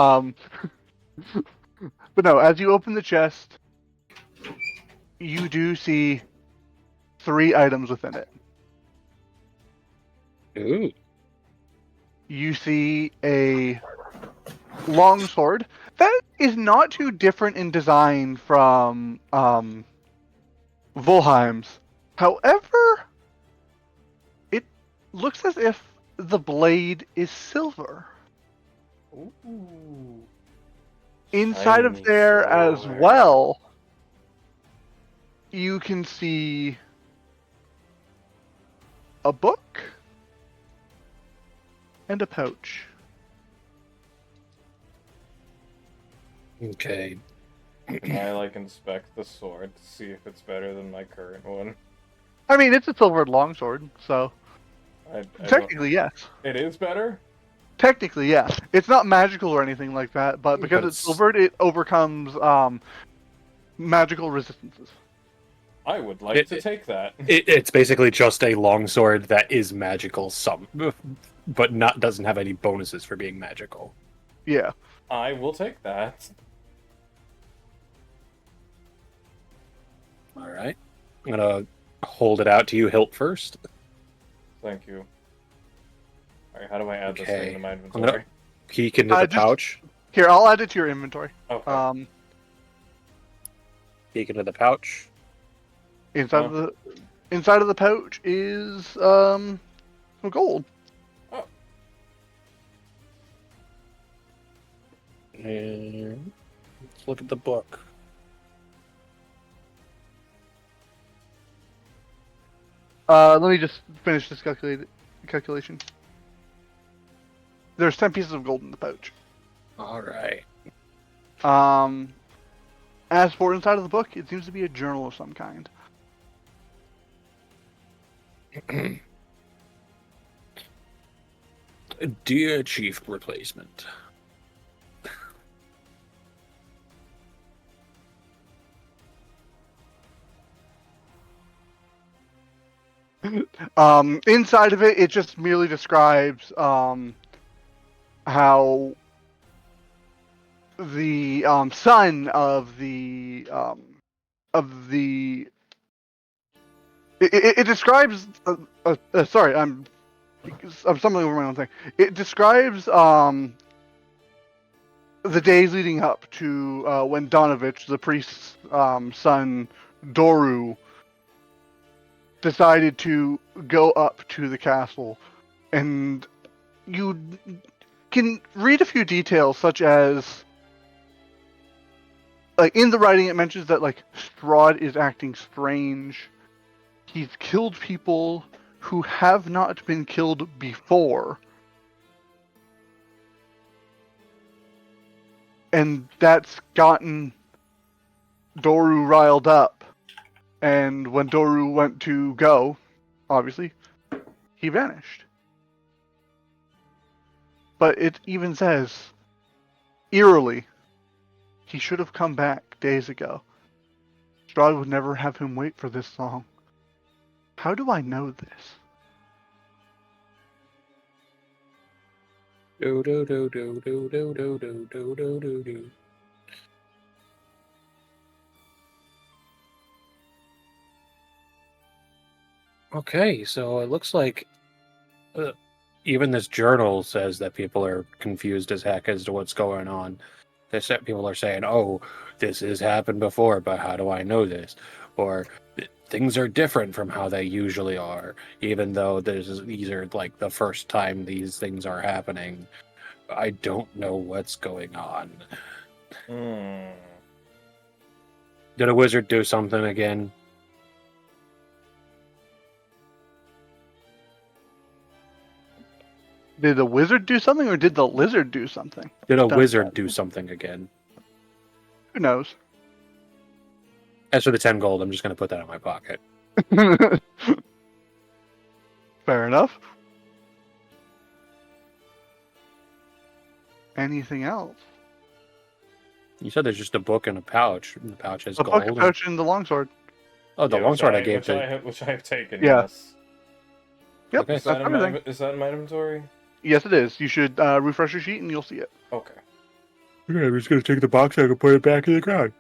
But no, as you open the chest, you do see 3 items within it. Ooh. You see a long sword that is not too different in design from Volheim's. However, it looks as if the blade is silver. Ooh. Inside of Shiny there as sword. well, you can see a book and a pouch. Okay. I like inspect the sword to see if it's better than my current one. I mean, it's a silvered longsword, so I don't- technically yes. It is better? Technically, yeah. It's not magical or anything like that, but because But it's silvered, it overcomes magical resistances. I would like to take that. It's basically just a longsword that is magical, but doesn't have any bonuses for being magical. Yeah. I will take that. All right. I'm gonna hold it out to you, hilt first. Thank you. Alright, how do I add this Okay. thing to my I'm inventory? gonna peek into the Just- pouch. Here, I'll add it to your inventory. Okay. Peek into the pouch. Inside of the pouch is some gold. And let's look at the book. Let me just finish this calculation. There's 10 pieces of gold in the pouch. All right. As for inside of the book, it seems to be a journal of some kind. Dear Chief Replacement. Inside of it, it just merely describes how the son of the it describes sorry, I'm stumbling over my own thing. It describes the days leading up to when Donovich, the priest's son, Doru, decided to go up to the castle, and you can read a few details, such as, like, in the writing it mentions that, like, Strahd is acting strange. He's killed people who have not been killed before. And that's gotten Doru riled up. And when Doru went to go, obviously, he vanished. But it even says, eerily, he should have come back days ago. Strahd would never have him wait for this long. How do I know this? Do do do do do do do do do do do do. Okay, so it looks like even this journal says that people are confused as heck as to what's going on. People are saying, "Oh, this has happened before, but how do I know this?" Or things are different from how they usually are, even though these are like the first time these things are happening. I don't know what's going on. Did a wizard do something again? Did the wizard do something, or did the lizard do something? Did a Dun, wizard dun. do something again? Who knows? As for the 10 gold, I'm just going to put that in my pocket. Fair enough. Anything else? You said there's just a book and a pouch. And the pouch has A gold. bucket pouch and the longsword. Oh, the longsword I gave which I have taken. Yeah. Yes. Yep, Okay. Is that, that's in my, everything. is that in my inventory? Yes, it is. You should refresh your sheet and you'll see it. Okay. Okay, I'm just going to take the box out and put it back in the ground.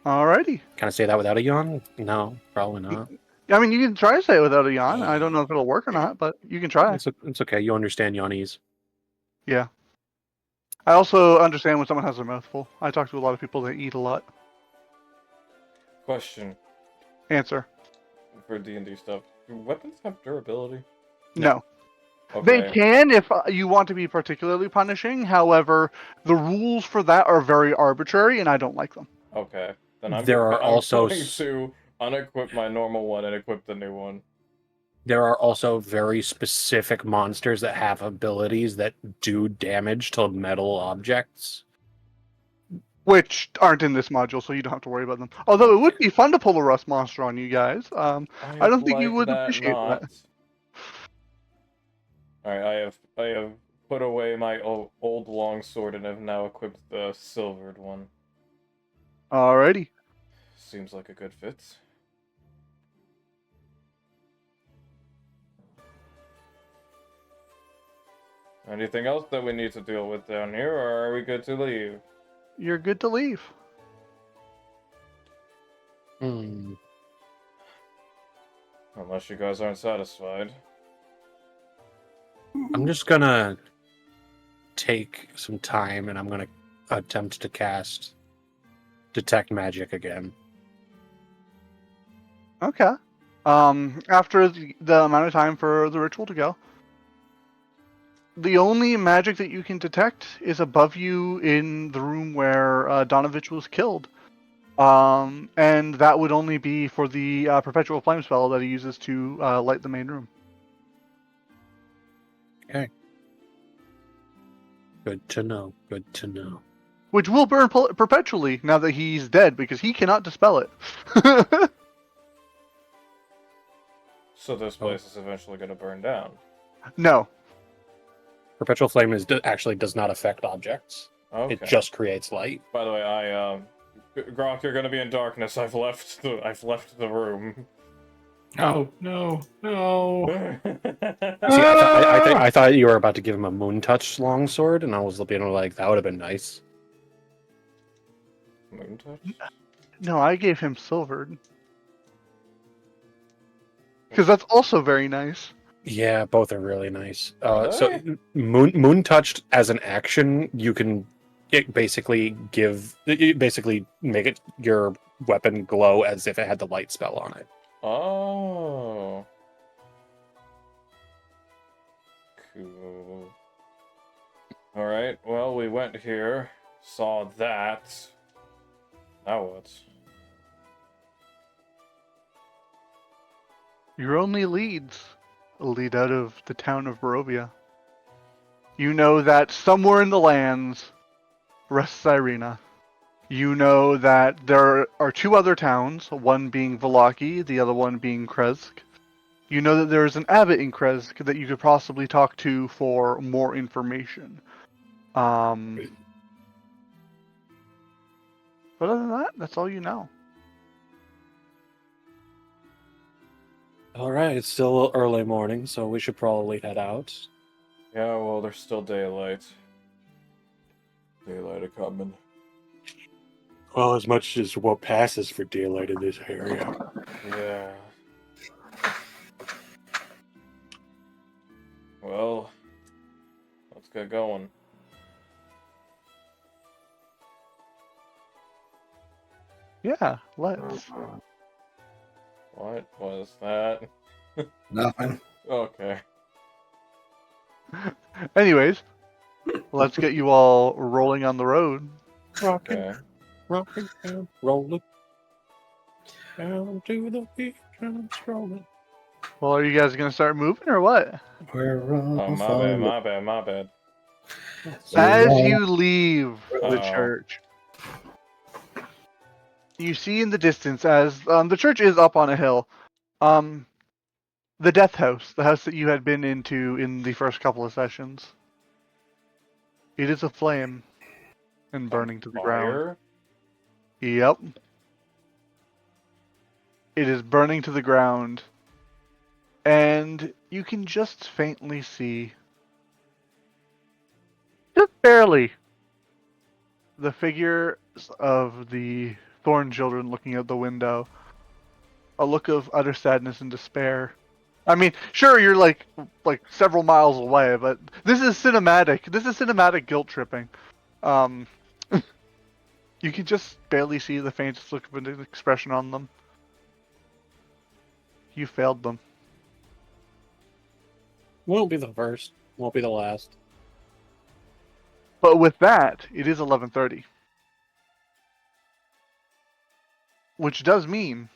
Alrighty. Can I say that without a yawn? No, probably not. I mean, you can try to say it without a yawn. I don't know if it'll work or not, but you can try. It's okay. You understand yawnies. Yeah. I also understand when someone has their mouth full. I talk to a lot of people that eat a lot. Question Answer. for D&D stuff. Do weapons have durability? No. Okay. They can if you want to be particularly punishing. However, the rules for that are very arbitrary, and I don't like them. Okay. Then I'm There are also going to unequip my normal one and equip the new one. There are also very specific monsters that have abilities that do damage to metal objects. Which aren't in this module, so you don't have to worry about them. Although it would be fun to pull a rust monster on you guys. I don't think you would appreciate that. Alright, I have put away my old longsword and have now equipped the silvered one. Alrighty. Seems like a good fit. Anything else that we need to deal with down here, or are we good to leave? You're good to leave. Unless you guys aren't satisfied. I'm just gonna take some time and I'm gonna attempt to cast Detect Magic again. Okay. After the amount of time for the ritual to go, the only magic that you can detect is above you in the room where Donovich was killed. And that would only be for the perpetual flame spell that he uses to light the main room. Okay. Good to know. Good to know. Which will burn perpetually now that he's dead, because he cannot dispel it. So this place is eventually going to burn down. No. Perpetual Flame actually does not affect objects. Okay. It just creates light. By the way, Grok, you're going to be in darkness. I've left the room. Oh no, no. See, I thought you were about to give him a Moon Touch longsword, and I was looking like that would have been nice. Moon touch? No, I gave him silvered. Because that's also very nice. Yeah, both are really nice. Are So they? moon touched as an action, you can basically make it your weapon glow as if it had the light spell on it. Oh. Cool. Alright, well, we went here, saw that. Now what? Your only leads lead out of the town of Barovia. You know that somewhere in the lands rests Irina. You know that there are two other towns, one being Valaki, the other one being Kresk. You know that there is an abbot in Kresk that you could possibly talk to for more information. But other than that, that's all you know. All right, it's still early morning, so we should probably head out. Yeah, well, there's still daylight. Daylight a coming. Well, as much as what passes for daylight in this area. Yeah. Well, let's get going. Yeah, let's. What was that? Nothing. Okay. Anyways, let's get you all rolling on the road. Rocking, Okay. rocking, and rolling. Down to the beach and strolling. Well, are you guys gonna start moving or what? We're Oh, off my bad, on my bad, my bad. As you leave the Uh-oh. church, you see in the distance, as the church is up on a hill, the death house, the house that you had been into in the first couple of sessions. It is aflame and burning to the ground. Fire? Yep. It is burning to the ground. And you can just faintly see, just barely, the figures of the Thorn children looking out the window. A look of utter sadness and despair. I mean, sure, you're like several miles away, but this is cinematic. This is cinematic guilt tripping. You can just barely see the faintest look of an expression on them. You failed them. Won't be the first. Won't be the last. But with that, it is 11:30. Which does mean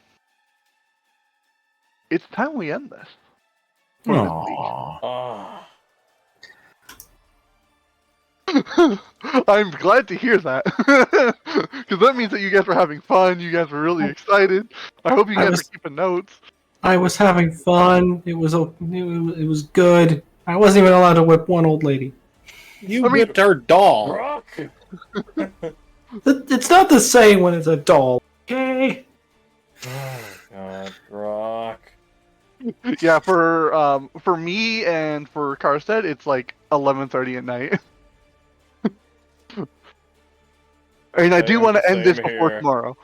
it's time we end this. For this week. Ah. I'm glad to hear that. Because that means that you guys were having fun, you guys were really excited. I hope you guys are keeping notes. I was having fun. It was good. I wasn't even allowed to whip one old lady. You whipped our doll. Rock! It's not the same when it's a doll. Okay. Oh, God, Rock. Yeah, for me and for Karstead, it's like 11:30 at night. And I do want to end this Same before here. tomorrow.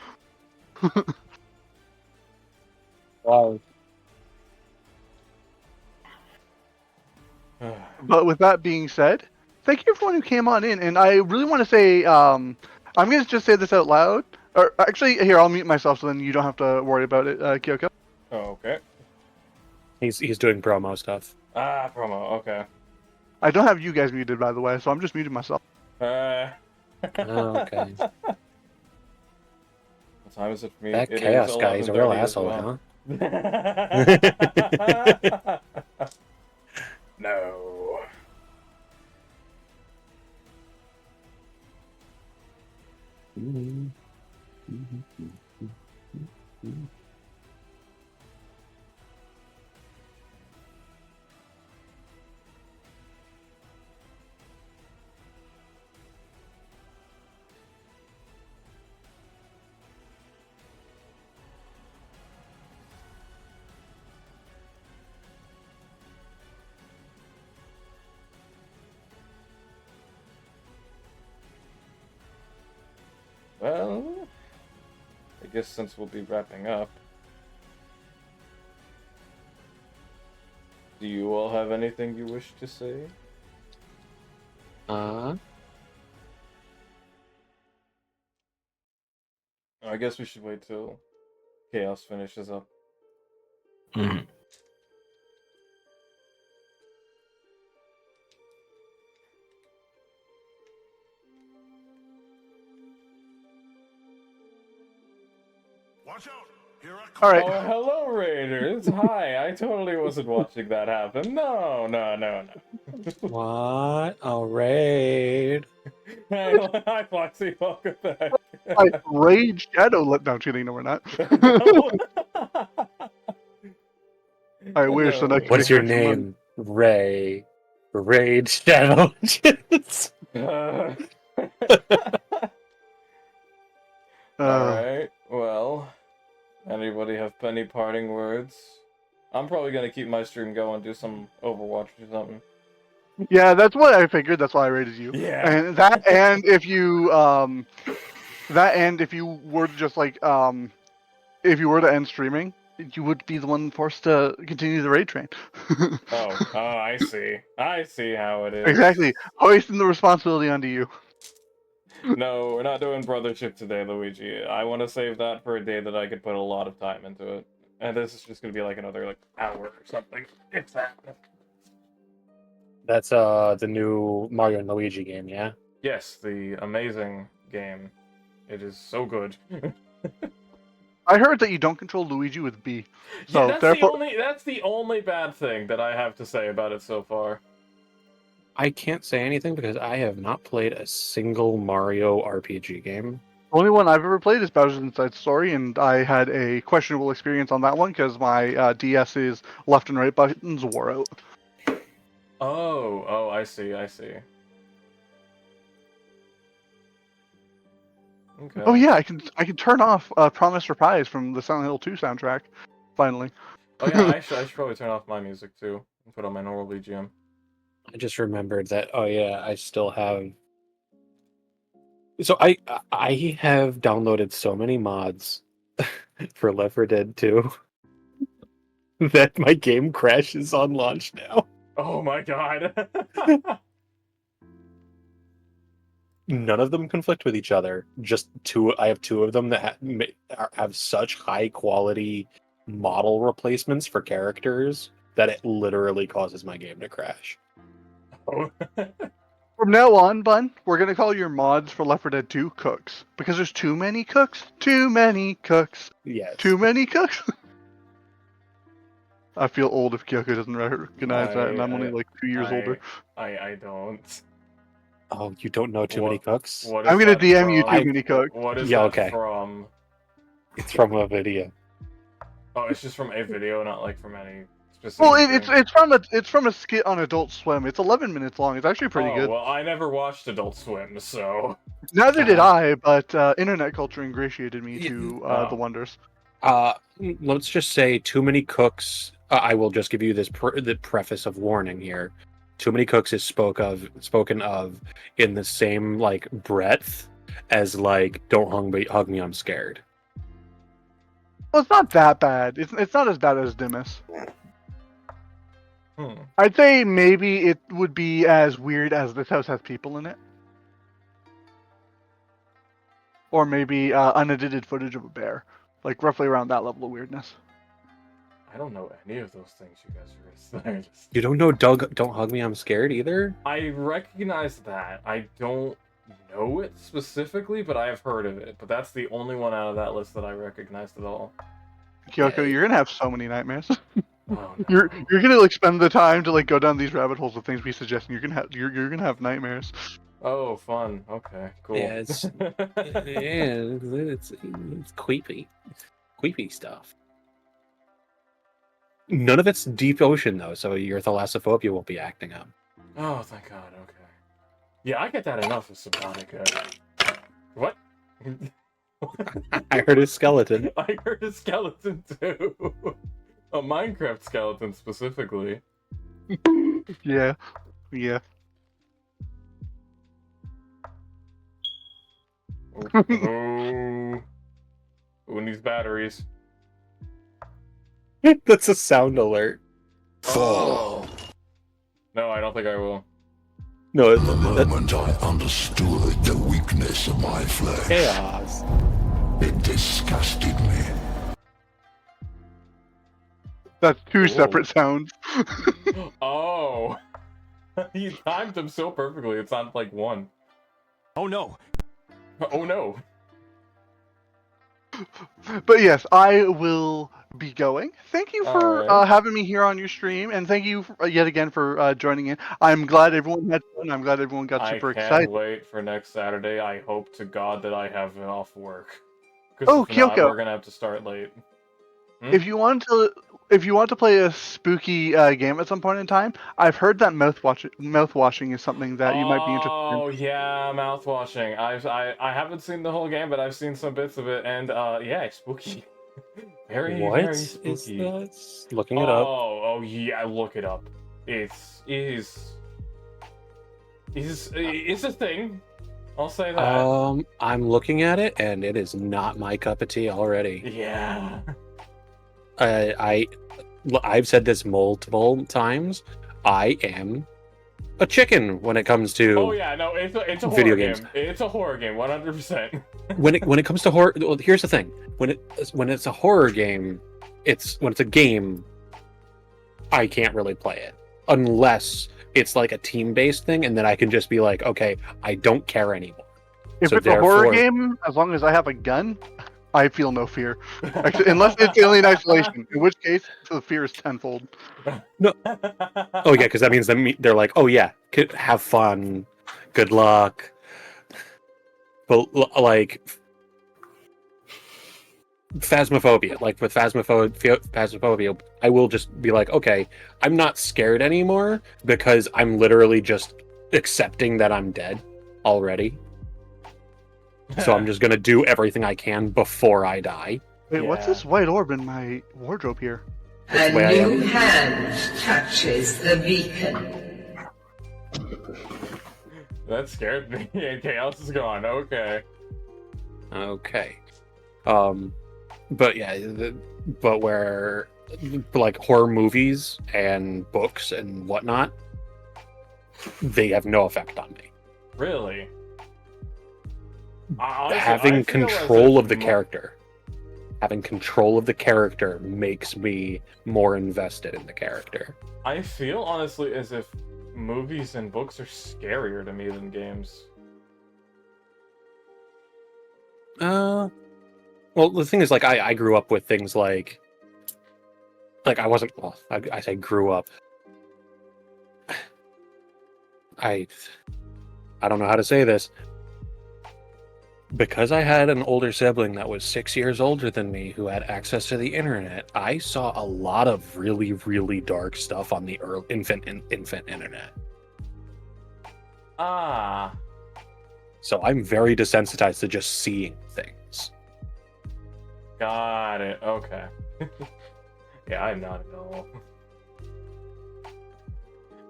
Wow. But with that being said, thank you everyone who came on in, and I really want to say, I'm gonna just say this out loud. Or actually, here I'll mute myself, so then you don't have to worry about it, Kyoko. Oh, okay. He's doing promo stuff. Ah, promo, okay. I don't have you guys muted, by the way, so I'm just muting myself. Oh, okay. What time is it for me? That It chaos is guy is a real 11:30 as asshole, well. huh? No. Well, I guess since we'll be wrapping up, Do you all have anything you wish to say? I guess we should wait till Chaos finishes up. Mhm. Watch out! Here I come. All right. Oh, hello, Raiders. Hi. I totally wasn't watching that happen. No. What a raid! Hi, Foxy. Welcome back. Rage Shadow. No, I'm kidding. No, we're not. No. I wish the No. next What's your vacation month. name? Ray. Raid Shadow. Alright, well, anybody have any parting words? I'm probably gonna keep my stream going, do some Overwatch or something. Yeah, that's what I figured. That's why I rated you. Yeah. And that, and if you, if you were to just like, if you were to end streaming, you would be the one forced to continue the raid train. Oh, I see. I see how it is. Exactly. Hoisting the responsibility onto you. No, we're not doing brothership today, Luigi. I want to save that for a day that I could put a lot of time into it. And this is just gonna be like another hour or something. If that. That's the new Mario and Luigi game, yeah? Yes, the amazing game. It is so good. I heard that you don't control Luigi with B. So Yeah, that's therefore, that's the only bad thing that I have to say about it so far. I can't say anything because I have not played a single Mario RPG game. the only one I've ever played is Bowser's Inside Story, and I had a questionable experience on that one because my DS's left and right buttons wore out. Oh, I see. Okay. Oh yeah, I can turn off Promise Reprise from the Silent Hill 2 soundtrack. Finally. Oh yeah, I should probably turn off my music too and put on my normal BGM. I just remembered that. Oh yeah, I still have. So I have downloaded so many mods for Left 4 Dead 2 that my game crashes on launch now. Oh my god. None of them conflict with each other. Just two. I have two of them that have such high quality model replacements for characters that it literally causes my game to crash. Oh. From now on, Bun, we're gonna call your mods for Left 4 Dead 2 cooks because there's too many cooks. Too many cooks. Yes. Too many cooks. I feel old if Kyoko doesn't recognize that, and I'm only like 2 years older. I don't. Oh, you don't know too many cooks? What is I'm gonna that DM you from? too many cooks. What is Yeah, that okay. from? It's from a video. Oh, it's just from a video, not like from any specific. Well, thing. it's from a skit on Adult Swim. It's 11 minutes long. It's actually pretty good. Well, I never watched Adult Swim, so. Neither did I, but internet culture ingratiated me Yeah. to the wonders. Let's just say too many cooks. I will just give you this the preface of warning here. Too many cooks is spoken of in the same breadth as don't hug me, I'm scared. Well, it's not that bad. It's not as bad as Dimas. Hmm. I'd say maybe it would be as weird as This House Has People in It. Or maybe unedited footage of a bear. Like, roughly around that level of weirdness. I don't know any of those things you guys are saying. You don't know Doug Don't Hug Me, I'm Scared either? I recognize that. I don't know it specifically, but I have heard of it. But that's the only one out of that list that I recognized at all. Kyoko, you're gonna have so many nightmares. Oh, no. You're gonna spend the time to go down these rabbit holes of things we suggest, and you're gonna have nightmares. Oh, fun. Okay, cool. Yeah, it's creepy. Creepy stuff. None of it's deep ocean though, so your thalassophobia won't be acting up. Oh, thank God. Okay. Yeah, I get that enough with Subnautica. What? I heard a skeleton. I heard a skeleton too. A Minecraft skeleton specifically. Yeah. Oh. Who needs batteries? That's a sound alert. Oh. No, I don't think I will. No, The moment I understood the weakness of my flesh, chaos. it disgusted me. That's two Ooh. separate sounds. Oh, you timed them so perfectly. It sounded like one. Oh no! Oh no. But yes, I will be going. Thank you for Alright. having me here on your stream, and thank you yet again for joining in. I'm glad everyone had fun. I'm glad everyone got I super can't excited. wait for next Saturday. I hope to God that I have off work. Because Oh, if not, Kyoko, we're gonna have to start late. if you want to play a spooky game at some point in time, I've heard that mouthwashing is something that you might be interested in. Oh yeah, mouthwashing. I haven't seen the whole game, but I've seen some bits of it, and yeah, it's spooky. Very What very is spooky. that? Looking it up. Oh yeah, look it up. It's a thing. I'll say that. I'm looking at it, and it is not my cup of tea already. Yeah. I've said this multiple times. I am a chicken when it comes to Oh yeah, no, it's a video horror games. game. It's a horror game, 100%. when it comes to horror. Well, here's the thing: when it's a horror game, when it's a game, I can't really play it unless it's like a team-based thing, and then I can just be like, okay, I don't care anymore. If So it's a horror therefore- game, as long as I have a gun, I feel no fear. Unless it's Alien Isolation, in which case the fear is tenfold. Oh yeah, because that means they're like, oh yeah, have fun, good luck. But like Phasmophobia, like with Phasmophobia, I will just be like, okay, I'm not scared anymore because I'm literally just accepting that I'm dead already. So I'm just gonna do everything I can before I die. Wait, what's Yeah. this white orb in my wardrobe here? That's A the way I am. new hand touches the beacon. That scared me. Chaos is gone. Okay. Okay. But yeah, but where like horror movies and books and whatnot, they have no effect on me. Really? Honestly, Having I feel as control if of the character. Having control of the character makes me more invested in the character. I feel honestly as if movies and books are scarier to me than games. Well, the thing is, like, I grew up with things like I wasn't. Well, I say grew up. I don't know how to say this. Because I had an older sibling that was 6 years older than me who had access to the internet, I saw a lot of really, really dark stuff on the infant internet. Ah. So I'm very desensitized to just seeing things. Got it. Okay. Yeah, I'm not at all.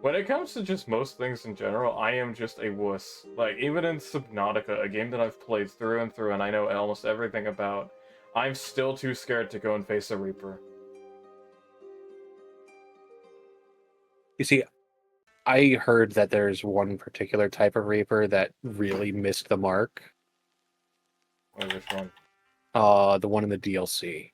When it comes to just most things in general, I am just a wuss. Like, even in Subnautica, a game that I've played through and I know almost everything about, I'm still too scared to go and face a Reaper. You see, I heard that there's one particular type of Reaper that really missed the mark. Wait, which one? The one in the DLC.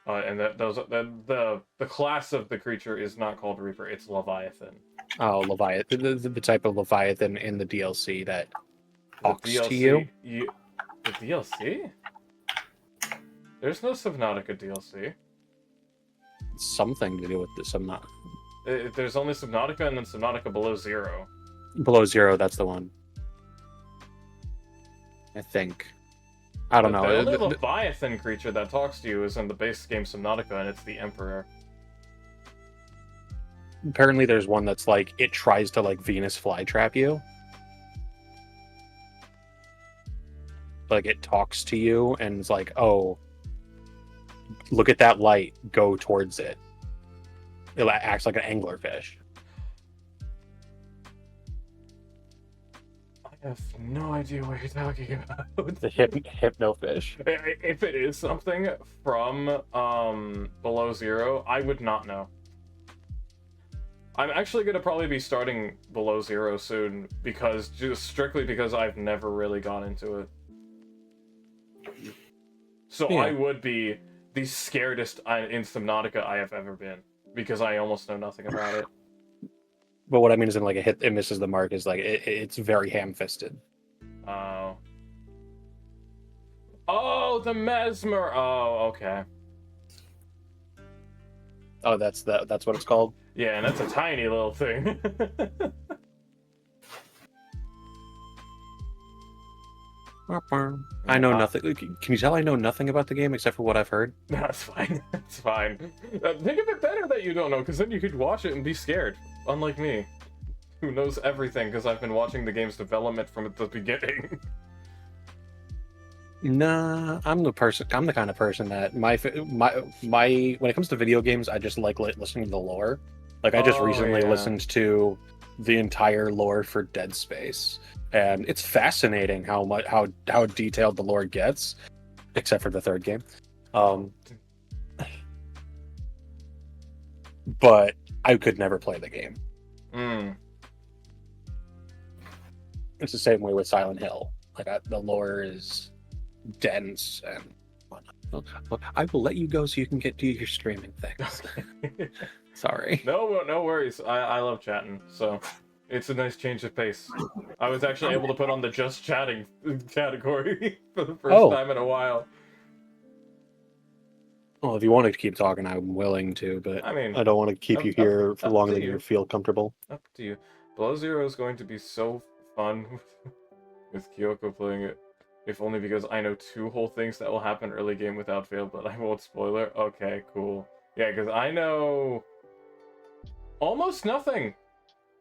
And the class of the creature is not called Reaper, it's Leviathan. Oh, Leviathan. The type of Leviathan in the DLC that talks The DLC, to you. The DLC? There's no Subnautica DLC. Something to do with the There's only Subnautica and then Subnautica Below Zero. Below Zero, that's the one. I think. I don't know. The only Leviathan creature that talks to you is in the base game Subnautica, and it's the Emperor. Apparently there's one that's like, it tries to like Venus flytrap you. Like it talks to you and it's like, oh, look at that light, go towards it. It acts like an anglerfish. I have no idea what you're talking about. The hypnofish. If it is something from Below Zero, I would not know. I'm actually gonna probably be starting Below Zero soon just strictly because I've never really gone into it. So Yeah. I would be the scaredest in Subnautica I have ever been because I almost know nothing about it. But what I mean is, in like it misses the mark is like it's very ham-fisted. Oh. Oh, the Mesmer. Oh, okay. Oh, that's what it's called. Yeah, and that's a tiny little thing. I know nothing. Can you tell I know nothing about the game except for what I've heard? That's fine. That's fine. Think of it better that you don't know, because then you could watch it and be scared. Unlike me, who knows everything because I've been watching the game's development from the beginning. Nah, I'm the kind of person that my when it comes to video games, I just like listening to the lore. Like I just Oh, recently yeah. listened to the entire lore for Dead Space, and it's fascinating how detailed the lore gets, except for the third game. But I could never play the game. Mm. It's the same way with Silent Hill. Like the lore is dense and whatnot. Well, I will let you go so you can do your streaming things. Sorry. No worries. I love chatting, so it's a nice change of pace. I was actually able to put on the just chatting category for the first time in a while. Well, if you wanted to keep talking, I'm willing to, but I mean, I don't want to keep you here for longer than you feel comfortable. Up to you. Below Zero is going to be so fun with Kyoko playing it. If only because I know 2 whole things that will happen early game without fail, but I won't spoiler. Okay, cool. Yeah, because I know almost nothing.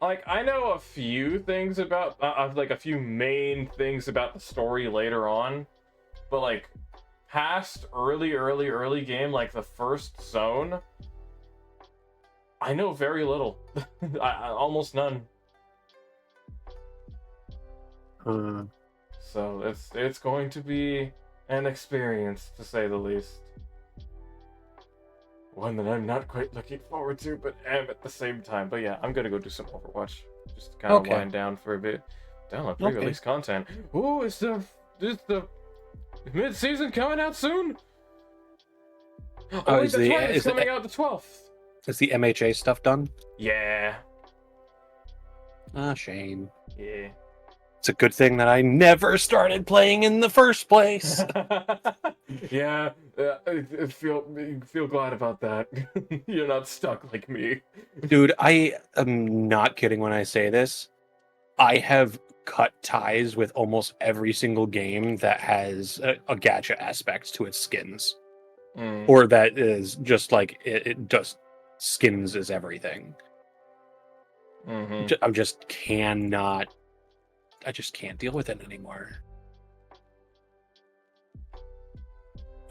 Like, I know a few things about, like, a few main things about the story later on, but, like, past early game, like the first zone, I know very little. Almost none. So it's going to be an experience, to say the least. One that I'm not quite looking forward to, but am at the same time. But yeah, I'm gonna go do some Overwatch. Just to kind of wind down for a bit. Download pre-release content. Ooh, is the mid-season coming out soon? Oh, wait, that's right, it's coming out the 12th. Is the MHA stuff done? Yeah. Ah, shame. Yeah. It's a good thing that I never started playing in the first place. Yeah, I feel glad about that. You're not stuck like me. Dude, I am not kidding when I say this. I have cut ties with almost every single game that has a gacha aspect to its skins. Or that is just like, it just skins is everything. I just can't deal with it anymore.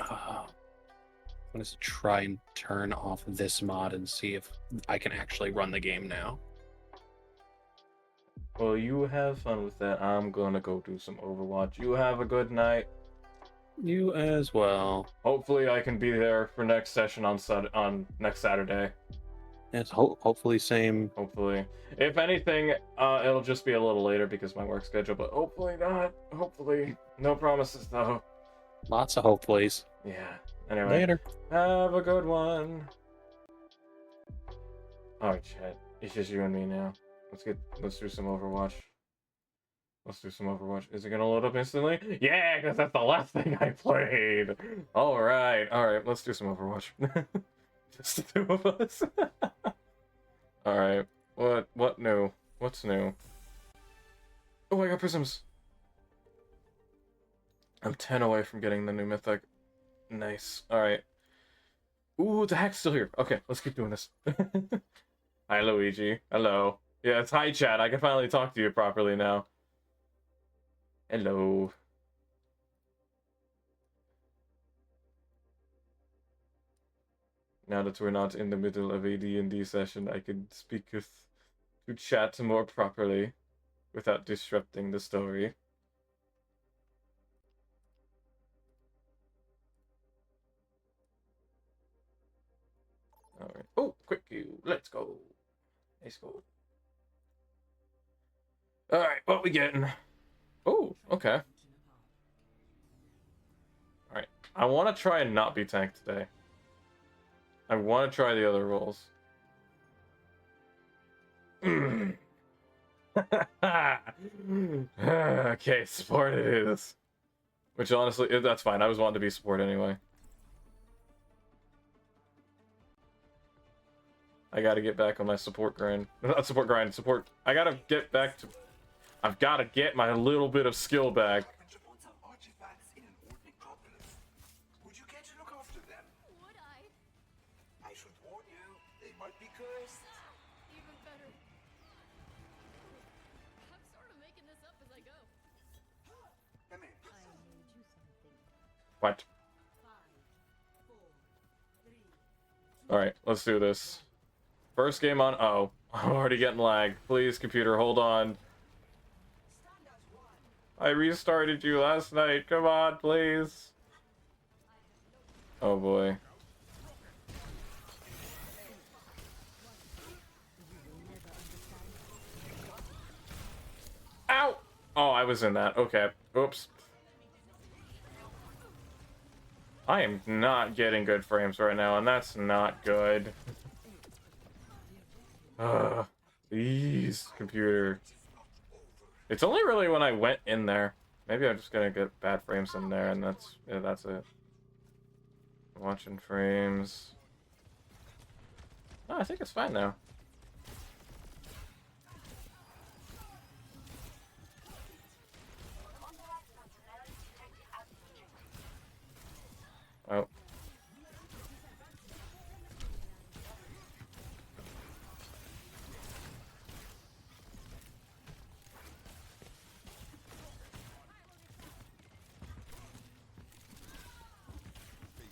I'm going to try and turn off this mod and see if I can actually run the game now. Well, you have fun with that. I'm gonna go do some Overwatch. You have a good night. You as well. Hopefully I can be there for next session on next Saturday. Yes, hopefully same. Hopefully. If anything, it'll just be a little later because my work schedule, but hopefully not. Hopefully. No promises, though. Lots of hopefullys. Yeah. Anyway. Later. Have a good one. Alright, chat. It's just you and me now. Let's do some Overwatch. Is it gonna load up instantly? Yeah, because that's the last thing I played. Alright, let's do some Overwatch. Just the 2 of us. Alright. What new? What's new? Oh, I got prisms. I'm 10 away from getting the new mythic. Nice. Alright. Ooh, the hack's still here. Okay, let's keep doing this. Hi, Luigi. Hello. Yeah, it's hi, chat. I can finally talk to you properly now. Hello. Now that we're not in the middle of a D&D session, I can speak to chat more properly without disrupting the story. Alright. Oh, quick you. Let's go. Hey, school. Alright, what we getting? Oh, okay. Alright. I want to try and not be tanked today. I want to try the other roles. Okay, support it is. Which honestly, that's fine. I was wanting to be support anyway. I gotta get back on my support grind. Not support grind, support. I gotta get back to... I've gotta get my little bit of skill back. Would you care to look after them? Would I? I should warn you, they might be cursed. Even better. I'm sort of making this up as I go. Come in. I made you something. What? 5, 4, 3. Alright, let's do this. First game on... Oh, I'm already getting lag. Please, computer, hold on. I restarted you last night. Come on, please. Oh boy. Ow! Oh, I was in that. Okay. Oops. I am not getting good frames right now, and that's not good. Please, computer. It's only really when I went in there. Maybe I'm just gonna get bad frames in there, and that's it. Watching frames. Oh, I think it's fine now. Oh.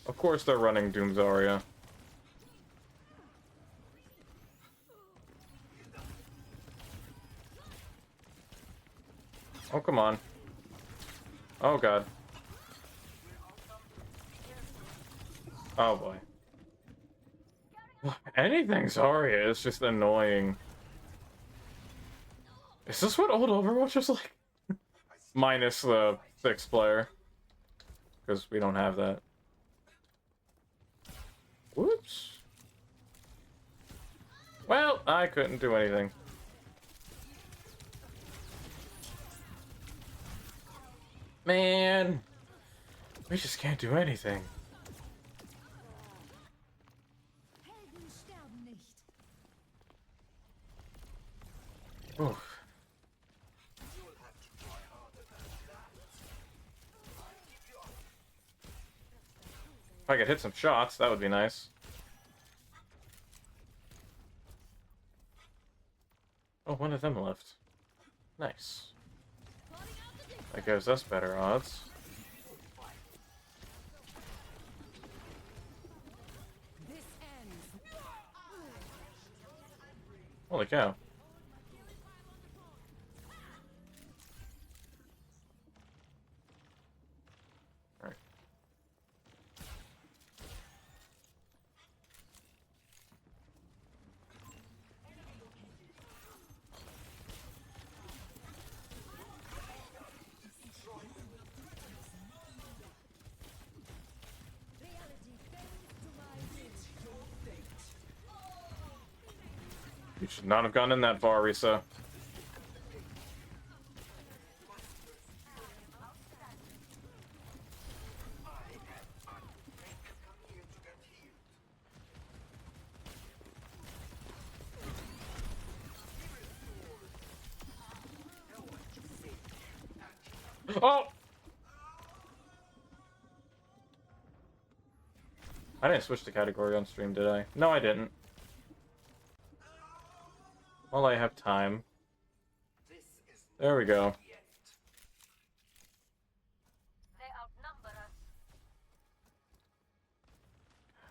Of course they're running Doom's Aria. Oh, come on. Oh, God. Oh, boy. Anything's Aria is just annoying. Is this what old Overwatch was like? Minus the 6th player. Because we don't have that. Whoops. Well, I couldn't do anything. Man, we just can't do anything. Helden sterben nicht. Oof. If I could hit some shots, that would be nice. Oh, one of them left. Nice. That gives us better odds. This ends. Holy cow. Alright. You should not have gone in that far, Risa. Oh! I didn't switch the category on stream, did I? No, I didn't. While I have time. There we go.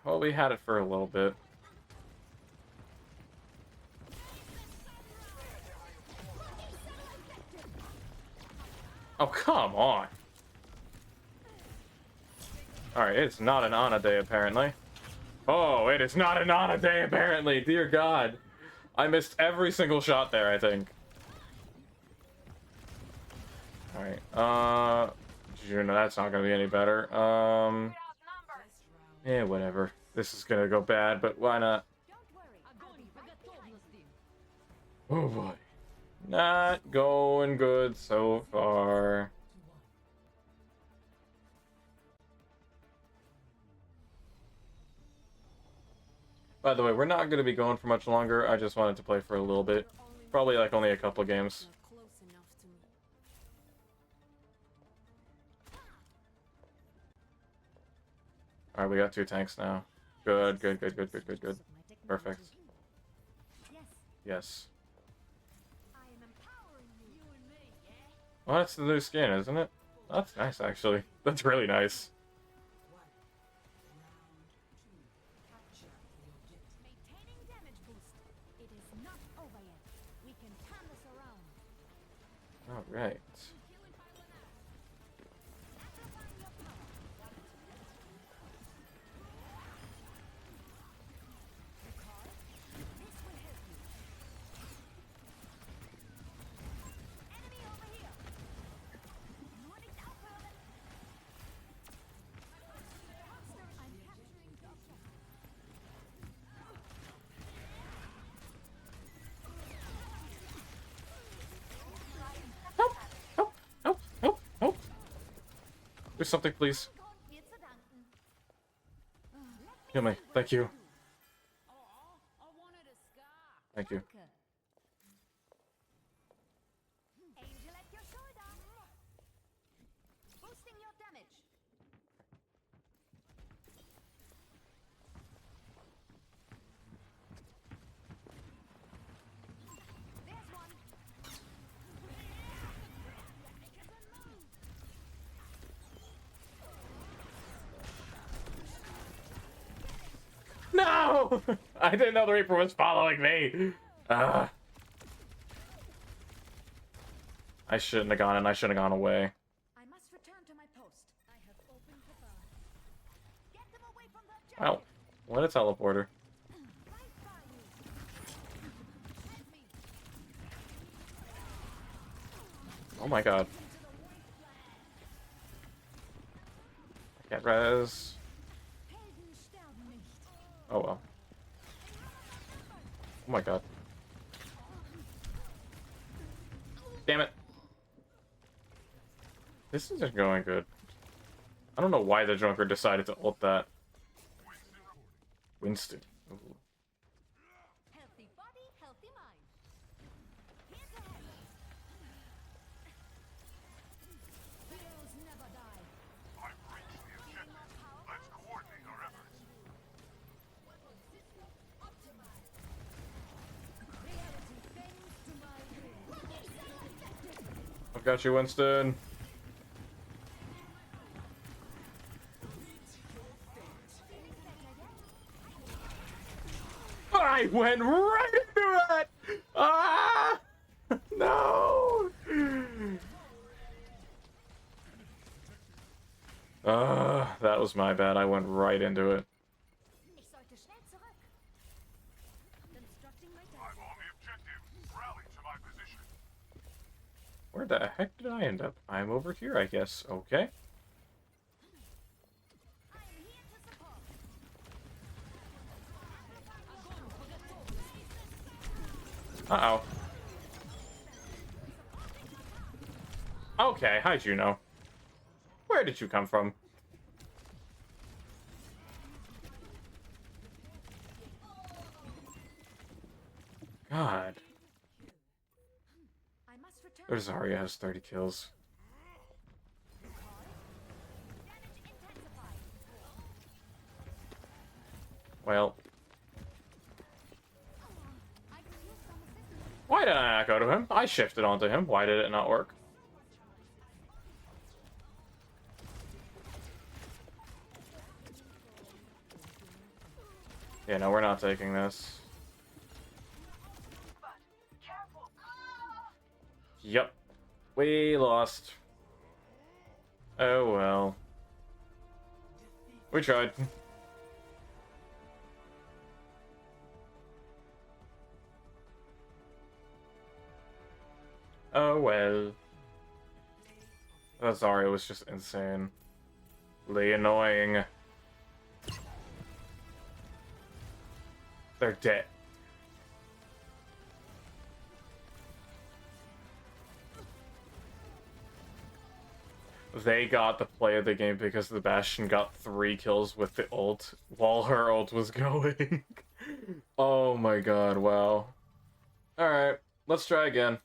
Well, we had it for a little bit. Oh, come on! Alright, it's not an Ana day, apparently. Oh, it is not an Ana day, apparently! Dear God! I missed every single shot there, I think. Alright, Juno, that's not gonna be any better. Yeah, whatever. This is gonna go bad, but why not? Oh boy. Not going good so far. By the way, we're not going to be going for much longer. I just wanted to play for a little bit. Probably like only a couple games. Alright, we got 2 tanks now. Good, good, good, good, good, good, good. Perfect. Yes. Well, that's the new skin, isn't it? That's nice, actually. That's really nice. Alright. Do something, please. Heal me. Thank you. Thank you. Angel at your shoulder. Boosting your damage. There's one. No! I didn't know the Reaper was following me. I shouldn't have gone and I should have gone away. I must return to my post. I have opened the bar. Get them away from the objective. Well, what a teleporter. Right by you. Help me. Oh my god. Get res. Helden sterben nicht. Oh well. Oh my god. Damn it. This isn't going good. I don't know why the Junker decided to ult that. Winston. Ooh. Healthy body, healthy mind. Here to help. Heroes never die. I've reached the objective. Let's coordinate our efforts. Reality bends to my will. I've got you, Winston. I went right into it! Ah! No! That was my bad. I went right into it. Ich sollte schnell zurück. Constructing my I'm desk. on the objective. Rally to my position. Where the heck did I end up? I'm over here, I guess. Okay. I am here to support. Uh-oh. Okay, hi Juno. Where did you come from? God. I must return. There's Zarya has 30 kills. Damage intensified. Well, I can use some assistance. why did I not go to him? I shifted onto him. Why did it not work? Yeah, no, we're not taking this. Yep. We lost. Oh well. We tried. Oh well. Oh, sorry, it was just insanely annoying. They're dead. They got the play of the game because the Bastion got 3 kills with the ult while her ult was going. Oh my god, wow. Alright, let's try again.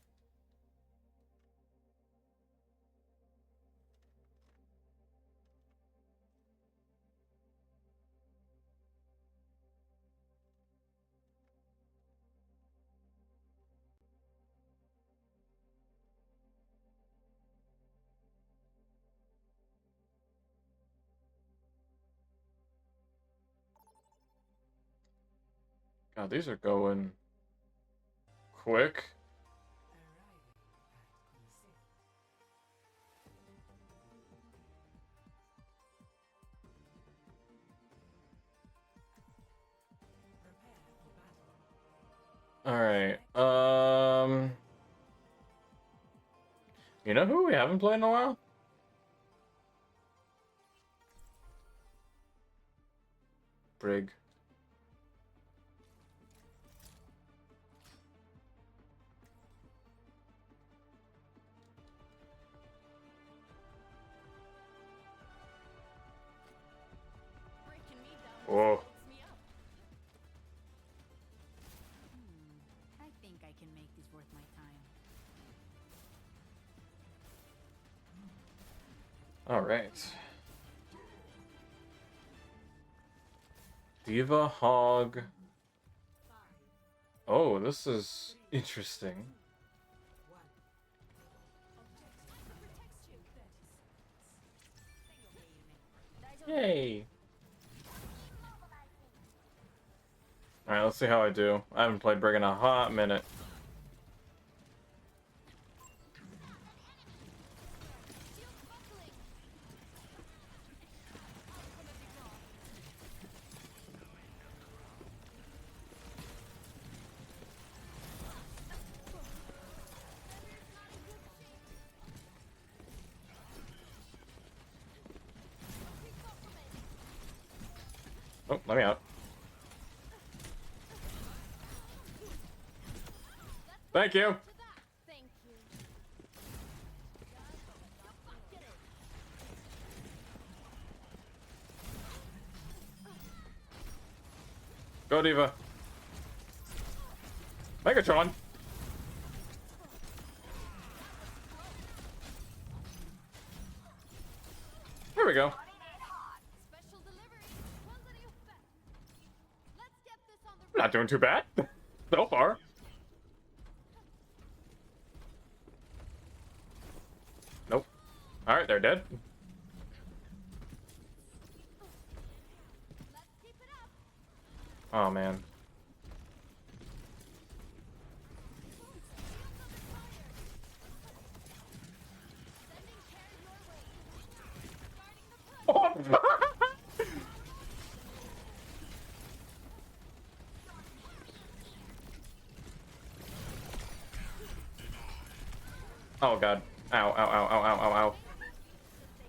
God, these are going quick. Alright, you know who we haven't played in a while? Brig. Whoa. I think I can make this worth my time. Alright. Diva Hog. Oh, this is interesting. Yay! Alright, let's see how I do. I haven't played Brig in a hot minute. Oh, let me out. Thank you! Thank you. Go, Diva. Megatron! There we go. Special delivery. Ones that you expect. Let's get this on the Not doing too bad. So far. Nope. Alright, they're dead. Let's keep it up. Oh, man. Oh god. Ow, ow, ow, ow, ow, ow, ow.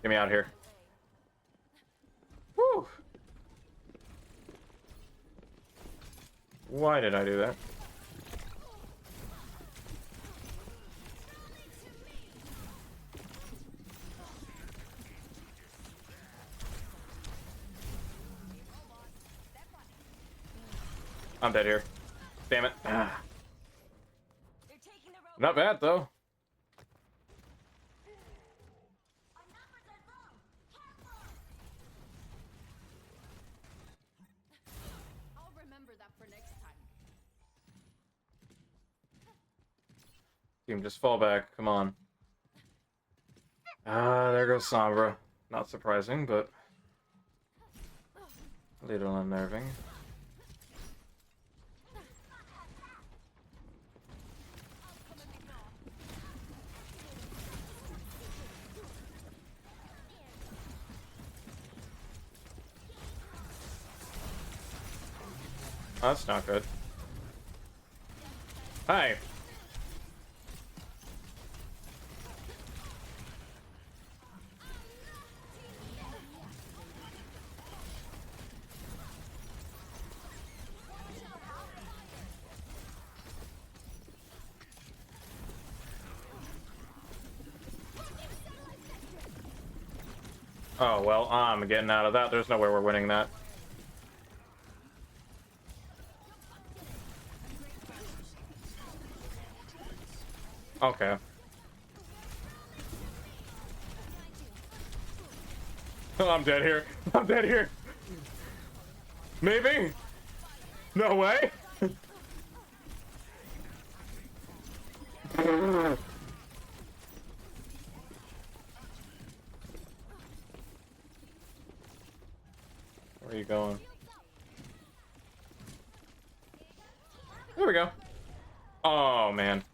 Get me out of here. Woo! Why did I do that? I'm dead here. Damn it. Ah. They're taking the rope. Not bad, though. Our numbers are low. Careful. I'll remember that for next time. Team, just fall back. Come on. Ah, there goes Sombra. Not surprising, but a little unnerving. Oh, that's not good. Hi. Oh, well, I'm getting out of that. There's no way we're winning that. Okay. Oh, I'm dead here. I'm dead here. Maybe? No way? Where are you going? There we go. Oh, man.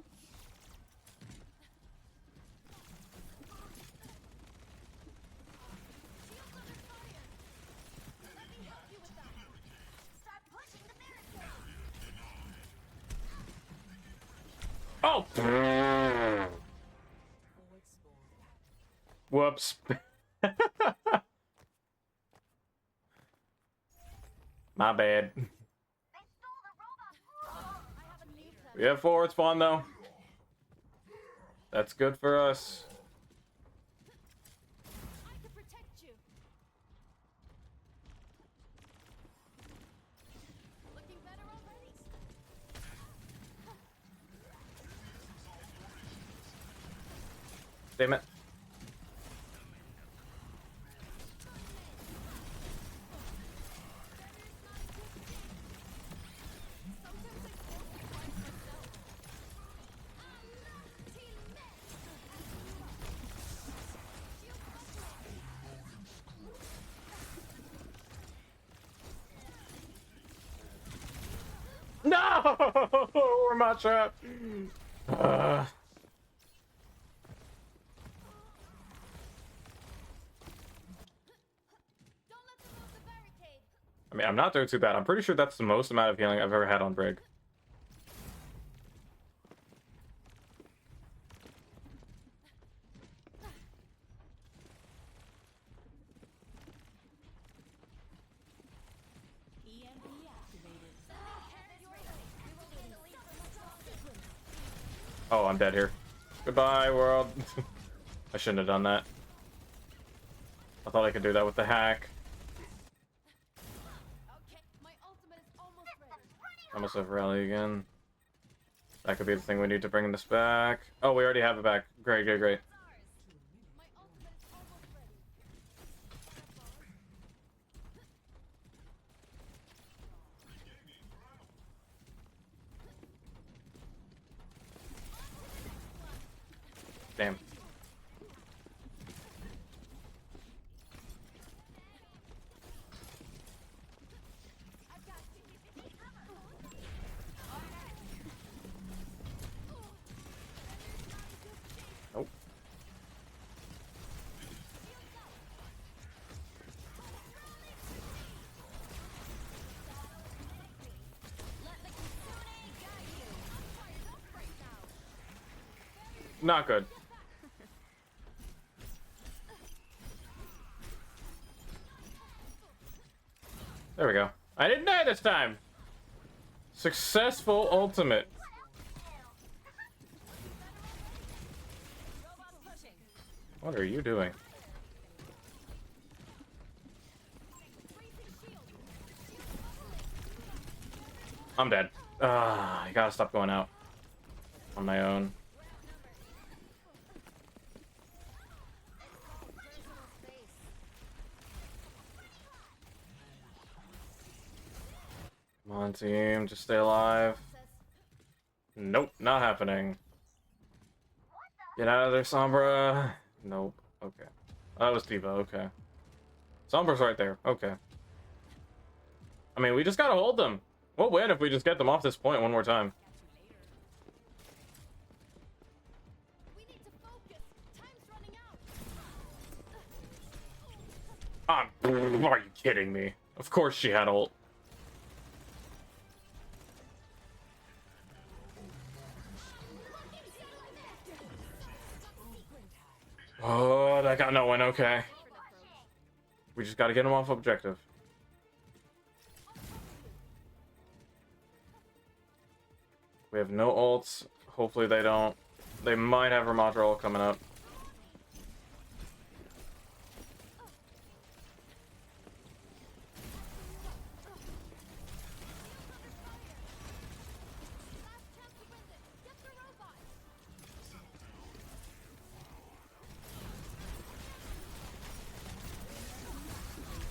Oh! Whoops. My bad. We have forward spawn, though. That's good for us. I can protect you. Looking better already? Damn it. No! We're my trap. I mean, I'm not doing too bad. I'm pretty sure that's the most amount of healing I've ever had on Brig. Oh, I'm dead here. Goodbye, world. I shouldn't have done that. I thought I could do that with the hack. Okay, my ultimate is almost ready. I must have rally again. That could be the thing we need to bring this back. Oh, we already have it back. Great, great, great. My ultimate is almost ready. Damn. Nope. Not good. There we go. I didn't die this time! Successful ultimate. What are you doing? I'm dead. I gotta stop going out on my own. Come on, team, just stay alive. Nope, not happening. Get out of there, Sombra. Nope. Okay. That was Diva. Okay. Sombra's right there. Okay. I mean, we just gotta hold them. We'll win if we just get them off this point one more time. We need to focus. Time's running out. Are you kidding me? Of course she had ult. Oh, that got no one. Okay. We just gotta get him off objective. We have no ults. Hopefully they don't. They might have Ramattra ult coming up.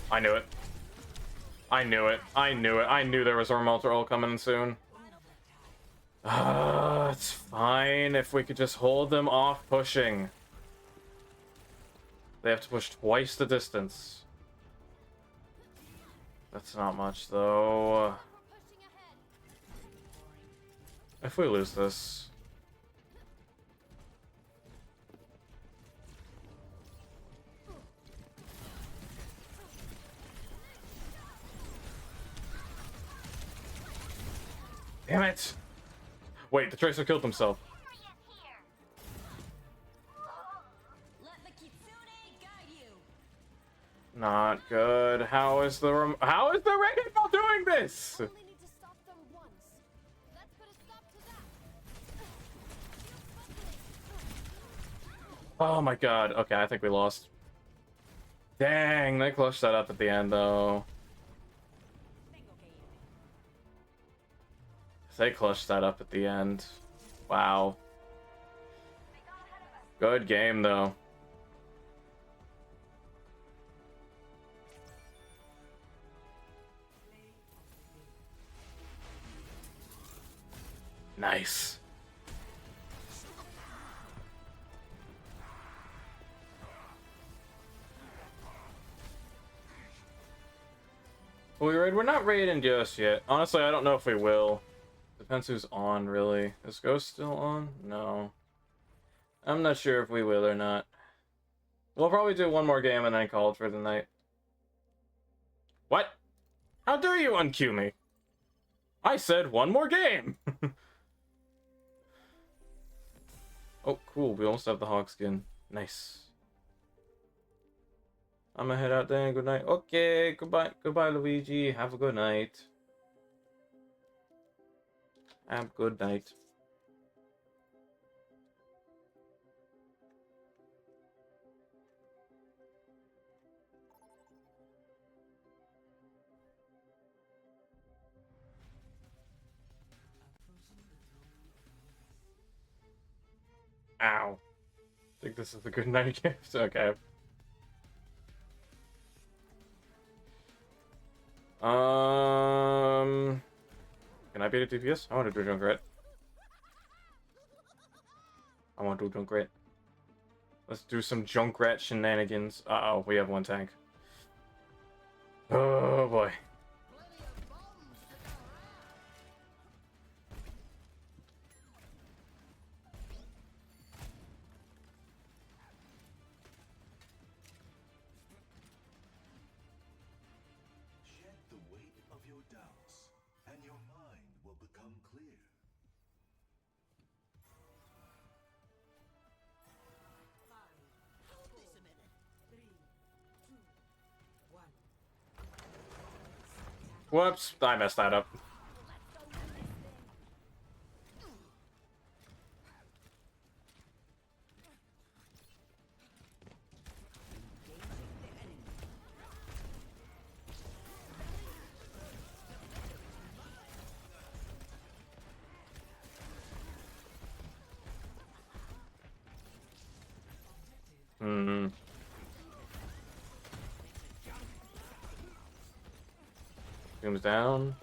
I knew it. I knew it. I knew it. I knew there was Ormalter all coming soon. It's fine if we could just hold them off pushing. They have to push twice the distance. That's not much, though. If we lose this... Damn it! Wait, the Tracer killed himself. Let the Kitsune guide you. Not good. How is the Wrecking Ball doing this? Only need to stop them once. Let's put a stop to that. Oh my god. Okay, I think we lost. Dang, they clutched that up at the end, though. They clutched that up at the end. Wow. Good game, though. Nice. We're not raiding just yet. Honestly, I don't know if we will. Depends who's on, really. Is Ghost still on? No. I'm not sure if we will or not. We'll probably do one more game and then call it for the night. What? How dare you unqueue me? I said one more game! Oh, cool. We almost have the hog skin. Nice. I'm gonna head out there and good night. Okay, goodbye, Luigi. Have a good night. Have a good night. Ow. I think this is a good night gift. Okay. Can I beat a DPS? I want to do Junkrat. I want to do Junkrat. Let's do some Junkrat shenanigans. Uh-oh, we have one tank. Oh boy. Shed the weight of your doubts, and your mind will become clear. Whoops, I messed that up. Hmm. Comes down.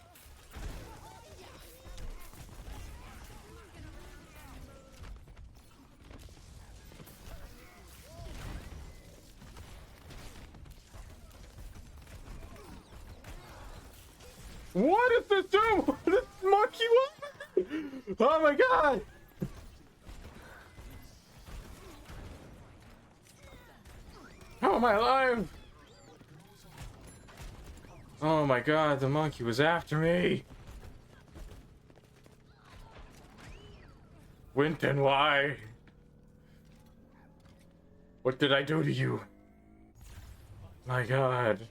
What is this do? This monkey one? Oh my god! How am I alive? Oh my god, the monkey was after me! Winton, why? What did I do to you? My god.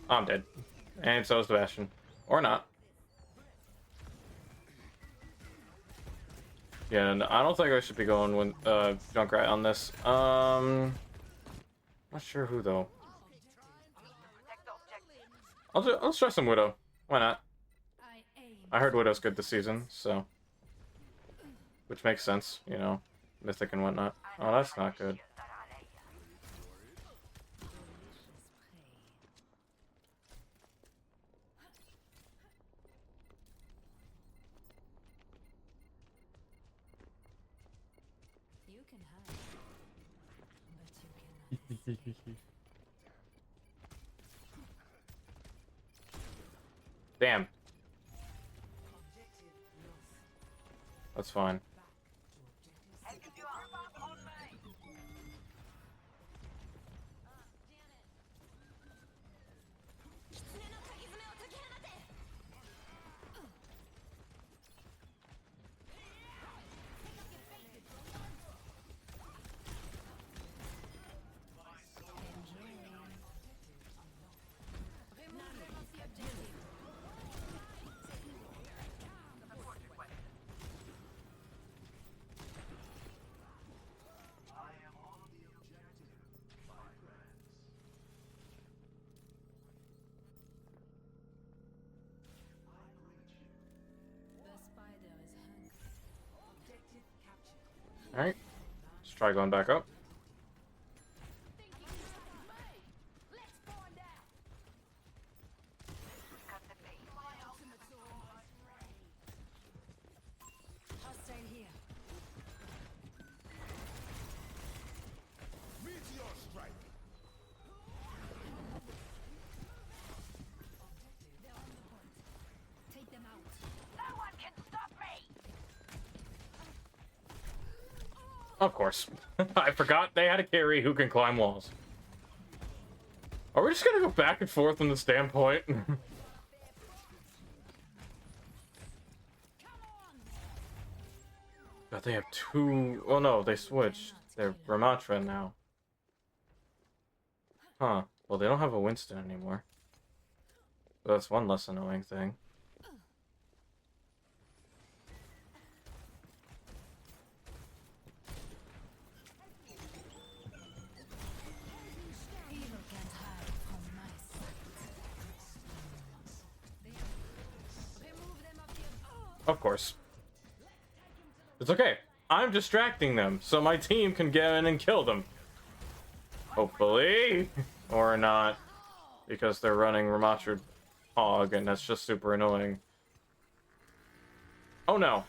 I'm dead. And so is Sebastian. Or not. Yeah, no, I don't think I should be going with Junkrat on this. Not sure who though. Let's try some Widow. Why not? I heard Widow's good this season, so Which makes sense, you know, mythic and whatnot. Oh, that's not good. You can hide, but you cannot. Damn. That's fine. The spider is hungry. Objective captured. Alright. Let's try going back up. Let's find out. Hostile here. Meteor strike. They're on the point. Take them out. No one can stop me. Of course. I forgot they had a carry who can climb walls. Are we just gonna go back and forth on this damn point? Come on. God, they have two... Well, no, they switched. They're Ramatra now. Huh. Well, they don't have a Winston anymore. That's one less annoying thing. Evil can't hide from my sight. Remove them of the... Of course. It's okay. I'm distracting them, so my team can get in and kill them. Hopefully. Or not. Because they're running Ramatra Hog, and that's just super annoying. Oh no.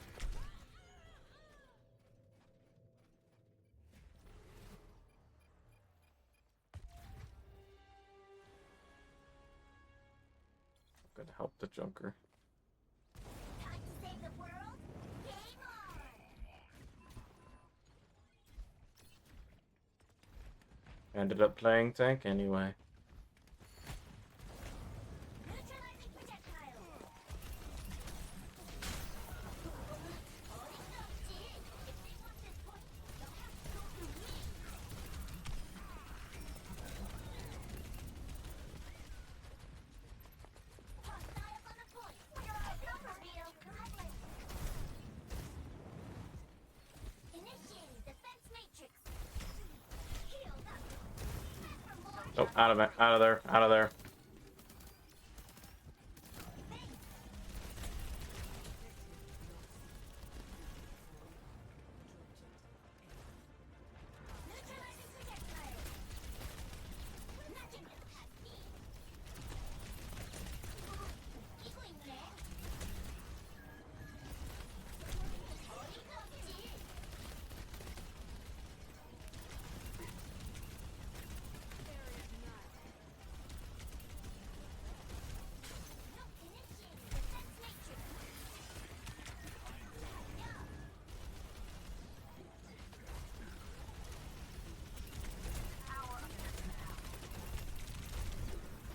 I'm gonna help the Junker. Time to save the world? Game on! Ended up playing tank anyway. Neutralizing projectile! Oh, out of it, out of there, out of there.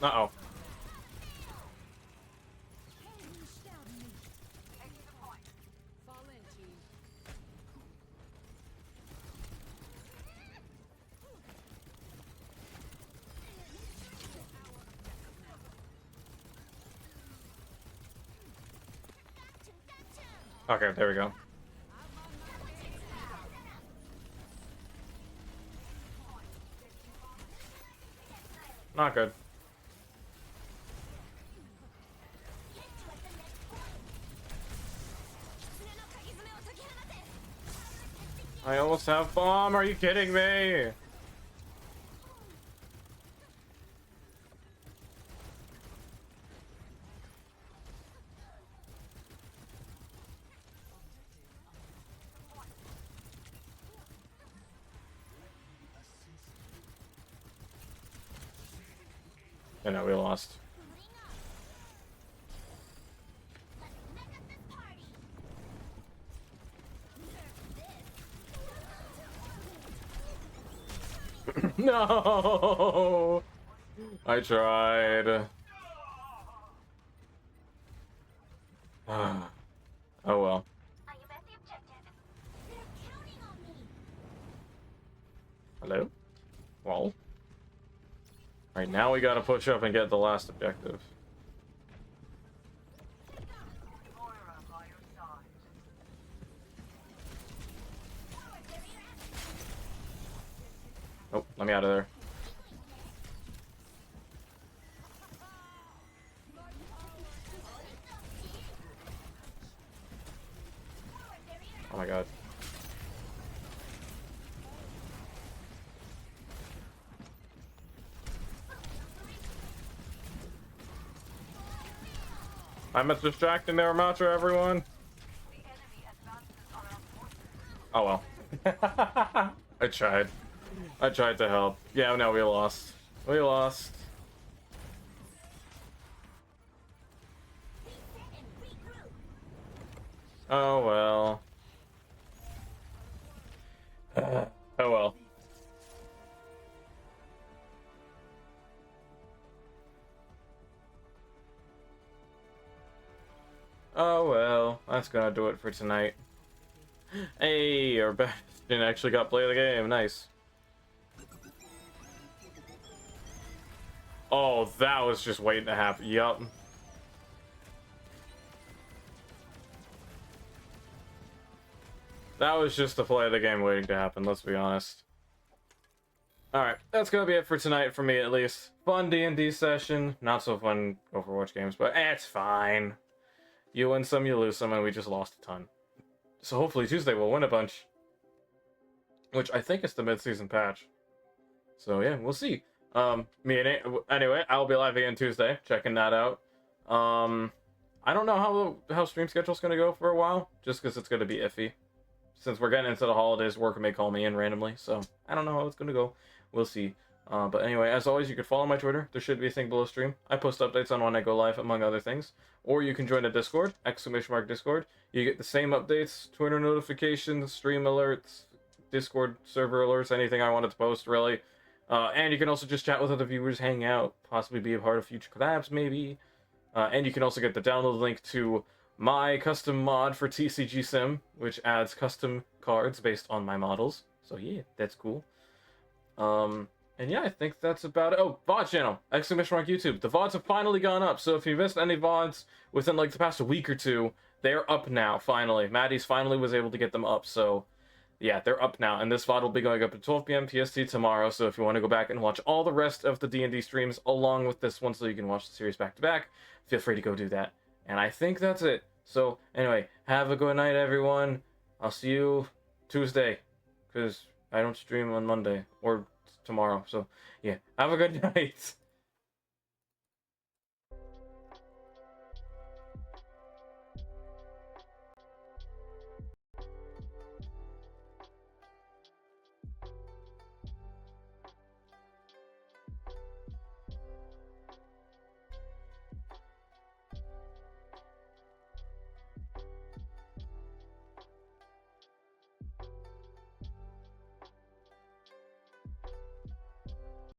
Uh-oh. Okay, there we go. Not good. I almost have bomb. Are you kidding me? I know we lost. No! I tried. Oh well. Are you at the objective? They're counting on me. Hello? Well. Alright, now we gotta push up and get the last objective. Oh, let me out of there. Oh my god. I'm distracting their Matra, everyone. Oh well. I tried. I tried to help. Yeah, no, we lost. We lost. Oh well. Oh well. Oh well. That's gonna do it for tonight. Hey, our Bastion actually got play of the game. Nice. Oh, that was just waiting to happen. Yup. That was just the play of the game waiting to happen, let's be honest. Alright, that's gonna be it for tonight, for me at least. Fun D&D session. Not so fun Overwatch games, but it's fine. You win some, you lose some, and we just lost a ton. So hopefully Tuesday we'll win a bunch. Which I think is the mid-season patch. So yeah, we'll see. Anyway, I'll be live again Tuesday, checking that out. I don't know how stream schedule's gonna go for a while, just because it's gonna be iffy. Since we're getting into the holidays, work may call me in randomly, so I don't know how it's gonna go. We'll see. But anyway, as always, you can follow my Twitter. There should be a thing below stream. I post updates on when I go live, among other things. Or you can join the Discord, !Discord. You get the same updates, Twitter notifications, stream alerts, Discord server alerts, anything I wanted to post, really. And you can also just chat with other viewers, hang out, possibly be a part of future collabs, maybe. And you can also get the download link to my custom mod for TCG Sim, which adds custom cards based on my models. So yeah, that's cool. And yeah, I think that's about it. Oh, VOD channel, YouTube. The VODs have finally gone up, so if you missed any VODs within like the past week or two, they're up now, finally. Maddie's finally was able to get them up, so yeah, they're up now. And this VOD will be going up at 12 p.m. PST tomorrow, so if you want to go back and watch all the rest of the D&D streams along with this one so you can watch the series back to back, feel free to go do that. And I think that's it. So anyway, have a good night, everyone. I'll see you Tuesday, because I don't stream on Monday or tomorrow. So yeah, have a good night.